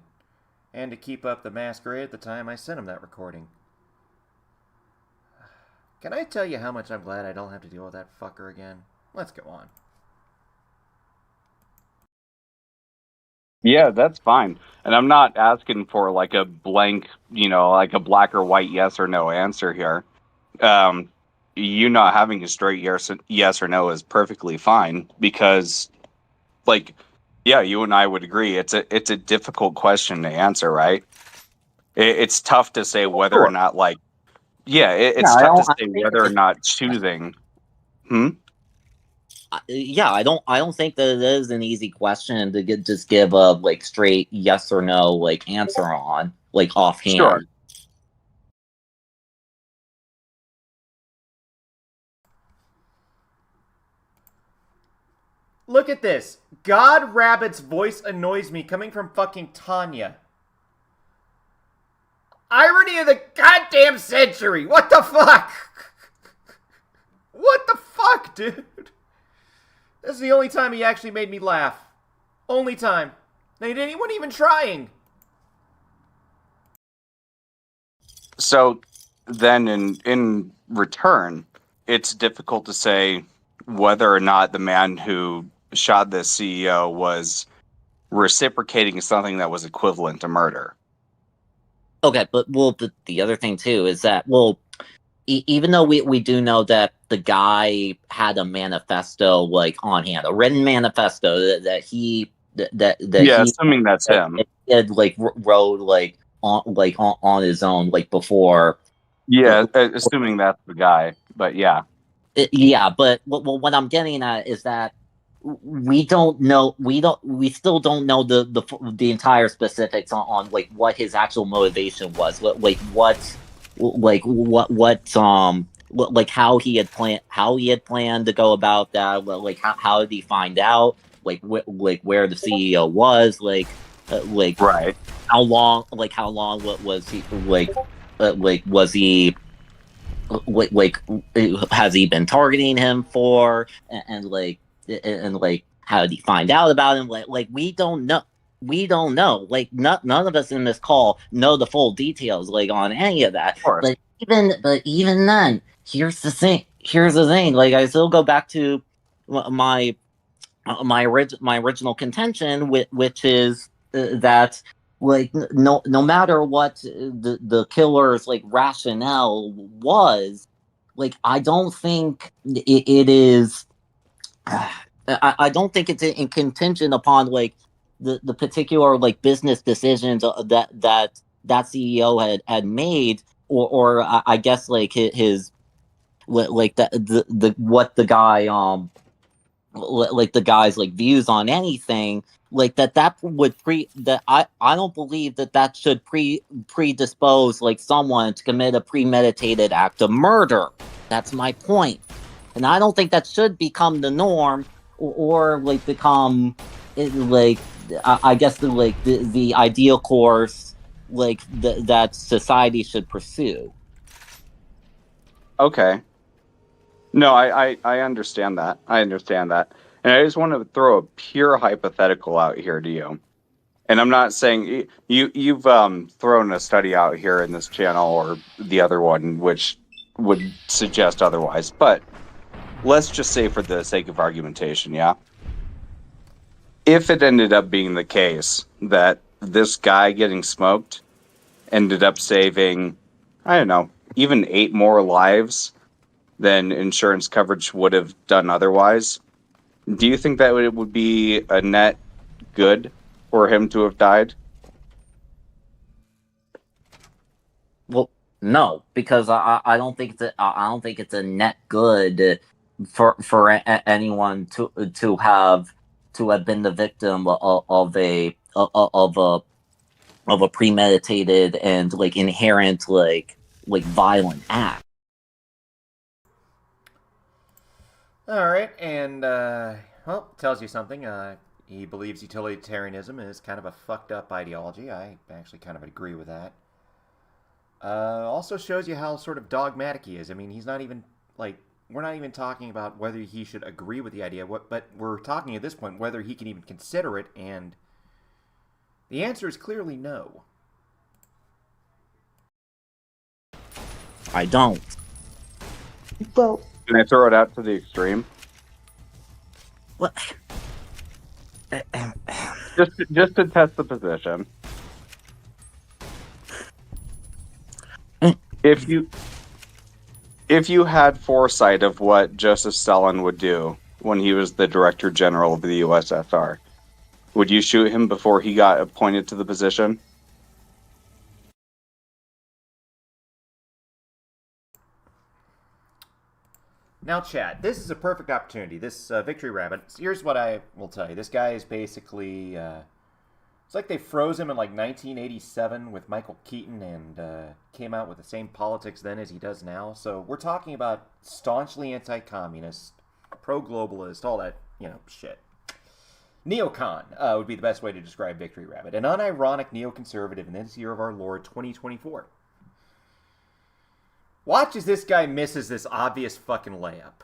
And to keep up the masquerade at the time I sent him that recording. Can I tell you how much I'm glad I don't have to deal with that fucker again? Let's go on. Yeah, that's fine. And I'm not asking for a blank, a black or white yes or no answer here. You not having a straight yes or no is perfectly fine, because you and I would agree it's a difficult question to answer, right? It's tough to say whether or not Yeah, it's tough to say whether or not choosing. Yeah, I don't think that it is an easy question to just give a like straight yes or no like answer on like offhand. Sure. Look at this. God Rabbit's voice annoys me coming from fucking Tanya. Irony of the goddamn century. What the fuck? What the fuck, dude? This is the only time he actually made me laugh. Only time. Ain't anyone even trying. So then in return, it's difficult to say whether or not the man who shot the CEO was reciprocating something that was equivalent to murder. Okay, but the other thing too is that even though we do know that the guy had a manifesto like on hand, a written manifesto that he assuming that's him. He had like wrote on his own like before. Yeah, assuming that's the guy, but yeah. Yeah, but what I'm getting at is that we still don't know the entire specifics on like what his actual motivation was, how he had planned to go about that, like how did he find out, like where the CEO was, right, how long was he was he has he been targeting him for, and how did he find out about him, we don't know. Like none of us in this call know the full details like on any of that. But even then, here's the thing. Like I still go back to my original contention, which is that like no matter what the killer's like rationale was, like I don't think it is. I don't think it's in contingent upon like the particular like business decisions that CEO had made, or I guess like his like the what the guy like the guy's like views on anything, like that would I don't believe that should predispose like someone to commit a premeditated act of murder. That's my point. And I don't think that should become the norm, or like become like I guess the ideal course like that society should pursue. Okay. No, I understand that. I understand that. And I just want to throw a pure hypothetical out here to you. And I'm not saying you've thrown a study out here in this channel or the other one which would suggest otherwise. But let's just say for the sake of argumentation, yeah? If it ended up being the case that this guy getting smoked ended up saving, I don't know, even 8 more lives than insurance coverage would have done otherwise, do you think that it would be a net good for him to have died? Well, no, because I don't think it's a net good for anyone to have been the victim of a premeditated and like inherent like violent act. All right, and well, tells you something. He believes utilitarianism is kind of a fucked up ideology. I actually kind of agree with that. Also shows you how sort of dogmatic he is. I mean, he's not even like, we're not even talking about whether he should agree with the idea, but we're talking at this point whether he can even consider it, and the answer is clearly no. I don't. Well, can I throw it out to the extreme? What? Just to test the position. If you had foresight of what Joseph Stalin would do when he was the Director General of the USSR, would you shoot him before he got appointed to the position? Now, chat, this is a perfect opportunity. This Victory Rabbit, here's what I will tell you. This guy is basically, it's like they froze him in like 1987 with Michael Keaton and came out with the same politics then as he does now. So we're talking about staunchly anti-communist, pro-globalist, all that, shit. Neocon would be the best way to describe Victory Rabbit. An unironic neoconservative in this year of our Lord, 2024. Watch as this guy misses this obvious fucking layup.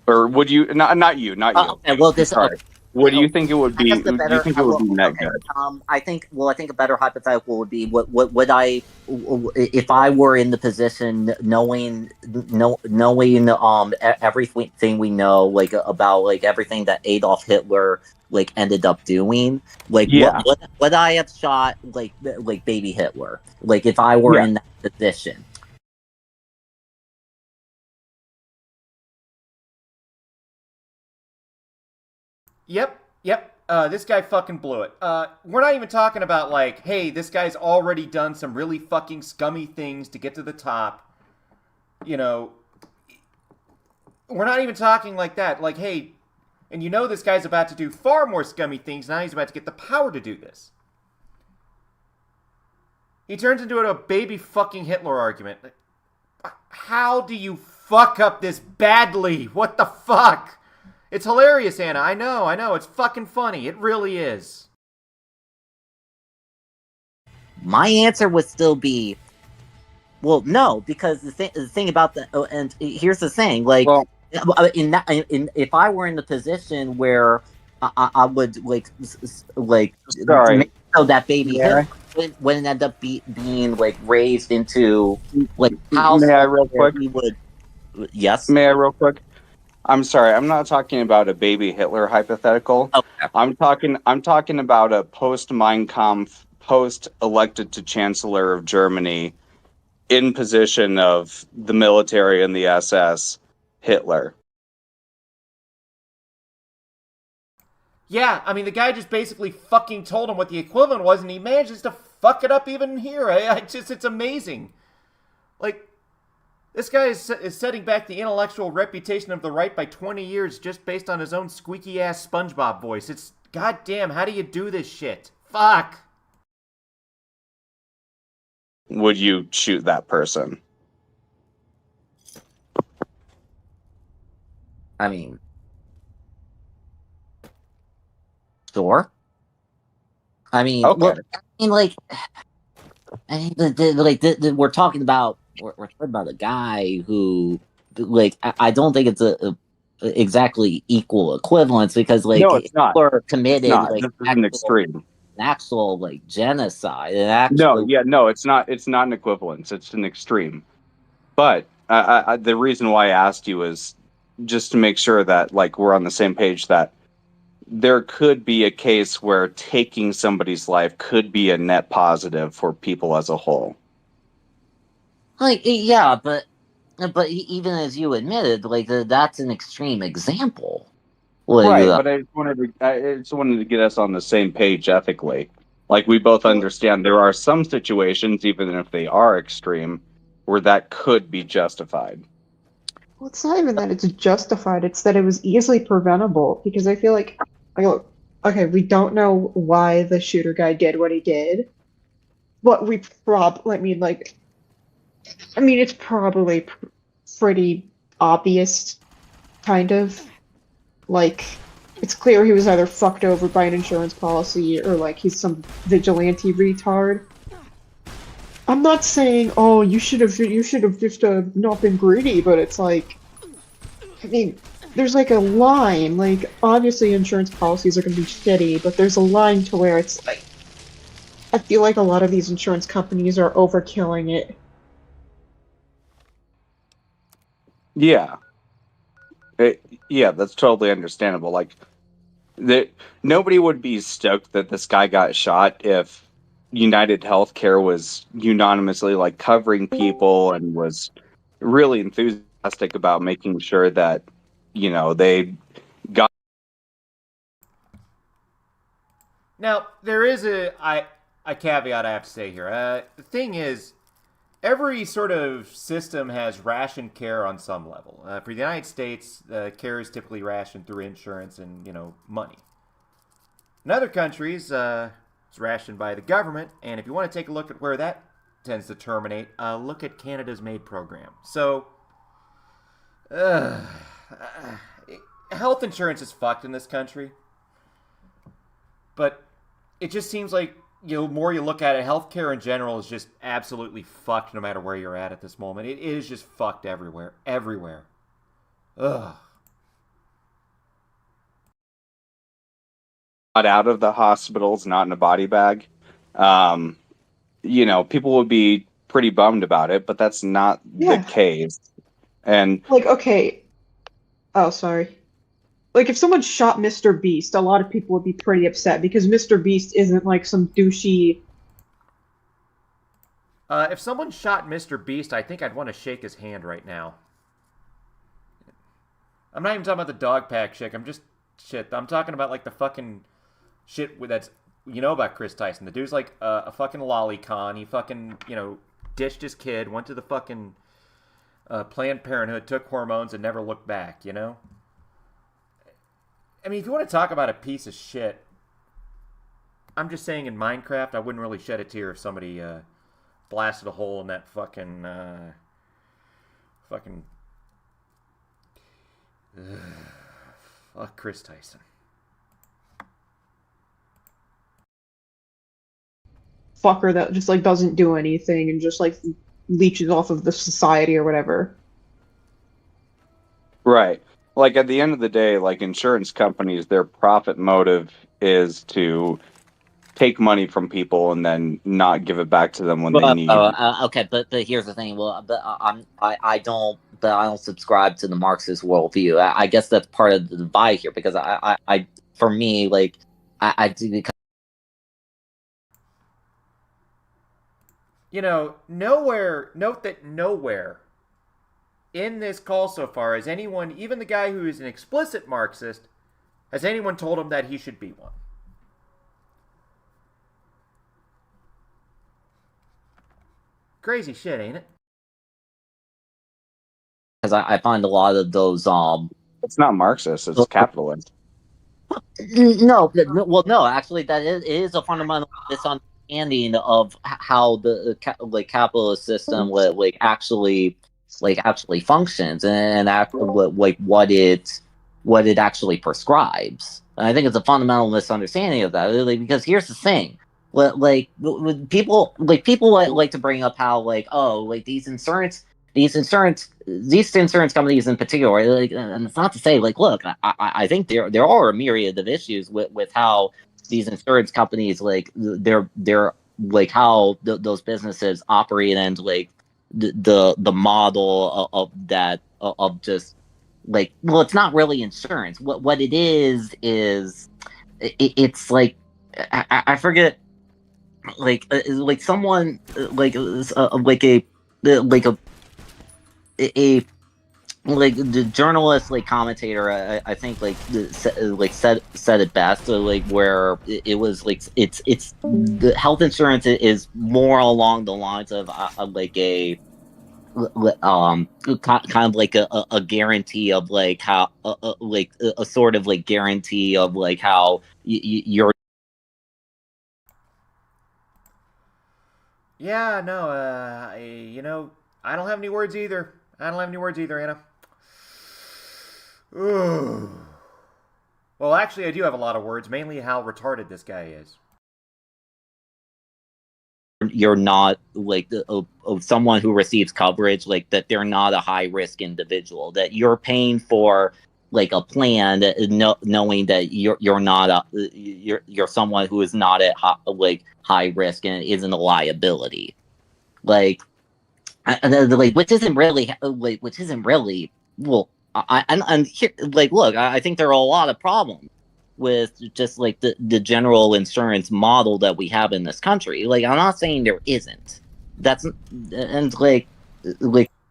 Or would you? Not you. Okay, well, this. Sorry. What do you think it would be? Do you think it would be net good? I think a better hypothetical would be what would I, if I were in the position knowing everything we know like about like everything that Adolf Hitler like ended up doing, like would I have shot like baby Hitler, like if I were in that position? Yep. This guy fucking blew it. We're not even talking about like, hey, this guy's already done some really fucking scummy things to get to the top. We're not even talking like that. Like, hey, and this guy's about to do far more scummy things. Now he's about to get the power to do this. He turns into a baby fucking Hitler argument. How do you fuck up this badly? What the fuck? It's hilarious, Anna. I know. It's fucking funny. It really is. My answer would still be, well, no, because the thing about and here's the thing, like, if I were in the position where I would like sorry, so that baby Hitler wouldn't end up being like raised into like house. May I real quick? Yes. May I real quick? I'm sorry, I'm not talking about a baby Hitler hypothetical. Okay. I'm talking about a post-Mein Kampf, post-elected to Chancellor of Germany, in position of the military and the SS, Hitler. Yeah, I mean, the guy just basically fucking told him what the equivalent was, and he manages to fuck it up even here. It's amazing. Like, this guy is setting back the intellectual reputation of the right by 20 years just based on his own squeaky-ass SpongeBob voice. It's, goddamn, how do you do this shit? Fuck. Would you shoot that person? I mean, sure. I mean, okay. Look, we're talking about a guy who, like, I don't think it's a exactly equal equivalence because, like, no, it's not. Committed, it's not. like, this is an extreme. An actual like genocide. It's not. It's not an equivalence. It's an extreme. But the reason why I asked you is just to make sure that like we're on the same page, that there could be a case where taking somebody's life could be a net positive for people as a whole. Like, yeah, but even as you admitted, like that's an extreme example. Like, right, but I just wanted to get us on the same page ethically. Like, we both understand there are some situations, even if they are extreme, where that could be justified. Well, it's not even that it's justified, it's that it was easily preventable, because I feel like, okay, we don't know why the shooter guy did what he did, but it's probably pretty obvious, kind of. Like, it's clear he was either fucked over by an insurance policy or, like, he's some vigilante retard. I'm not saying, oh, you should have just not been greedy, but it's like, I mean, there's like a line, like, obviously insurance policies are going to be shitty, but there's a line to where it's like, I feel like a lot of these insurance companies are overkilling it. Yeah. Yeah, that's totally understandable. Like, nobody would be stoked that this guy got shot if United Healthcare was unanimously like covering people and was really enthusiastic about making sure that, they got. Now, there is a caveat I have to say here. The thing is, every sort of system has rationed care on some level. For the United States, care is typically rationed through insurance and, money. In other countries, it's rationed by the government, and if you want to take a look at where that tends to terminate, look at Canada's MAID program. So, health insurance is fucked in this country, but it just seems like, more you look at it, healthcare in general is just absolutely fucked no matter where you're at this moment. It is just fucked everywhere. Everywhere. Ugh. Out of the hospitals, not in a body bag. People would be pretty bummed about it, but that's not the case. And like, okay. Oh, sorry. Like, if someone shot Mr. Beast, a lot of people would be pretty upset because Mr. Beast isn't like some douchey. If someone shot Mr. Beast, I think I'd want to shake his hand right now. I'm not even talking about the dog pack chick. I'm talking about like the fucking shit that's about Chris Tyson. The dude's like a fucking lolicon. He fucking ditched his kid, went to the fucking Planned Parenthood, took hormones, and never looked back. I mean, if you want to talk about a piece of shit, I'm just saying in Minecraft, I wouldn't really shed a tear if somebody blasted a hole in that fucking fuck Chris Tyson. Fucker that just like doesn't do anything and just like leeches off of the society or whatever. right. Like, at the end of the day, like, insurance companies, their profit motive is to take money from people and then not give it back to them when they need. Okay, but here's the thing. Well, I don't subscribe to the Marxist worldview. I guess that's part of the divide here because I for me, like, I do because. Note that nowhere in this call so far has anyone, even the guy who is an explicit Marxist, has anyone told him that he should be one. Crazy shit, ain't it? Because I find a lot of those It's not Marxist, it's capitalist. No, actually, that is a fundamental misunderstanding of how the capitalist system actually functions and what it actually prescribes. And I think it's a fundamental misunderstanding of that. Because here's the thing. People like to bring up how these insurance companies in particular, and it's not to say look, I think there are a myriad of issues with how these insurance companies they're how those businesses operate and the model of that of just it's not really insurance. What it is it's I forget someone the journalist commentator I think said it best where it was it's the health insurance is more along the lines of a kind of a guarantee of how a sort of guarantee of how you're. Yeah, no, I don't have any words either. Anna. Ooh. Well, actually, I do have a lot of words, mainly how retarded this guy is. You're not someone who receives coverage that they're not a high risk individual, that you're paying for a plan knowing that you're not you're someone who is not at high risk and isn't a liability, which isn't really well. And here, look, I think there are a lot of problems with just the general insurance model that we have in this country. I'm not saying there isn't.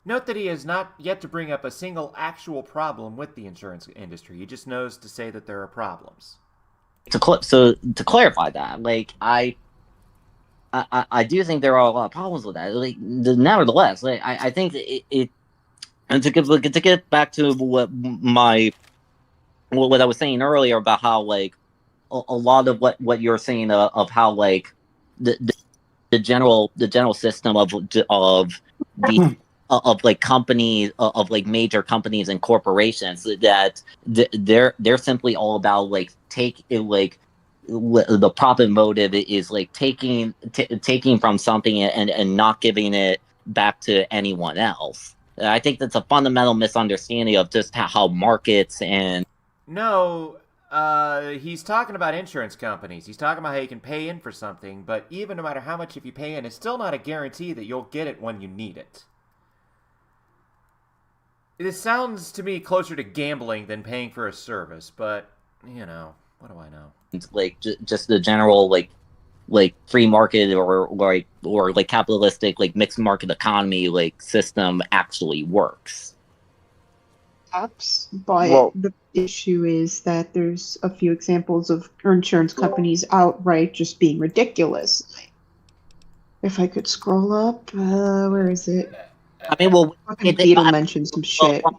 Note that he has not yet to bring up a single actual problem with the insurance industry. He just knows to say that there are problems. To clarify that, I do think there are a lot of problems with that. Like, nevertheless, like I think it and to get back to what I was saying earlier about how like a lot of what you're saying of how like the the general system the of like companies of like major companies and corporations that they're simply all about like the profit motive is like taking from something and not giving it back to anyone else. I think that's a fundamental misunderstanding of just how markets and No, he's talking about insurance companies. He's talking about how you can pay in for something, but even no matter how much if you pay in, it's still not a guarantee that you'll get it when you need it. This sounds to me closer to gambling than paying for a service, but, you know, what do I know? like just the general like free market or like capitalistic like mixed market economy like system actually works. Perhaps, but the issue is that there's a few examples of insurance companies outright just being ridiculous. If I could scroll up, where is it? I mean, well, Fucking Beetle mentioned some shit. One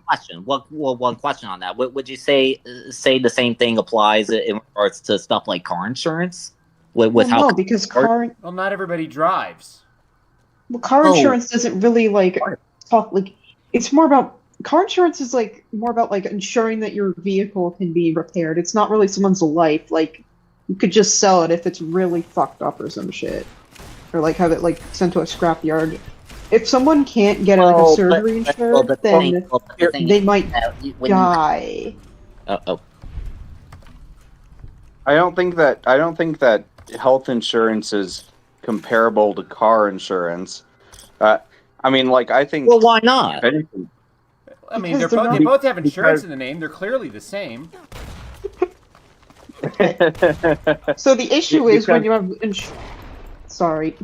question on that. Would you say the same thing applies in regards to stuff like car insurance? With how no, because well, not everybody drives. Well, car insurance doesn't really like talk like it's more about car insurance is like more about like ensuring that your vehicle can be repaired. It's not really someone's life. Like you could just sell it if it's really fucked up or some shit, or like have it like sent to a scrapyard. If someone can't get like a surgery insured, then they might die. I don't think that health insurance is comparable to car insurance. I mean, like I think. Well, why not? I mean, they both have insurance in the name. They're clearly the same. So the issue is when you have sorry.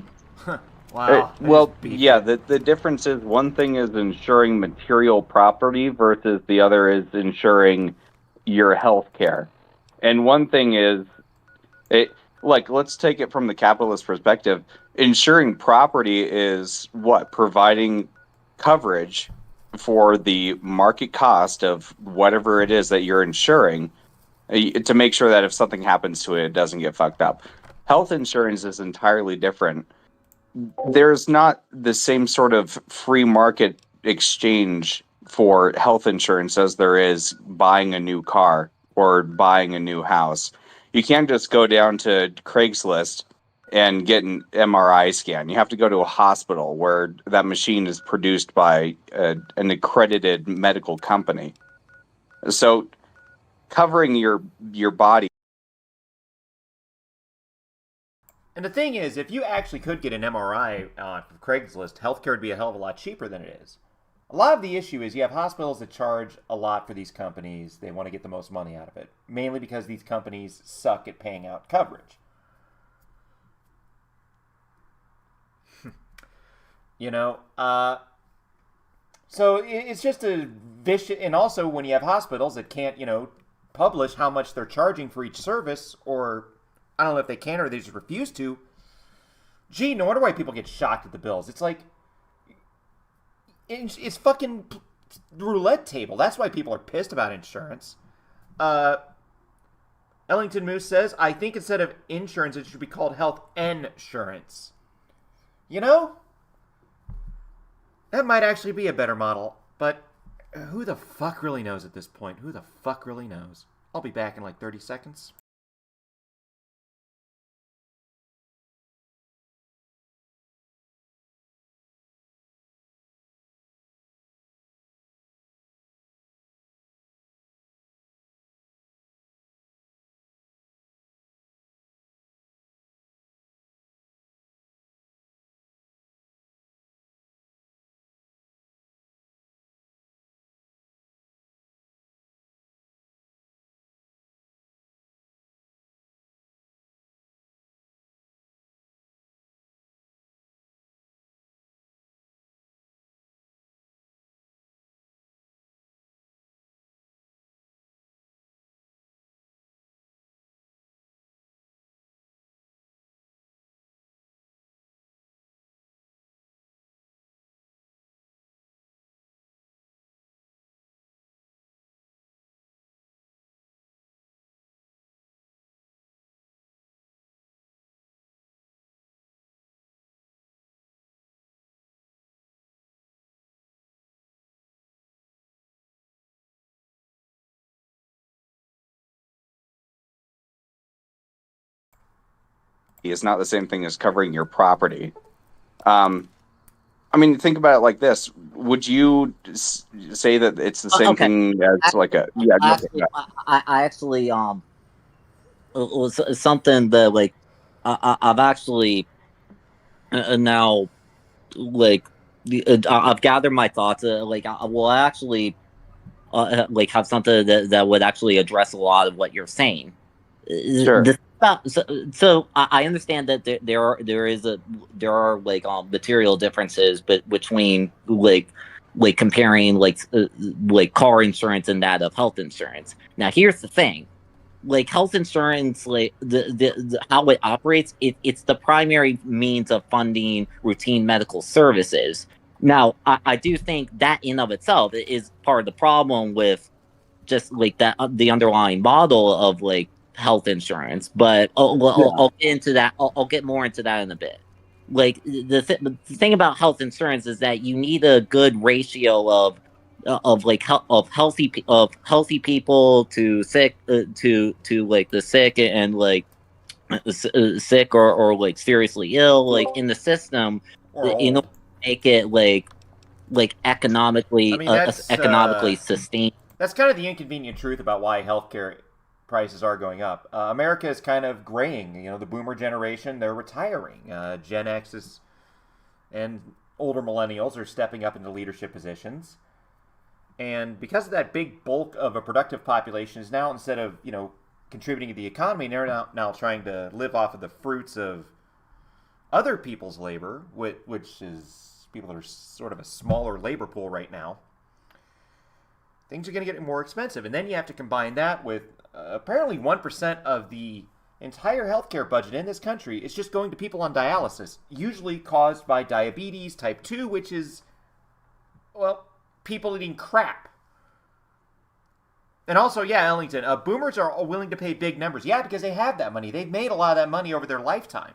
Wow. Well, yeah, the difference is one thing is insuring material property versus the other is insuring your health care. And one thing is, like, let's take it from the capitalist perspective. Insuring property is what? Providing coverage for the market cost of whatever it is that you're insuring to make sure that if something happens to it, it doesn't get fucked up. Health insurance is entirely different. There's not the same sort of free market exchange for health insurance as there is buying a new car or buying a new house. You can't just go down to Craigslist and get an MRI scan. You have to go to a hospital where that machine is produced by an accredited medical company. So covering your body. And the thing is, if you actually could get an MRI on Craigslist, healthcare would be a hell of a lot cheaper than it is. A lot of the issue is you have hospitals that charge a lot for these companies. They want to get the most money out of it, mainly because these companies suck at paying out coverage. You know, so it's just a vicious, and also when you have hospitals that can't, you know, publish how much they're charging for each service, or I don't know if they can or they just refuse to. Gee, no wonder why people get shocked at the bills. It's like, it's fucking roulette table. That's why people are pissed about insurance. Ellington Moose says, I think instead of insurance, it should be called health insurance. You know? That might actually be a better model, but who the fuck really knows at this point? Who the fuck really knows? I'll be back in like 30 seconds. is not the same thing as covering your property. I mean, think about it like this: would you say that it's the same Okay. thing as like a yeah? Actually, I actually was something that like I've actually now like I've gathered my thoughts. Like I will actually like have something that would actually address a lot of what you're saying. Sure. So I understand that there are like material differences, but between like comparing like car insurance and that of health insurance. Now here's the thing. Like health insurance, like the how it operates, it's the primary means of funding routine medical services. Now, I do think that in of itself is part of the problem with just like that the underlying model of like health insurance. But I'll get into that. I'll get more into that in a bit. Like the thing about health insurance is that you need a good ratio of like of healthy people to sick to like the sick and like sick or like seriously ill like in the system Or in order old. to make it like economically I mean, that's economically sustained. That's kind of the inconvenient truth about why healthcare prices are going up. America is kind of graying. You know, the boomer generation, they're retiring. Gen X is, and older millennials are stepping up into leadership positions. And because of that big bulk of a productive population is now, instead of, you know, contributing to the economy, they're now trying to live off of the fruits of other people's labor, which is people that are sort of a smaller labor pool right now. Things are going to get more expensive. And then you have to combine that with apparently 1% of the entire healthcare budget in this country is just going to people on dialysis, usually caused by diabetes type 2, which is, well, people eating crap. And also, yeah, Ellington, boomers are willing to pay big numbers. Yeah, because they have that money. They've made a lot of that money over their lifetime.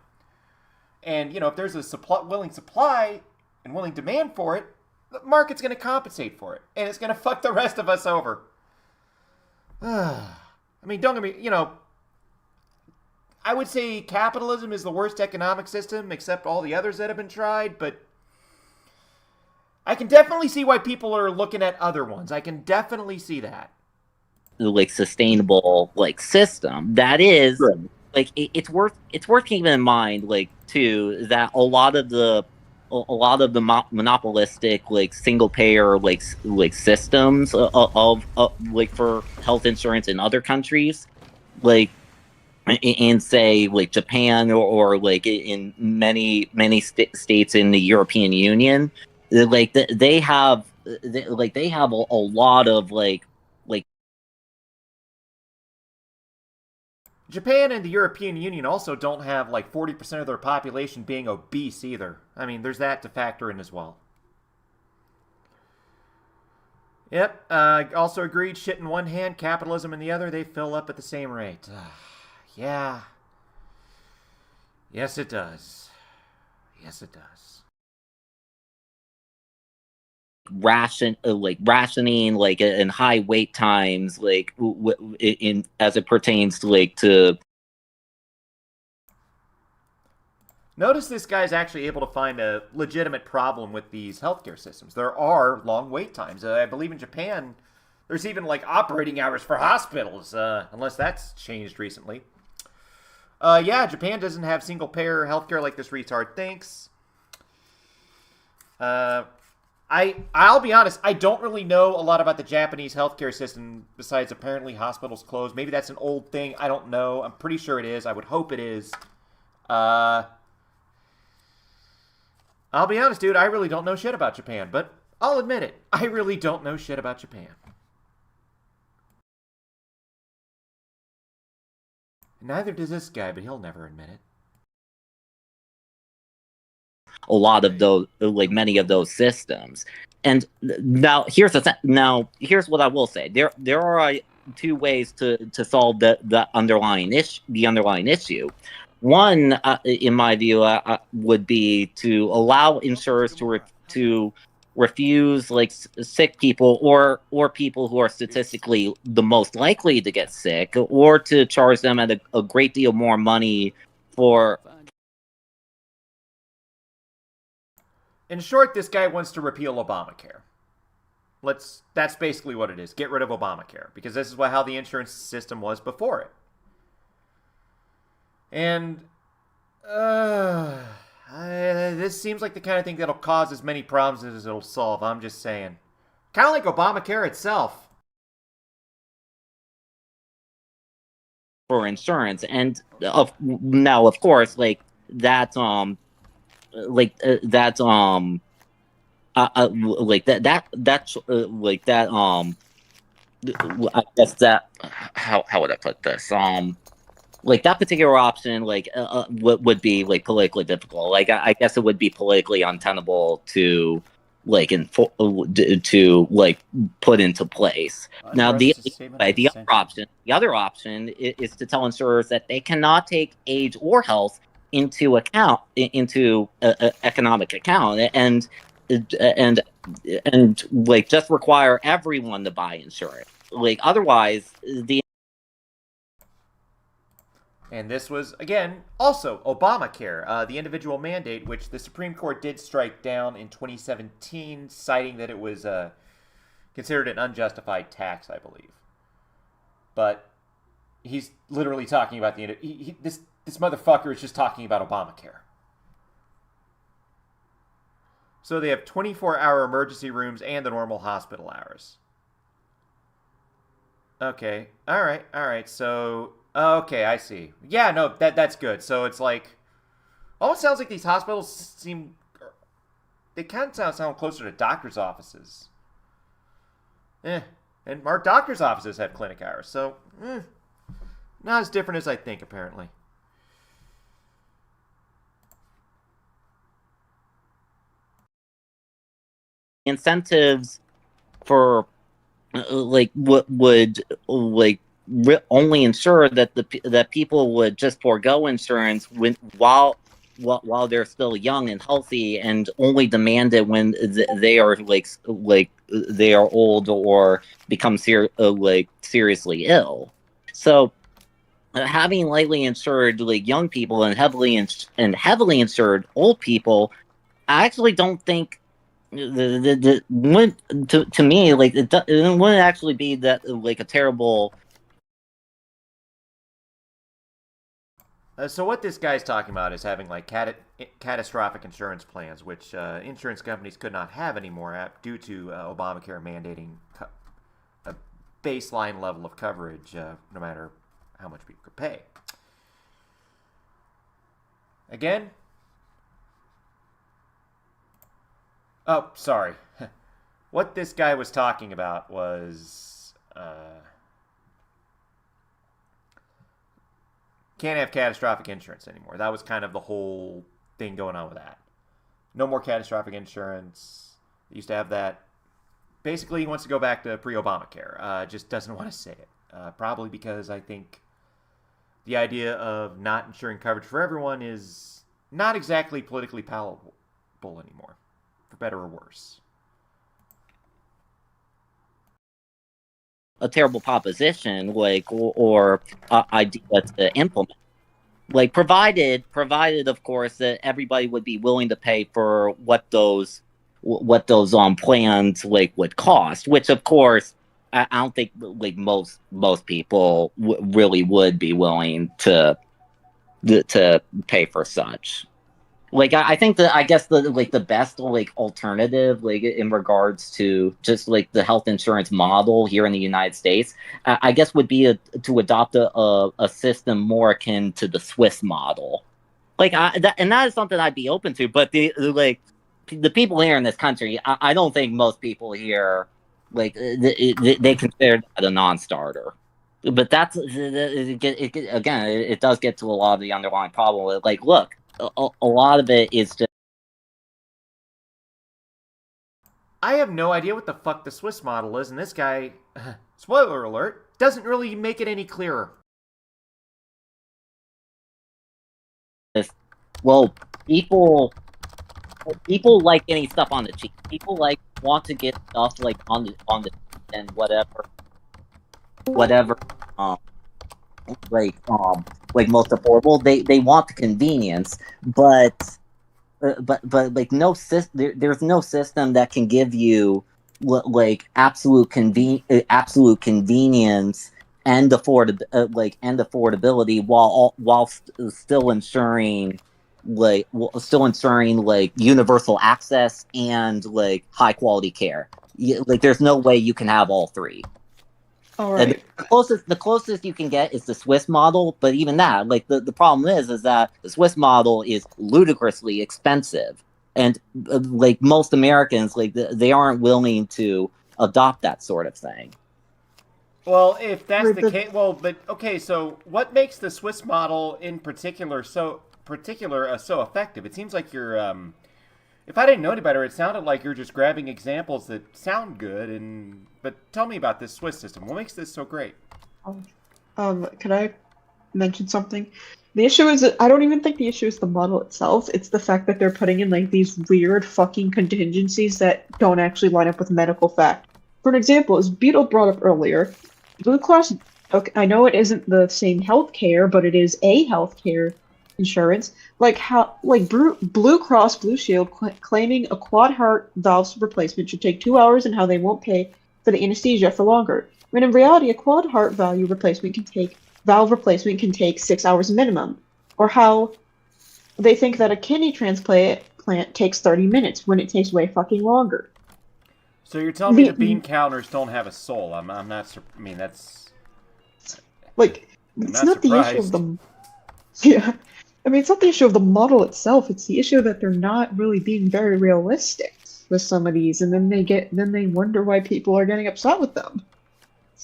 And, you know, if there's a willing supply and willing demand for it, the market's going to compensate for it. And it's going to fuck the rest of us over. I mean, don't get me, you know, I would say capitalism is the worst economic system except all the others that have been tried, but I can definitely see why people are looking at other ones. I can definitely see that. Like sustainable like system that is like it's worth keeping in mind like too that a lot of the monopolistic like single payer like systems of like for health insurance in other countries like in say like Japan or like in many states in the European Union, like they have a lot of like Japan and the European Union also don't have like 40% of their population being obese either. I mean, there's that to factor in as well. Yep, also agreed, shit in one hand, capitalism in the other, they fill up at the same rate. Yeah. Yes, it does. Yes, it does. rationing like in high wait times like in as it pertains to like to Notice this guy's actually able to find a legitimate problem with these healthcare systems. There are long wait times. I believe in Japan, there's even like operating hours for hospitals, unless that's changed recently. Yeah, Japan doesn't have single payer healthcare like this retard thinks. I'll be honest, I don't really know a lot about the Japanese healthcare system besides apparently hospitals closed. Maybe that's an old thing. I don't know. I'm pretty sure it is. I would hope it is. I'll be honest, dude, I really don't know shit about Japan, but I'll admit it. I really don't know shit about Japan. Neither does this guy, but he'll never admit it. a lot of those like many of those systems. And now here's what I will say. There are two ways to solve the underlying issue. One, in my view, would be to allow insurers to refuse like sick people or people who are statistically the most likely to get sick, or to charge them at a great deal more money for in short, this guy wants to repeal Obamacare. That's basically what it is. Get rid of Obamacare, because this is how the insurance system was before it. And this seems like the kind of thing that'll cause as many problems as it'll solve. I'm just saying. Kind of like Obamacare itself. For insurance, and now of course, like that's I guess that how would I put this? Like that particular option, would be like politically difficult. Like I guess it would be politically untenable to put into place. Now the other option is to tell insurers that they cannot take age or health into account into economic account, and like just require everyone to buy insurance. Like otherwise the And this was, again, also Obamacare, the individual mandate, which the Supreme Court did strike down in 2017, citing that it was considered an unjustified tax, I believe. But he's literally talking about this motherfucker is just talking about Obamacare. So they have 24-hour emergency rooms and the normal hospital hours. Okay, all right, so... Okay, I see. Yeah, no, that's good. So it's like, almost sounds like these hospitals seem, they kind of sound closer to doctor's offices. And our doctor's offices have clinic hours, so not as different as I think, apparently. Incentives for would only ensure that that people would just forego insurance while they're still young and healthy, and only demand it when they are they are old or become seriously ill. So having lightly insured young people and heavily insured old people, I actually don't think to me it wouldn't actually be that a terrible. So what this guy's talking about is having catastrophic insurance plans, which insurance companies could not have anymore due to Obamacare mandating a baseline level of coverage, no matter how much people could pay. Again? Oh, sorry. What this guy was talking about was... can't have catastrophic insurance anymore. That was kind of the whole thing going on with that. No more catastrophic insurance. They used to have that. Basically, he wants to go back to pre-Obamacare. Just doesn't want to say it. Probably because I think the idea of not insuring coverage for everyone is not exactly politically palatable anymore, for better or worse. A terrible proposition, or idea to implement. Provided of course that everybody would be willing to pay for what those plans would cost, which of course I don't think most people really would be willing to pay for such. I think that the best alternative in regards to just the health insurance model here in the United States, I guess would be to adopt a system more akin to the Swiss model. And that is something I'd be open to. But the people here in this country, I don't think most people here they consider that a non-starter. But that's again, it does get to a lot of the underlying problem. Look. A lot of it is just... I have no idea what the fuck the Swiss model is, and this guy, spoiler alert, doesn't really make it any clearer. Well, people like getting stuff on the cheap. People want to get stuff on the and whatever most affordable. They want the convenience, but like no there's no system that can give you like absolute convenience and affordability while still ensuring like universal access and like high quality care. Like there's no way you can have all three. All And right. the closest you can get is the Swiss model, but even that, like the problem is that the Swiss model is ludicrously expensive, and like most Americans, like they aren't willing to adopt that sort of thing. Well, if that's the case, but okay. So, what makes the Swiss model in particular so effective? It seems like you're. If I didn't know any better, it sounded like you're just grabbing examples that sound good. But tell me about this Swiss system. What makes this so great? Can I mention something? The issue is that I don't even think the issue is the model itself. It's the fact that they're putting in like these weird fucking contingencies that don't actually line up with medical fact. For an example, as Beetle brought up earlier, Blue Cross. Okay, I know it isn't the same healthcare, but it is a healthcare insurance. Like Blue Cross Blue Shield claiming a quad heart valve replacement should take 2 hours, and how they won't pay for the anesthesia for longer. When in reality, a quad heart valve replacement can take 6 hours minimum. Or how they think that a kidney transplant takes 30 minutes when it takes way fucking longer. So you're telling me the bean counters don't have a soul? I'm not. I mean, that's like it's not the issue of the. Yeah, I mean it's not the issue of the model itself. It's the issue that they're not really being very realistic with some of these, and then they wonder why people are getting upset with them.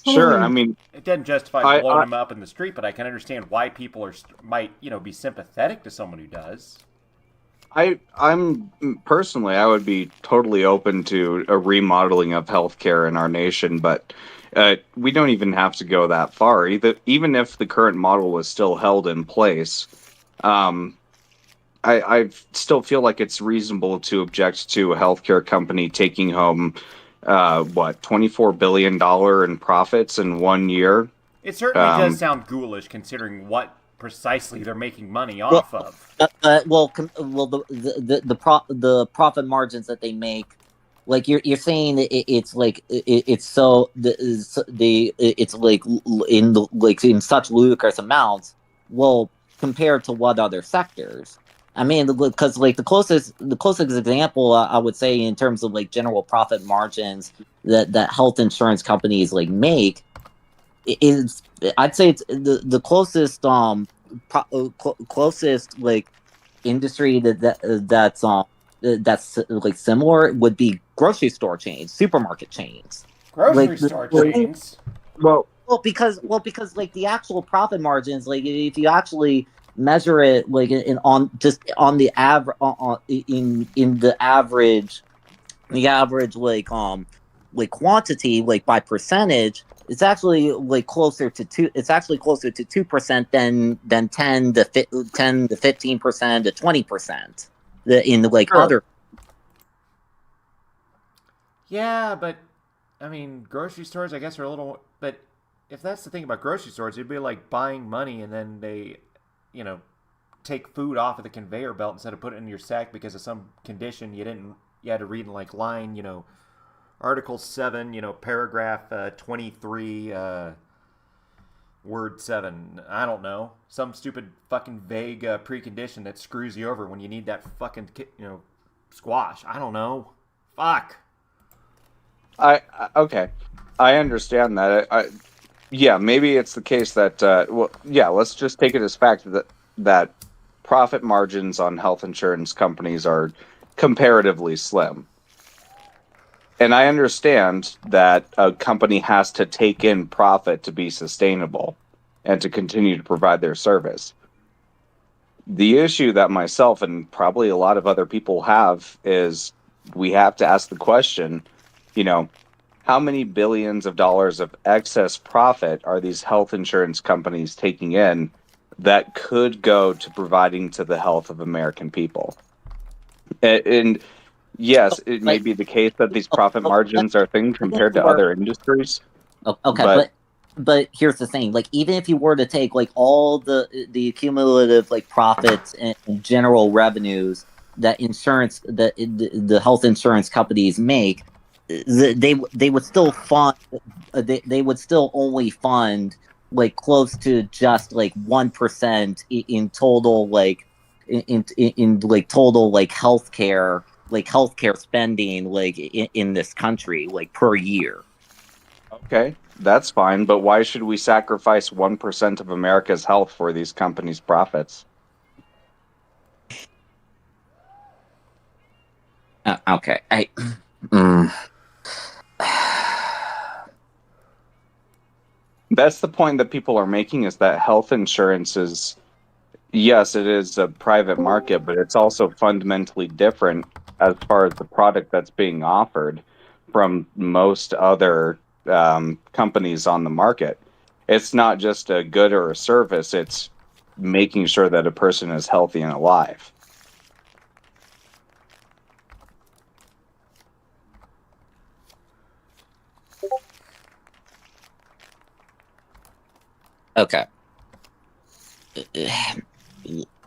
Sure, I mean it doesn't justify blowing them up in the street, but I can understand why people might be sympathetic to someone who does. I'm personally, I would be totally open to a remodeling of healthcare in our nation, but we don't even have to go that far. Even if the current model was still held in place, I still feel like it's reasonable to object to a healthcare company taking home $24 billion in profits in 1 year. It certainly does sound ghoulish, considering what precisely they're making money off of. The profit margins that they make, like you're saying, it's like it's like in such ludicrous amounts. Well, compared to what other sectors? I mean, because like the closest example I would say in terms of like general profit margins that health insurance companies like make is, I'd say it's the closest closest like industry that's like similar would be grocery store chains, supermarket chains, grocery store chains. Well, because like the actual profit margins, like if you actually measure it like in the average like quantity, like by percentage, it's actually like closer to 2% than 10 to 15% to 20% in like Sure. other. Yeah, but I mean, grocery stores, I guess, are a little. But if that's the thing about grocery stores, it'd be like buying money and then they, take food off of the conveyor belt instead of put it in your sack because of some condition you had to read in like line, Article 7, paragraph 23, word 7. I don't know. Some stupid fucking vague precondition that screws you over when you need that fucking, squash. I don't know. Fuck. Okay. I understand that. Yeah, maybe it's the case that, let's just take it as fact that profit margins on health insurance companies are comparatively slim. And I understand that a company has to take in profit to be sustainable and to continue to provide their service. The issue that myself and probably a lot of other people have is we have to ask the question, how many billions of dollars of excess profit are these health insurance companies taking in that could go to providing to the health of American people? And yes, it may be the case that these profit margins are things compared to other industries. Okay, but here's the thing: like, even if you were to take like all the cumulative like profits and general revenues insurance that the health insurance companies make, they would still fund they would still only fund like close to just like 1% in total in like total healthcare spending in this country per year. Okay, that's fine, but why should we sacrifice 1% of America's health for these companies' profits? Okay, That's the point that people are making, is that health insurance is, yes, it is a private market, but it's also fundamentally different as far as the product that's being offered from most other companies on the market. It's not just a good or a service, it's making sure that a person is healthy and alive. Okay.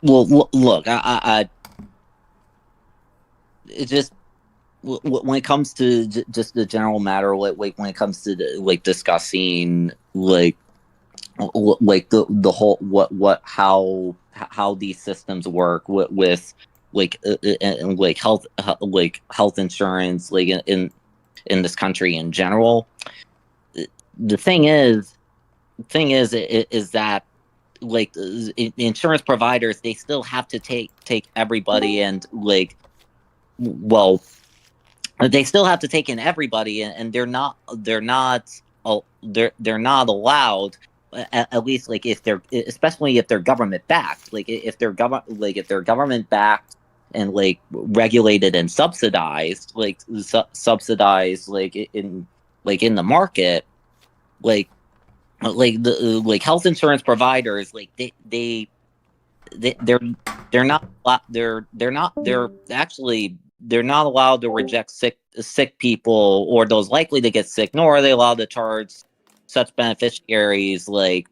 Well, look, it just when it comes to just the general matter, like when it comes to discussing the whole how these systems work with health insurance in this country in general. The thing is that insurance providers, they still have to take everybody and they still have to take in everybody, and they're not allowed, at least especially if they're government backed, if they're government backed and regulated and subsidized in the market, health insurance providers, they're not allowed to reject sick people or those likely to get sick, nor are they allowed to charge such beneficiaries the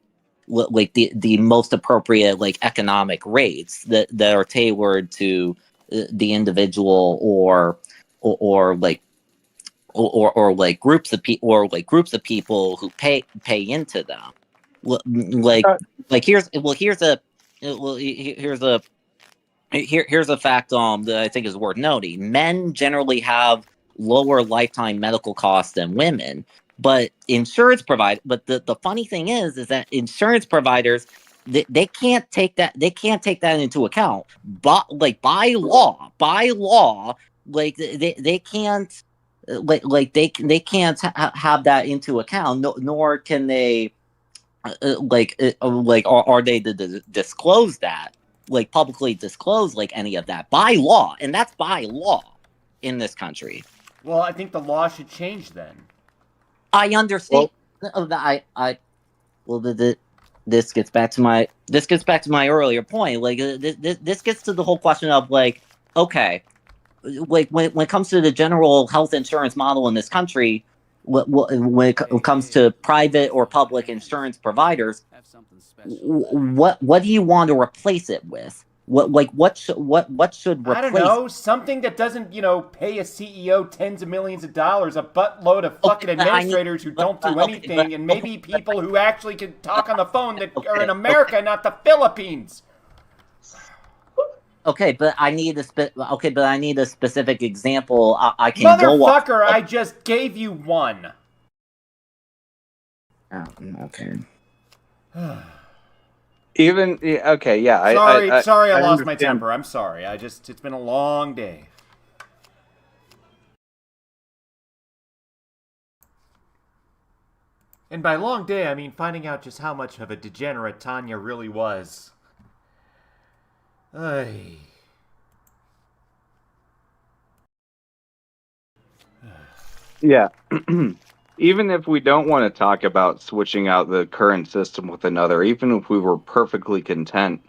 most appropriate economic rates that are tailored to the individual or groups of people who pay into them. Here's a fact that I think is worth noting. Men generally have lower lifetime medical costs than women, but the funny thing is that insurance providers, they can't take that into account. But by law, they can't they can't have that into account, nor can they are they to disclose that, publicly disclose any of that by law, and that's by law in this country. Well, I think the law should change then. I understand. This gets back to my earlier point. This gets to the whole question of okay, when it comes to the general health insurance model in this country, when it comes to private or public insurance providers, what do you want to replace it with? What should replace? I don't know, something that doesn't pay a CEO tens of millions of dollars, a buttload of fucking administrators who don't do anything, and maybe people who actually can talk on the phone that are in America, not the Philippines. Okay, but I need a specific example. I can Motherfucker, I just gave you one. Oh, okay. Okay, yeah. Sorry, I lost understand. my temper. I'm sorry. It's been a long day. And by long day, I mean finding out just how much of a degenerate Tanya really was. Ay. Yeah. Even if we don't want to talk about switching out the current system with another, even if we were perfectly content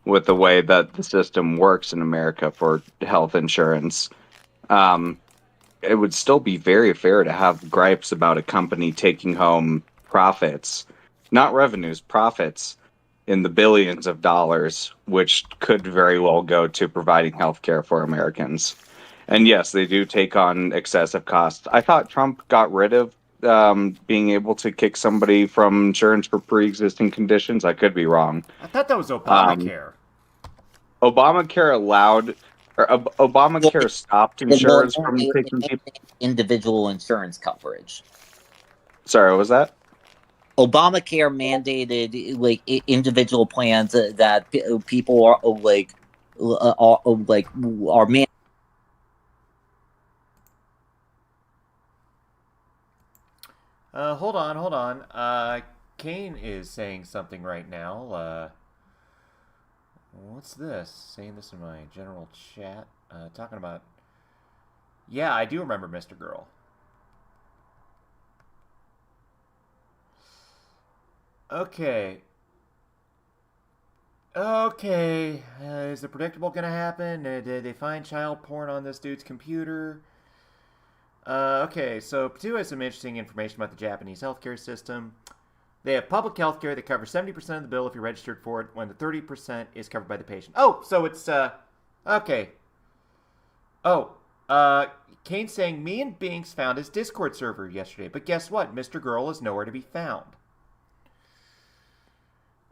with the way that the system works in America for health insurance, it would still be very fair to have gripes about a company taking home profits, not revenues, profits, in the billions of dollars, which could very well go to providing health care for Americans. And yes, they do take on excessive costs. I thought Trump got rid of being able to kick somebody from insurance for pre-existing conditions. I could be wrong. I thought that was Obamacare. Obamacare allowed, or Obamacare stopped insurers from taking people. Individual insurance coverage. Sorry, what was that? Obamacare mandated like individual plans that people are man. Hold on. Kane is saying something right now. What's this? Saying this in my general chat. Talking about... Yeah, I do remember Mr. Girl. Okay. Is the predictable gonna happen? Did they find child porn on this dude's computer? Okay, so Patu has some interesting information about the Japanese healthcare system. They have public healthcare that covers 70% of the bill if you're registered for it, when the 30% is covered by the patient. Oh, so it's, okay. Kane's saying, me and Binks found his Discord server yesterday, but guess what? Mr. Girl is nowhere to be found.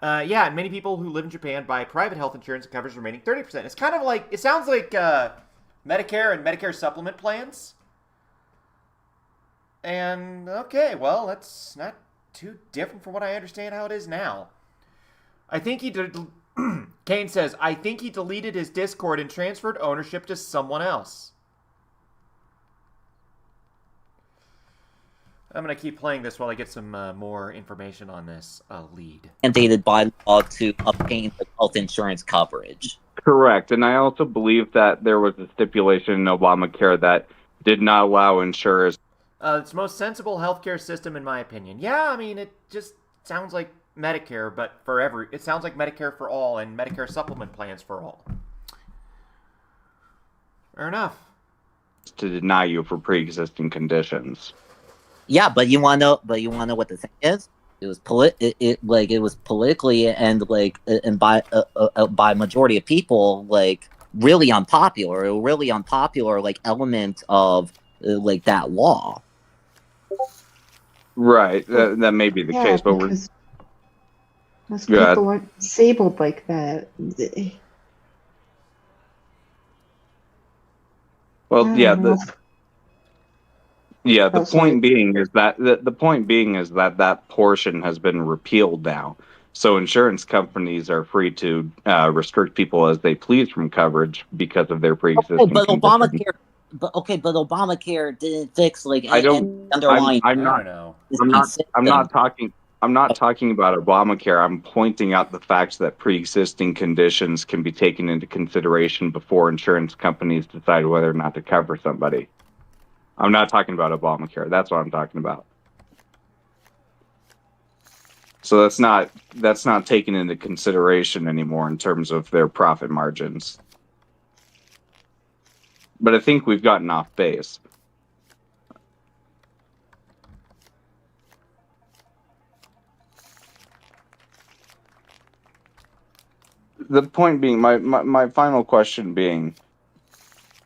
Yeah, and many people who live in Japan buy private health insurance that covers the remaining 30%. It's kind of like, it sounds like, Medicare and Medicare supplement plans. And, okay, well, that's not too different from what I understand how it is now. I think he did... Kane says, I think he deleted his Discord and transferred ownership to someone else. I'm going to keep playing this while I get some more information on this lead. Mandated by law to obtain health insurance coverage. Correct, and I also believe that there was a stipulation in Obamacare that did not allow insurers. It's the most sensible healthcare system in my opinion. Yeah, I mean, it just sounds like Medicare, but for it sounds like Medicare for all and Medicare supplement plans for all. Fair enough. To deny you for pre-existing conditions. Yeah, but you want to know what the thing is? It was it was politically and by majority of people really unpopular element of that law. Right, that may be the case, but most people aren't disabled like that. Well, the point being is that that portion has been repealed now. So insurance companies are free to restrict people as they please from coverage because of their pre-existing conditions. But Obamacare didn't fix underlying. I'm not talking about Obamacare. I'm pointing out the fact that pre-existing conditions can be taken into consideration before insurance companies decide whether or not to cover somebody. I'm not talking about Obamacare. That's what I'm talking about. So that's not taken into consideration anymore in terms of their profit margins. But I think we've gotten off base. The point being, my final question being,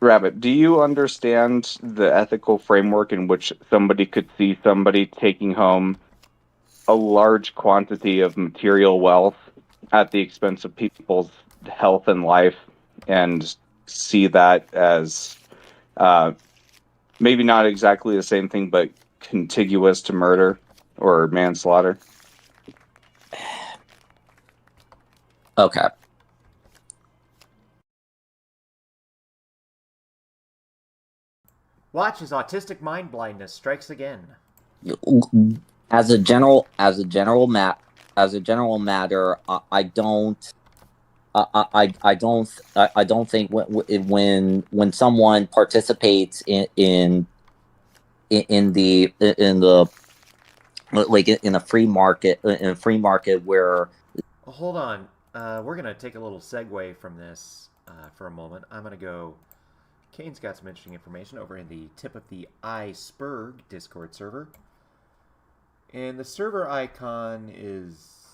Rabbit, do you understand the ethical framework in which somebody could see somebody taking home a large quantity of material wealth at the expense of people's health and life, and see that as maybe not exactly the same thing, but contiguous to murder or manslaughter? Okay. Watch as autistic mind blindness strikes again. As a general matter, I don't think when someone participates in a free market where. Well, hold on. We're gonna take a little segue from this for a moment. I'm gonna go. Kane's got some interesting information over in the tip of the iceberg Discord server. And the server icon is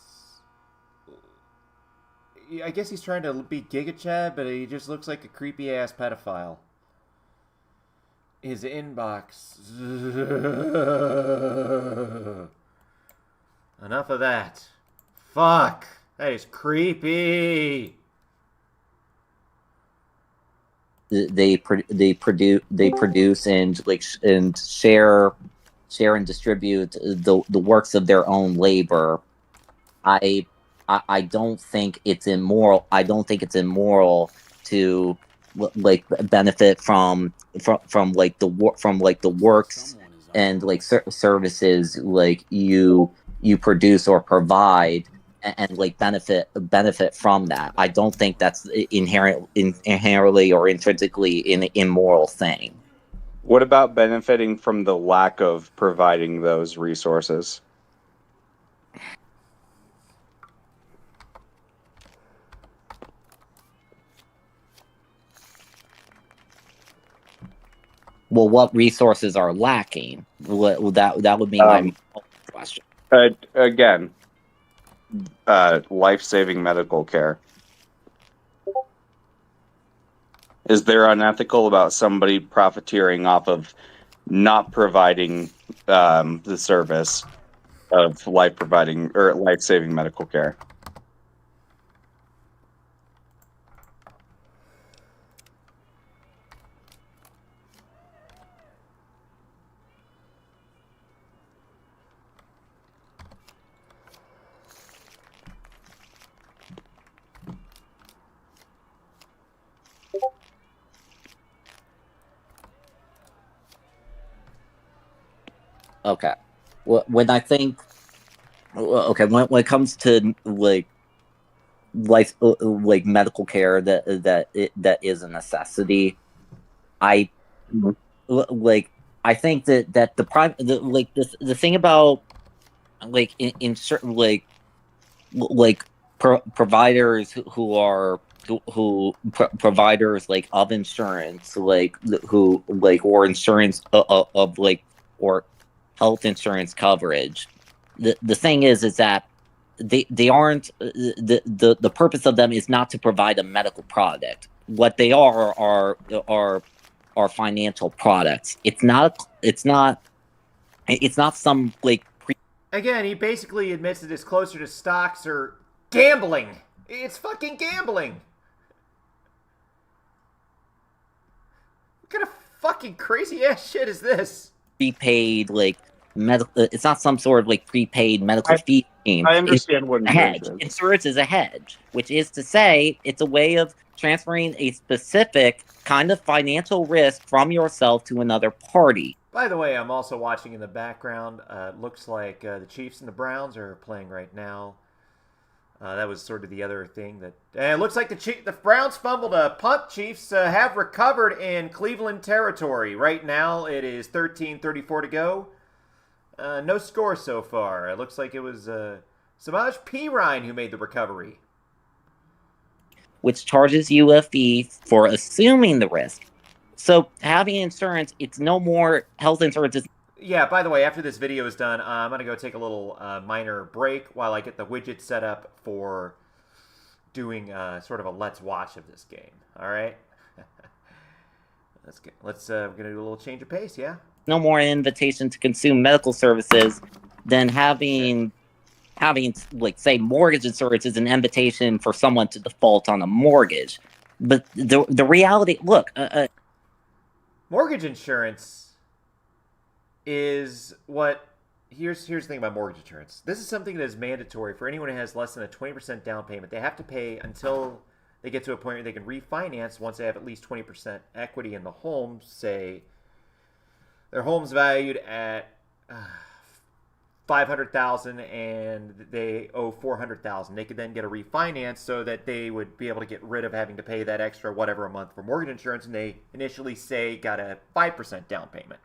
I guess he's trying to be Giga Chad, but he just looks like a creepy ass pedophile. His inbox. Enough of that. Fuck. That is creepy. They produce and and share and distribute the works of their own labor. I don't think it's immoral. I don't think it's immoral to benefit from the works and services you produce or provide, and benefit from that. I don't think that's inherently or intrinsically an immoral thing. What about benefiting from the lack of providing those resources? Well, what resources are lacking? That would be my question. Again, life-saving medical care. Is there unethical about somebody profiteering off of not providing the service of life-saving medical care? Okay. When I think, when it comes to life, medical care that is a necessity, I think that the private, the thing about in certain providers providers of insurance, or insurance of or health insurance coverage. The thing is that they aren't, the purpose of them is not to provide a medical product. What they are financial products. It's not some Again, he basically admits that it's closer to stocks or gambling. It's fucking gambling. What kind of fucking crazy ass shit is this? Prepaid medical. It's not some sort of prepaid medical fee scheme. I understand what a hedge. Insurance is a hedge, which is to say, it's a way of transferring a specific kind of financial risk from yourself to another party. By the way, I'm also watching in the background. Looks like the Chiefs and the Browns are playing right now. That was sort of the other thing that. It looks like the Browns fumbled a punt. Chiefs have recovered in Cleveland territory. Right now, it is 13:34 to go. No score so far. It looks like it was Samaj Pirine who made the recovery, which charges you a fee for assuming the risk. So having insurance, it's no more health insurance. Yeah, by the way, after this video is done, I'm going to go take a little minor break while I get the widget set up for doing sort of a let's watch of this game. All right? We're going to do a little change of pace, yeah? No more invitation to consume medical services than having say, mortgage insurance is an invitation for someone to default on a mortgage. But the reality, look... mortgage insurance is what... Here's the thing about mortgage insurance. This is something that is mandatory for anyone who has less than a 20% down payment. They have to pay until they get to a point where they can refinance once they have at least 20% equity in the home. Say their home's valued at $500,000 and they owe $400,000. They could then get a refinance so that they would be able to get rid of having to pay that extra whatever a month for mortgage insurance, and they initially say got a 5% down payment.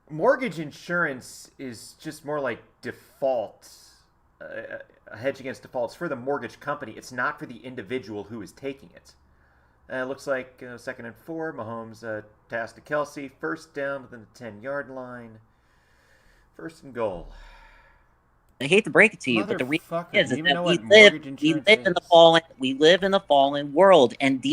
Mortgage insurance is just more like default, a hedge against defaults for the mortgage company. It's not for the individual who is taking it. It looks like 2nd and 4. Mahomes pass to Kelsey. First down within the 10-yard line. First and goal. I hate to break it to you, but the reality Motherfucker, is do you even know that we what live mortgage we insurance live in the fallen we live in a fallen world, and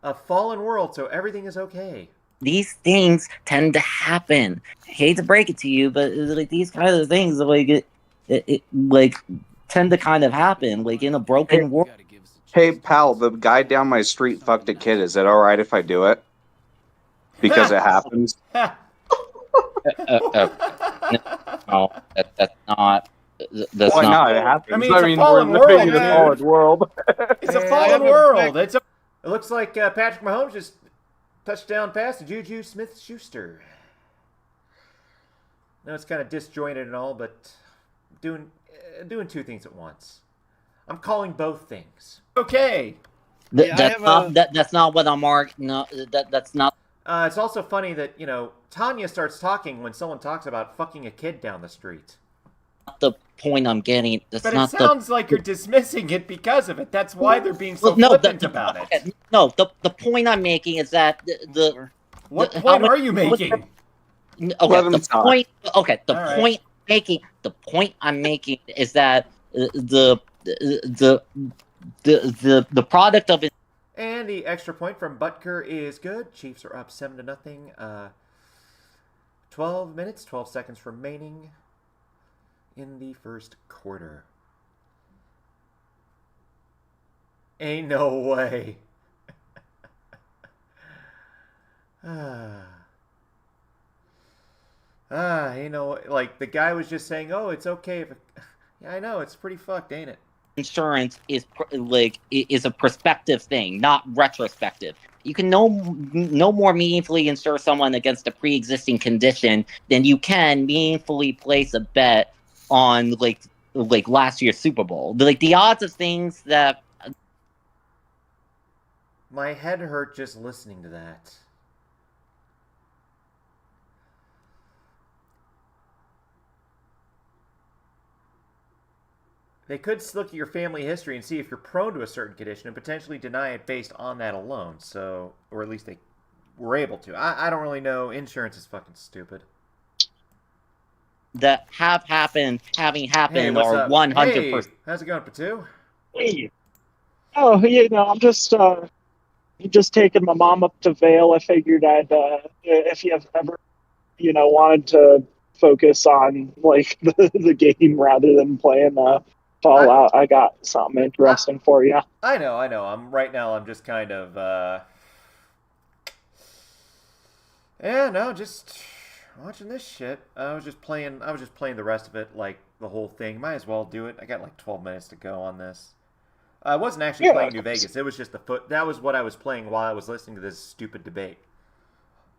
a fallen world, so everything is okay. these things tend to happen. I hate to break it to you, but like these kind of things like like tend to kind of happen like in a broken world. Hey, pal, the guy down my street fucked a kid. Is it all right if I do it? Because it happens. No, that's not. That's Why not. not? It happens. I mean, it's a fallen we're world, living in a dude. fallen world. It's a fallen world. It looks like Patrick Mahomes just touchdown pass to Juju Smith-Schuster. No, it's kind of disjointed and all, but doing two things at once. I'm calling both things. Okay. That's not what I'm arguing. No, that's not. It's also funny that, Tanya starts talking when someone talks about fucking a kid down the street. The point I'm getting. That's But not it sounds like you're dismissing it because of it. That's why they're being so flippant about it. No, the point I'm making is that What point are you making? The point I'm making is that the product of it. And the extra point from Butker is good. Chiefs are up 7-0. 12 minutes, 12 seconds remaining in the first quarter. Ain't no way. Like the guy was just saying, oh, it's okay if... Yeah, I know, it's pretty fucked, ain't it? Insurance is a prospective thing, not retrospective. You can no more meaningfully insure someone against a pre-existing condition than you can meaningfully place a bet on like last year's Super Bowl. Like the odds of things that. My head hurt just listening to that. They could look at your family history and see if you're prone to a certain condition and potentially deny it based on that alone. So, or at least they were able to. I don't really know. Insurance is fucking stupid. That having happened Hey, are 100%. Hey, how's it going, Patu? Hey. Oh, I'm just taking my mom up to Vale. I figured if you have ever, wanted to focus on like the game rather than playing Fallout, I got something interesting for you. I know. I'm just kind of, just watching this shit. I was just playing the rest of it, like the whole thing. Might as well do it. I got like 12 minutes to go on this. I wasn't actually playing New Vegas. It was just that was what I was playing while I was listening to this stupid debate.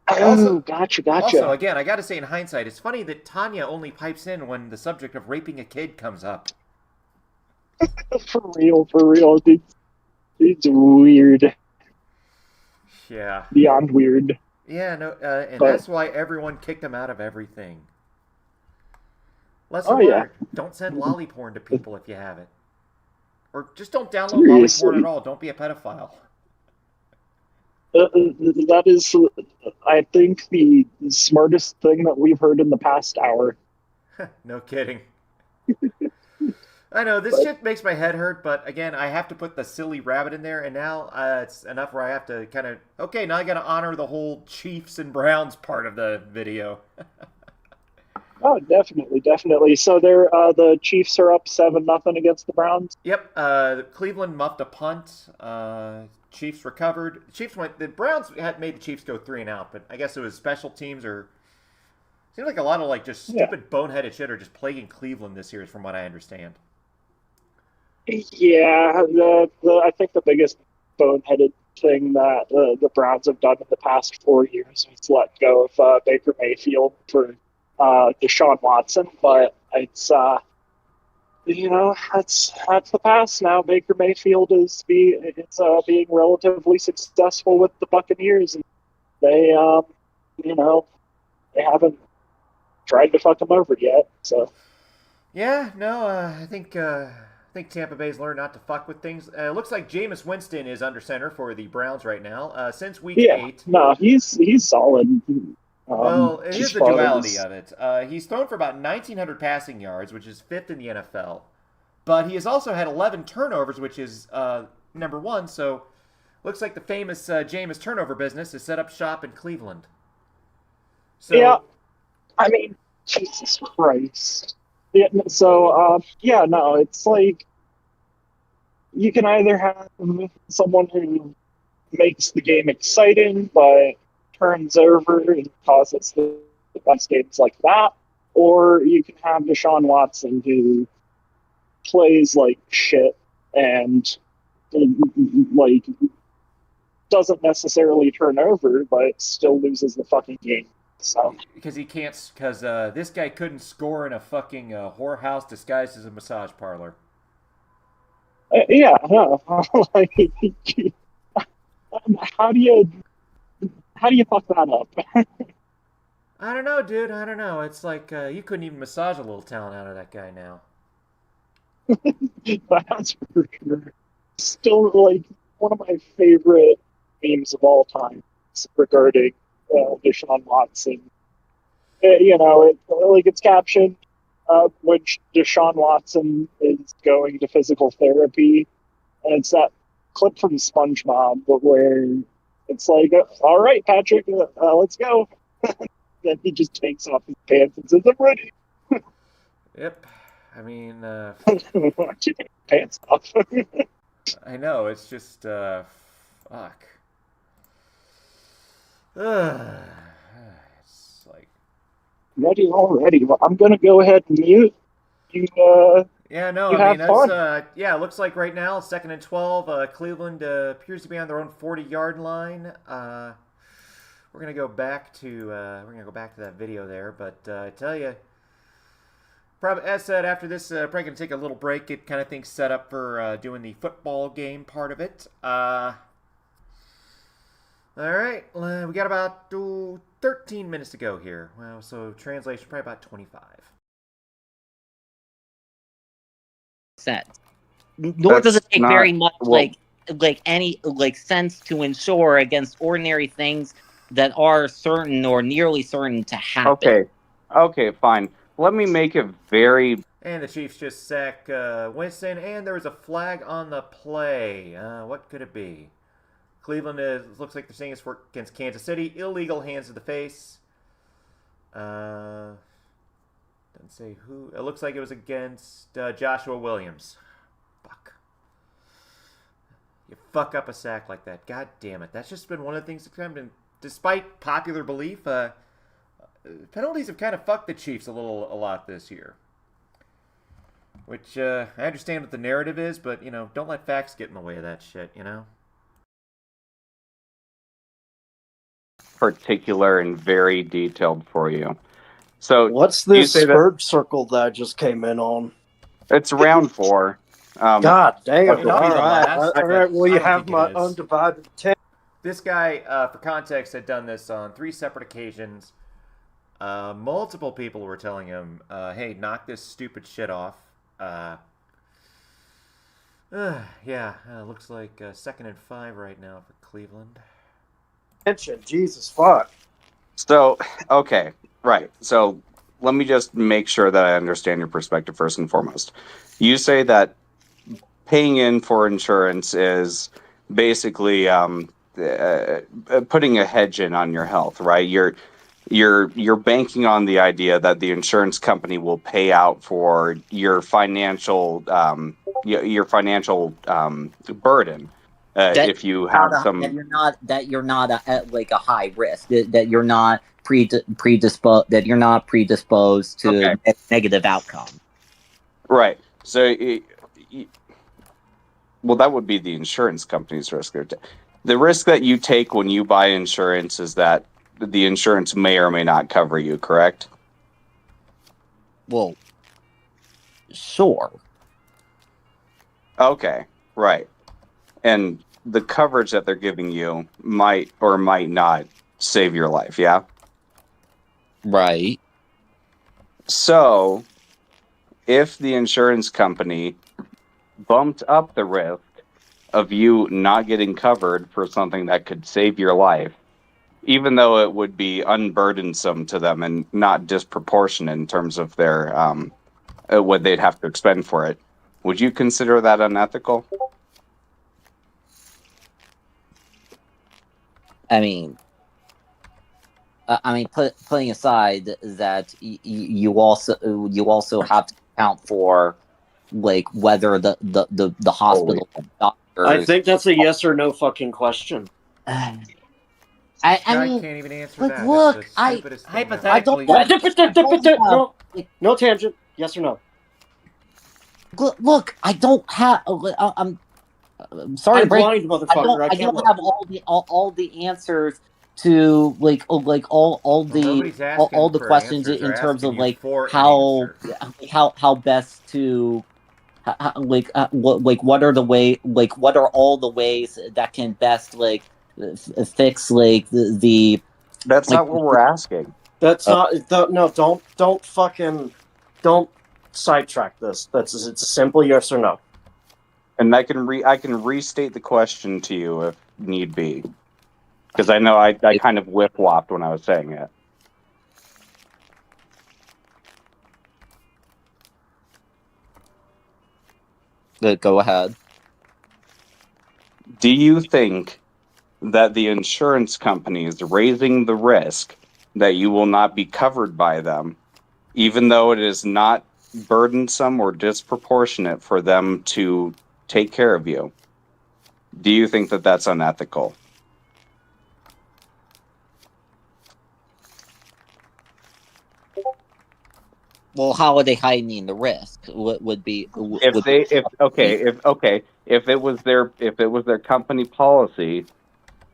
Oh, gotcha. Also, again, I gotta say, in hindsight, it's funny that Tanya only pipes in when the subject of raping a kid comes up. For real, dude. It's weird. Yeah. Beyond weird. Yeah, no, and that's why everyone kicked him out of everything. Lesson learned, don't send lolly porn to people if you have it. Or just don't download lolly porn at all. Don't be a pedophile. That is, I think, the smartest thing that we've heard in the past hour. No kidding. I know, this shit makes my head hurt, but again, I have to put the silly rabbit in there, and now it's enough where I have to kind of... Okay, now I gotta honor the whole Chiefs and Browns part of the video. Oh, definitely. So the Chiefs are up 7-0 against the Browns? Yep, Cleveland muffed a punt. Chiefs recovered. The Browns had made the Chiefs go 3-and-out, but I guess it was special teams or... Seems like a lot of just stupid boneheaded shit are just plaguing Cleveland this year, from what I understand. Yeah, I think the biggest boneheaded thing that the Browns have done in the past 4 years is let go of Baker Mayfield for Deshaun Watson, but it's that's the past now. Baker Mayfield is being relatively successful with the Buccaneers, and they haven't tried to fuck him over yet. So yeah, no, I think Tampa Bay's learned not to fuck with things. It looks like Jameis Winston is under center for the Browns right now. Since week 8. No, he's solid. Well, here's just the duality of it. He's thrown for about 1,900 passing yards, which is 5th in the NFL. But he has also had 11 turnovers, which is number 1. So looks like the famous Jameis turnover business has set up shop in Cleveland. So, yeah, I mean, Jesus Christ. Yeah, so, yeah, no, it's like you can either have someone who makes the game exciting but turns over and causes the best games like that, or you can have Deshaun Watson who plays like shit and like doesn't necessarily turn over but still loses the fucking game. So because he can't, because this guy couldn't score in a fucking whorehouse disguised as a massage parlor. Yeah, no. Like, how do you fuck that up? I don't know, dude. I don't know. It's like you couldn't even massage a little talent out of that guy now. That's for sure. Still, like, one of my favorite memes of all time regarding Deshaun Watson. It's captioned when Deshaun Watson is going to physical therapy, and it's that clip from SpongeBob where it's like, all right, Patrick, let's go. Then he just takes off his pants and says, I'm ready. Yep. I mean, why'd you take your pants off? I know, it's just, fuck. It's like... Ready already. Well, I'm going to go ahead and mute. Yeah, no, you I mean, have fun. yeah, it looks like right now, 2nd and 12, Cleveland appears to be on their own 40-yard line. We're gonna go back to that video there, but I tell you, probably as said, after this, probably gonna take a little break. Get kind of things set up for doing the football game part of it. All right, we got about 13 minutes to go here. Well, so translation probably about 25. Set. Nor does it take very much like any sense to ensure against ordinary things that are certain or nearly certain to happen. Okay, fine. Let me make it very... And the Chiefs just sack Winston, and there was a flag on the play. What could it be? Cleveland looks like they're saying it's work against Kansas City. Illegal, hands to the face. Doesn't say who. It looks like it was against Joshua Williams. Fuck. You fuck up a sack like that. God damn it. That's just been one of the things that's kind of been, despite popular belief, penalties have kind of fucked the Chiefs a lot this year. Which, I understand what the narrative is, but, don't let facts get in the way of that shit, particular and very detailed for you. So what's this third circle that I just came in on? It's round 4. God damn! It'll be the last, all right. Well, you I don't have think my it is. undivided attention. This guy, for context, had done this on 3 separate occasions. Multiple people were telling him, hey, knock this stupid shit off. Looks like 2nd and 5 right now for Cleveland. Attention, Jesus fuck. So, okay, right. So, let me just make sure that I understand your perspective first and foremost. You say that paying in for insurance is basically putting a hedge in on your health, right? You're banking on the idea that the insurance company will pay out for your financial burden if you have some. That you're not like a high risk. That you're not predisposed. That you're not predisposed to negative outcome. Right. So, well, that would be the insurance company's risk. The risk that you take when you buy insurance is that the insurance may or may not cover you, correct? Well, sure. Okay, right. And the coverage that they're giving you might or might not save your life, yeah? Right. So, if the insurance company bumped up the risk of you not getting covered for something that could save your life, even though it would be unburdensome to them and not disproportionate in terms of their what they'd have to expend for it. Would you consider that unethical? I mean, putting aside that you also have to account for like whether the hospital doctors. I think that's a yes or no fucking question. I I mean, can't even answer like, that. look, It's the stupidest thing ever. I don't. No, no tangent. Yes or no? Look, I don't have. I'm sorry I'm to break. blind, motherfucker. I I can't don't look. have all the answers to all nobody's the asking all the for questions answers. in They're terms asking of you like for an how answer. how best to what are the way what are all the ways that can best fix the That's not what we're asking. That's not. No, don't sidetrack this. It's a simple yes or no. And I can restate the question to you if need be, because I know I kind of whip-flopped when I was saying it. Go ahead. Do you think that the insurance company is raising the risk that you will not be covered by them, even though it is not burdensome or disproportionate for them to take care of you? Do you think that that's unethical? Well, how are they hiding the risk? What would be if it was their company policy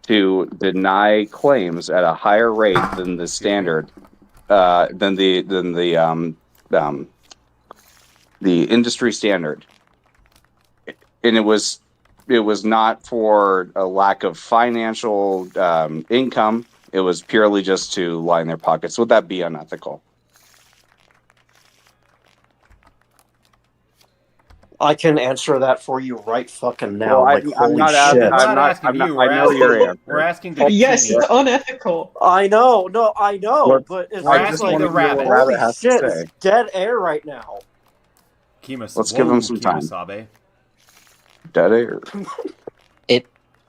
to deny claims at a higher rate than the standard, than the industry standard, and it was not for a lack of financial income. It was purely just to line their pockets. Would that be unethical? I can answer that for you right fucking now. Well, like, I'm holy not shit. asking you. I know your answer. We're asking the Yes, bikini. it's unethical. I know, but it's We're just asking like, the rabbit. holy has to shit, say. it's dead air right now. Let's give him some time. Kimasabe. Dead air.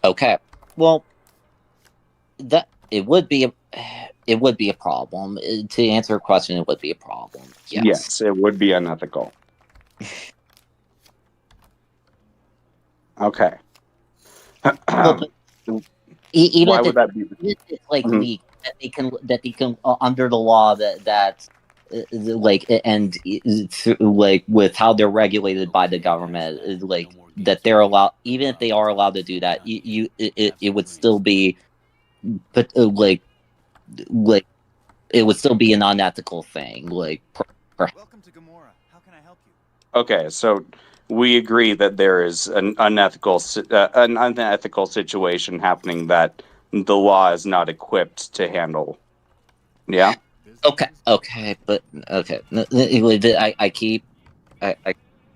Okay. Well, that it would be a problem. To answer a question, it would be a problem. Yes, it would be unethical. Okay. Even Why if would that be? even if it's like Mhm. leaked, that they can under the law that with how they're regulated by the government, that they're allowed, even if they are allowed to do that, it would still be, but it would still be an unethical thing. Okay, so we agree that there is an unethical situation happening that the law is not equipped to handle. Yeah. Okay, but okay. I keep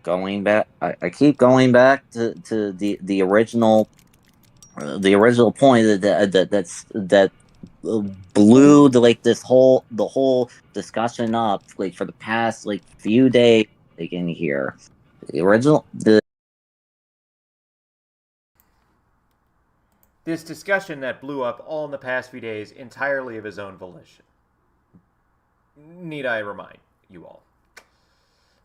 going back. I keep going back to the original point that blew the whole discussion up for the past few days in here. This discussion that blew up all in the past few days entirely of his own volition. Need I remind you all?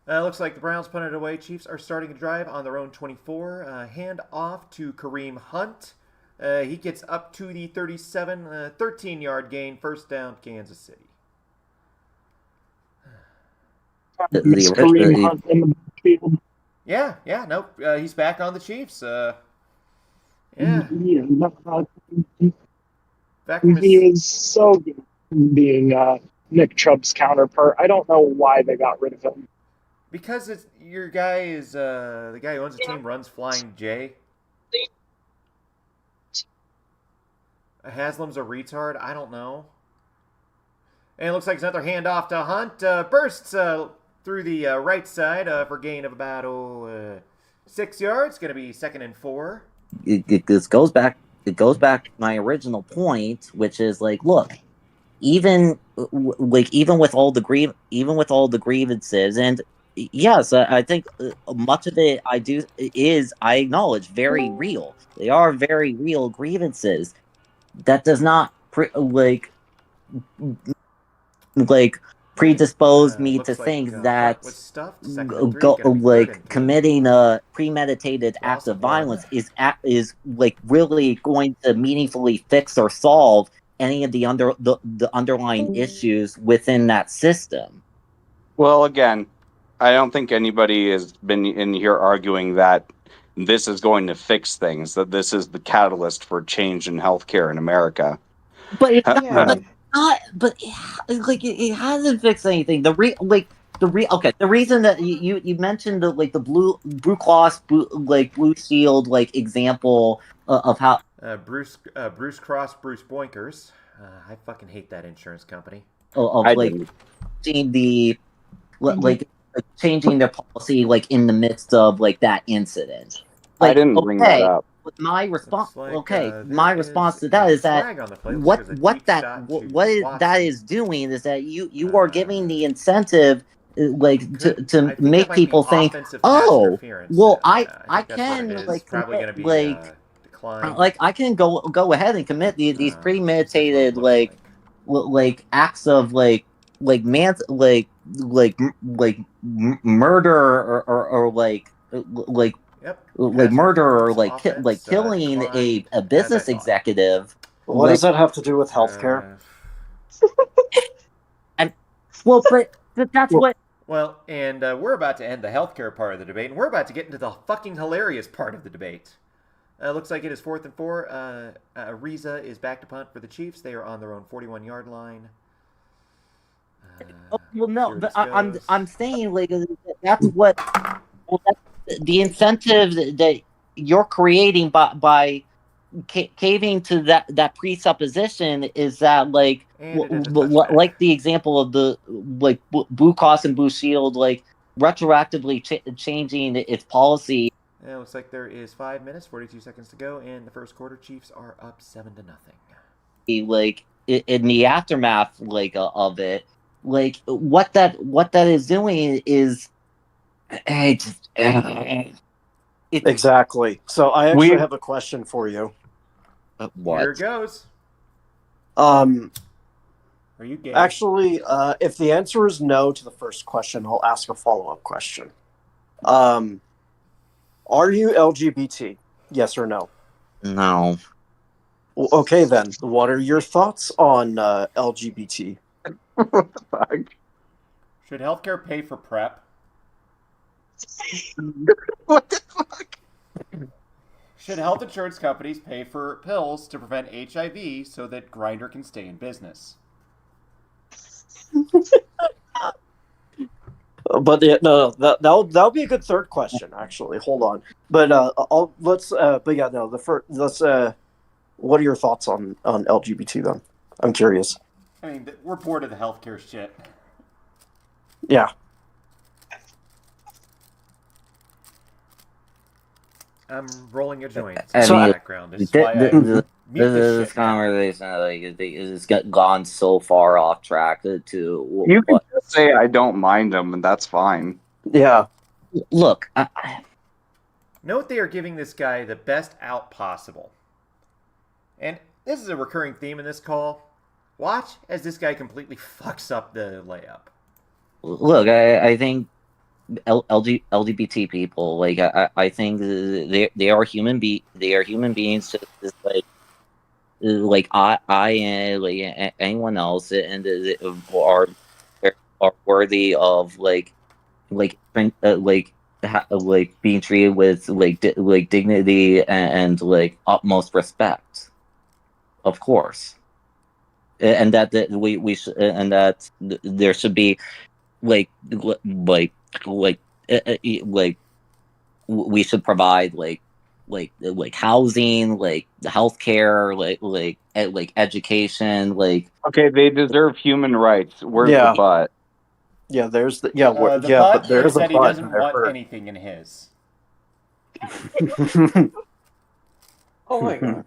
Looks like the Browns punted away. Chiefs are starting a drive on their own 24. Hand off to Kareem Hunt. He gets up to the 37, 13-yard gain, first down, Kansas City. Kareem Hunt in the field. Yeah, nope. He's back on the Chiefs. Yeah. Back from He was so good being Nick Chubb's counterpart. I don't know why they got rid of him. Because your guy is the guy who owns the team runs Flying J. Haslam's a retard. I don't know. And it looks like it's another handoff to Hunt. Bursts through the right side for gain of about 6 yards. Going to be 2nd and 4. This goes back it goes back to my original point, which is like, look, even even with all the grievances, and yes, I think much of it I acknowledge very real. They are very real grievances. That does not predispose me to think that committing a premeditated act of violence is really going to meaningfully fix or solve any of the underlying issues within that system. Well, again, I don't think anybody has been in here arguing that this is going to fix things, that this is the catalyst for change in healthcare in America. But it's it hasn't fixed anything. The reason that you mentioned the Blue Cross Blue Shield example of how Bruce Cross, Bruce Boinkers. I fucking hate that insurance company. Seeing the changing their policy in the midst of that incident. I didn't bring that up. My response, my response to that is that what that is doing is that you are giving the incentive to make people think, oh, well, I can I can go ahead and commit these premeditated acts of murder or murder or killing a business executive. What does that have to do with healthcare? But that's what. Well, and we're about to end the healthcare part of the debate, and we're about to get into the fucking hilarious part of the debate. Looks like it is 4th and 4. Riza is back to punt for the Chiefs. They are on their own 41-yard line. Well, no, but I'm saying that's what that's the incentive that you're creating by caving to that presupposition is that like the example of the Blue Cross and Blue Shield retroactively changing its policy. It looks like there is 5 minutes, 42 seconds to go, and the first quarter. Chiefs are up 7-0. In the aftermath of it, what that is doing is exactly. So I actually have a question for you. What? Here it goes. Are you gay? Actually, if the answer is no to the first question, I'll ask a follow-up question. Are you LGBT? Yes or no? No. Well, okay, then. What are your thoughts on LGBT? What the fuck? Should healthcare pay for PrEP? What the fuck? Should health insurance companies pay for pills to prevent HIV so that Grindr can stay in business? But no, that'll be a good third question. Actually, hold on. But let's what are your thoughts on LGBT then? I'm curious. I mean, we're bored of the healthcare shit. Yeah. I'm rolling a joint. Background. This conversation it's gone so far off track to. You can just say I don't mind them, and that's fine. Yeah. Look. Note they are giving this guy the best out possible. And this is a recurring theme in this call. Watch as this guy completely fucks up the layup. Look, I think LGBT people, I think they are human beings, just like I and anyone else, and are worthy of being treated with dignity and utmost respect, of course, and that we should, and that there should be we should provide housing, healthcare, education, Okay, they deserve human rights. Where's the butt? Yeah, there's the but there's a butt. He doesn't want anything in his. Oh my god.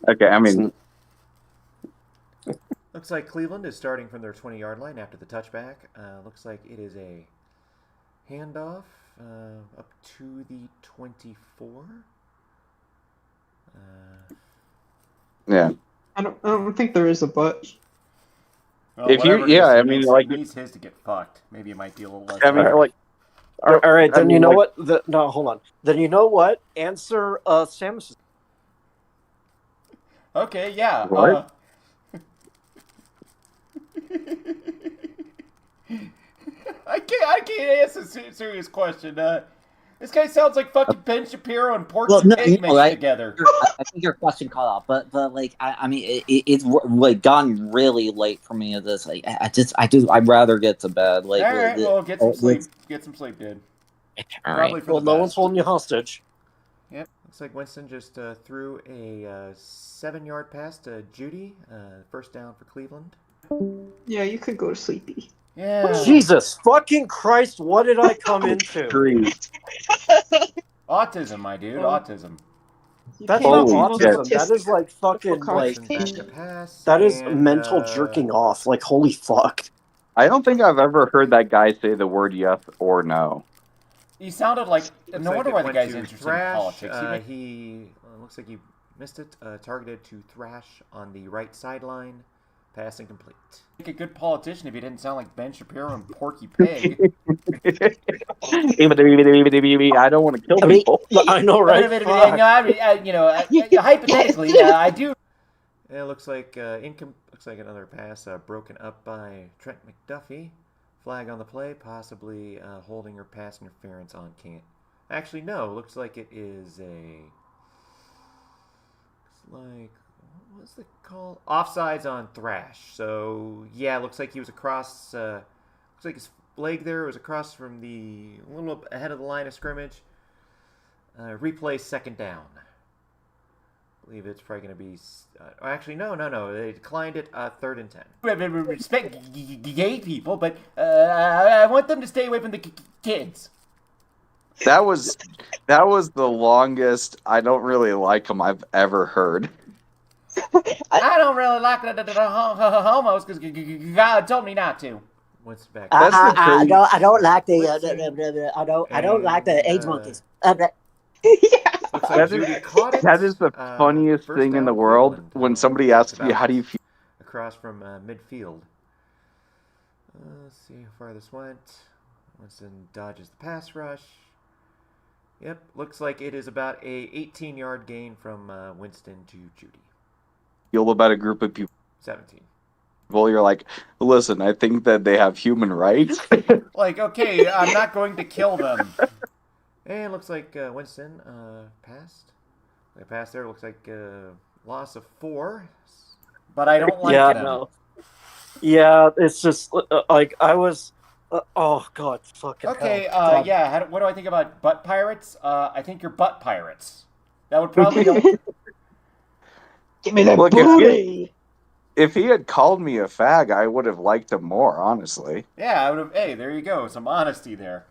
Okay, I mean, Looks like Cleveland is starting from their 20-yard line after the touchback. Looks like it is a handoff up to the 24. yeah. I don't think there is a but. Well, If you, whatever yeah, it I is, mean, he like, needs his to get fucked. Maybe it might be a little less. I mean, better. Like, all right. I Then mean, you know like- what? No, hold on. Then you know what? Answer Samus. Okay, yeah. What? I can't answer a serious question. This guy sounds like fucking Ben Shapiro and Porky Pig mixed together. I think your question caught off, but like I mean it's like gotten really late for me at this. Like I'd rather get to bed. Like all right, well, get some sleep. Get some sleep, dude. All Probably right. for Well, the no best. one's holding you hostage. Yep. Looks like Winston just threw a 7-yard pass to Judy. First down for Cleveland. Yeah, you could go to sleepy. Yeah. Jesus fucking Christ! What did I come into? Autism, my dude. Autism. That's can't not be autism. autistic. That is like fucking like. Back to pass, That is and, mental jerking off. Like holy fuck. I don't think I've ever heard that guy say the word yes or no. He sounded like. Looks No like wonder it why the went guy's to interested Thrash. in politics. He Looks like he missed it. Targeted to Thrash on the right sideline. Pass incomplete. Like a good politician if he didn't sound like Ben Shapiro and Porky Pig. I don't want to kill people. I know, right? Hypothetically, I do. It looks like looks like another pass broken up by Trent McDuffie. Flag on the play, possibly holding or pass interference on Kent. Actually, no. Looks like it is a. Looks like what was the call? Offsides on Thrash. So yeah, looks like he was across. Looks like his leg there was across from a little ahead of the line of scrimmage. Replay second down. I believe it's probably going to be. Actually, no. They declined it. 3rd and 10. Respect gay people, but I want them to stay away from the kids. That was the longest I don't really like him I've ever heard. I don't really like the homos because God told me not to. What's back? I don't like the I don't like the age monkeys. That is the funniest thing in the world when somebody asks you, how do you feel? Across from midfield. Let's see how far this went. Winston dodges the pass rush. Yep, looks like it is about a 18-yard gain from Winston to Judy. Feel about a group of people. 17. Well, you're like, listen, I think that they have human rights. Like, okay, I'm not going to kill them. And looks like Winston passed. They passed there. Looks like loss of 4. But I don't like them. No. Yeah, it's just like I was. Oh God, fucking. Okay, hell. yeah. What do I think about butt pirates? I think you're butt pirates. That would probably. Give me that Look, booty. if he had called me a fag, I would have liked him more, honestly. Yeah, I would have. Hey, there you go. Some honesty there.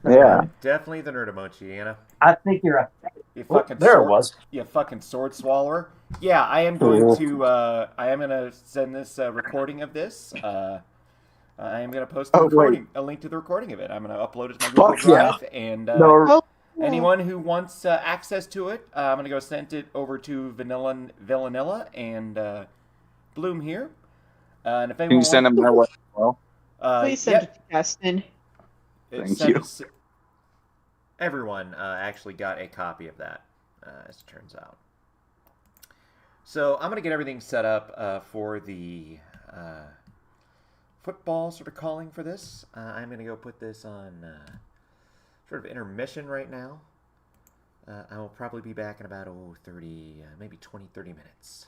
Yeah. Definitely the nerd emoji, Anna. I think you're a. You fucking there it sword, was. You fucking sword swallower. Yeah, I am going to. I am gonna send this recording of this. I am gonna post the recording, a link to the recording of it. I'm gonna upload it to my Google Drive, and anyone who wants access to it, I'm gonna go send it over to Villanilla and Bloom here. And if anyone Can you send them my way as well? Please send it to Justin. Thank you. Everyone actually got a copy of that, as it turns out. So I'm going to get everything set up for the football sort of calling for this. I'm going to go put this on sort of intermission right now. I will probably be back in about 30, maybe 20, 30 minutes.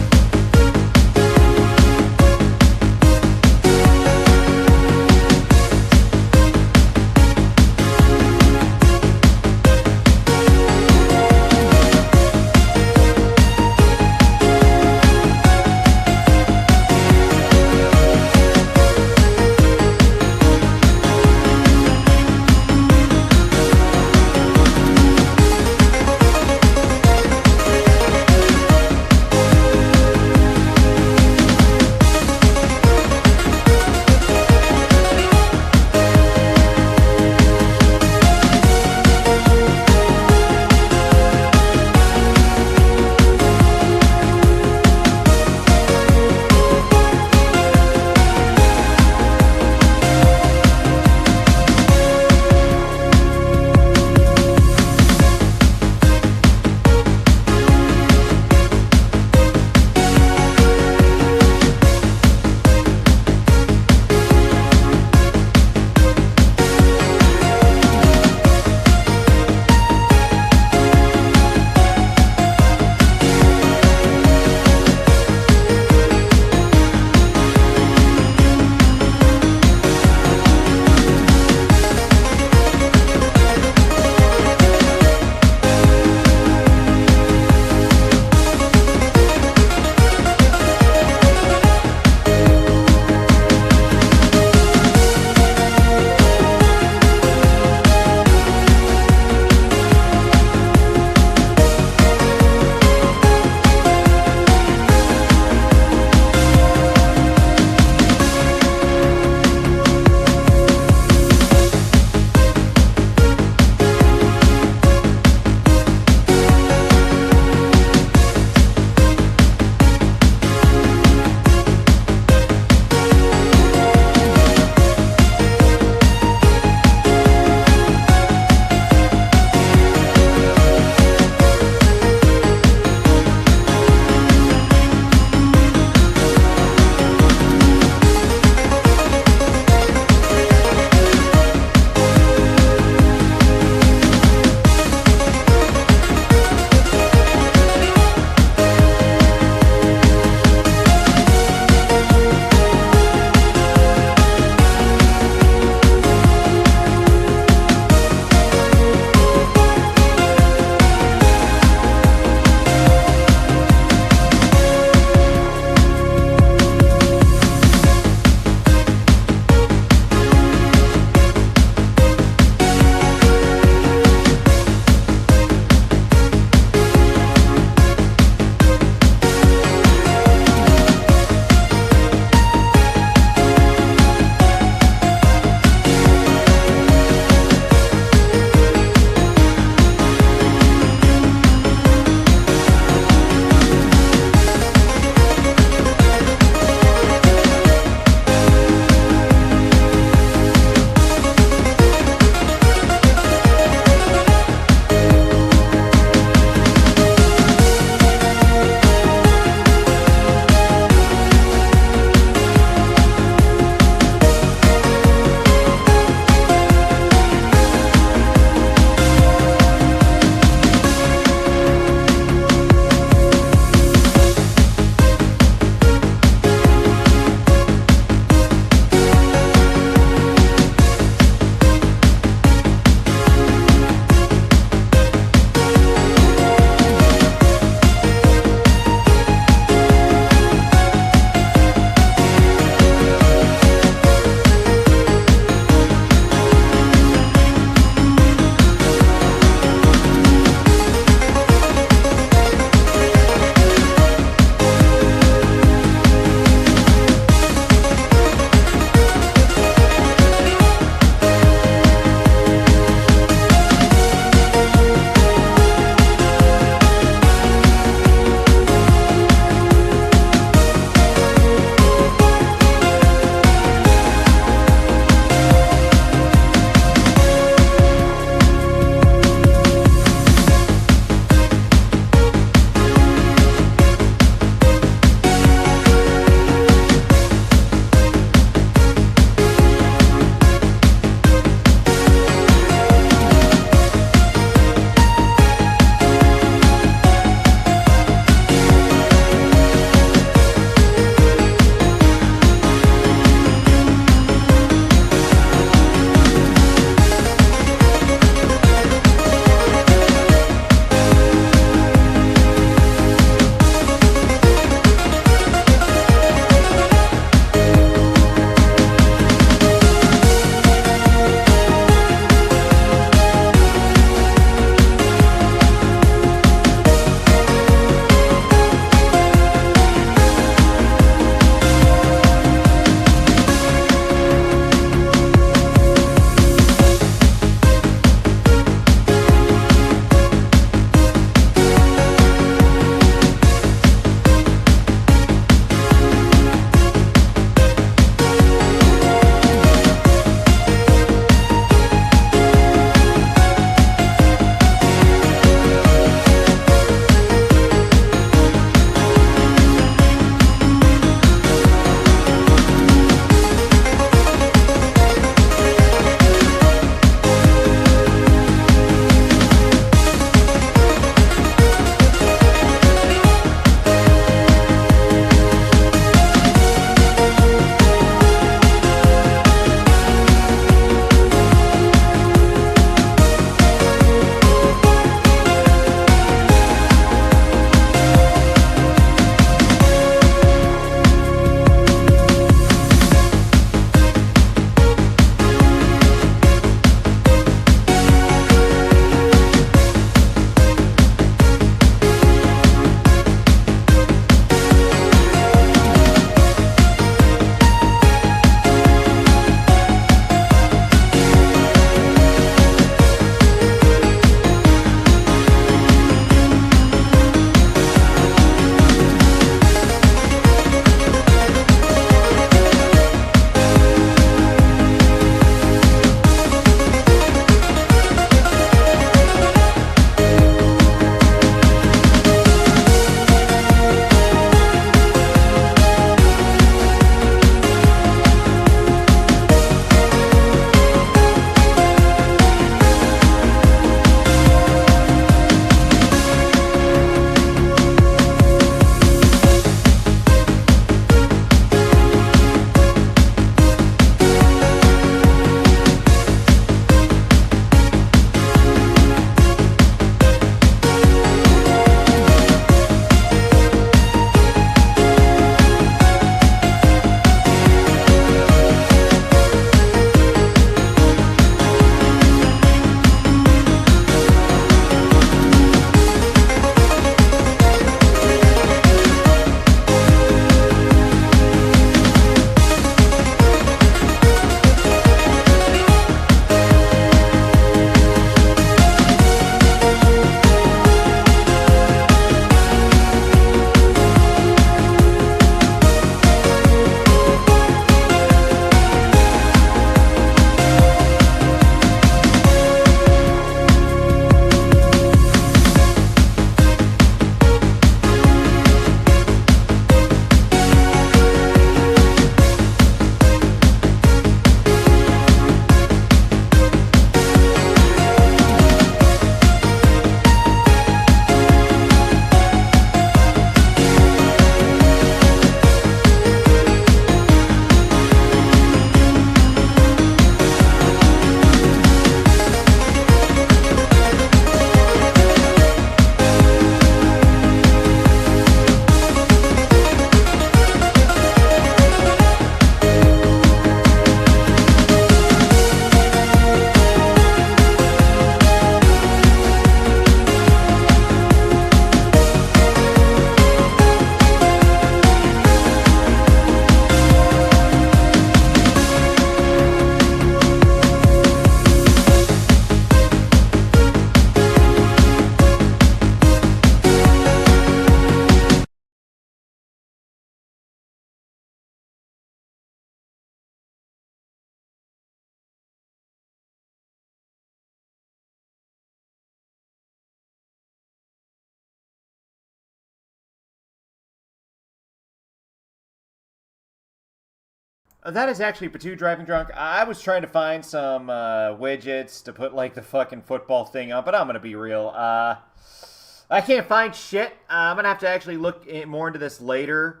That is actually Patu driving drunk. I was trying to find some widgets to put like the fucking football thing on, but I'm gonna be real. I can't find shit. I'm gonna have to actually look more into this later.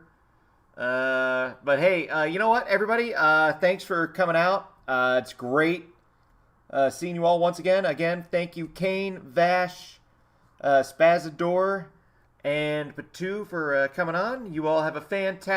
But hey, you know what, everybody? Thanks for coming out. It's great seeing you all once again. Again, thank you, Kane, Vash, Spazador, and Patu for coming on. You all have a fantastic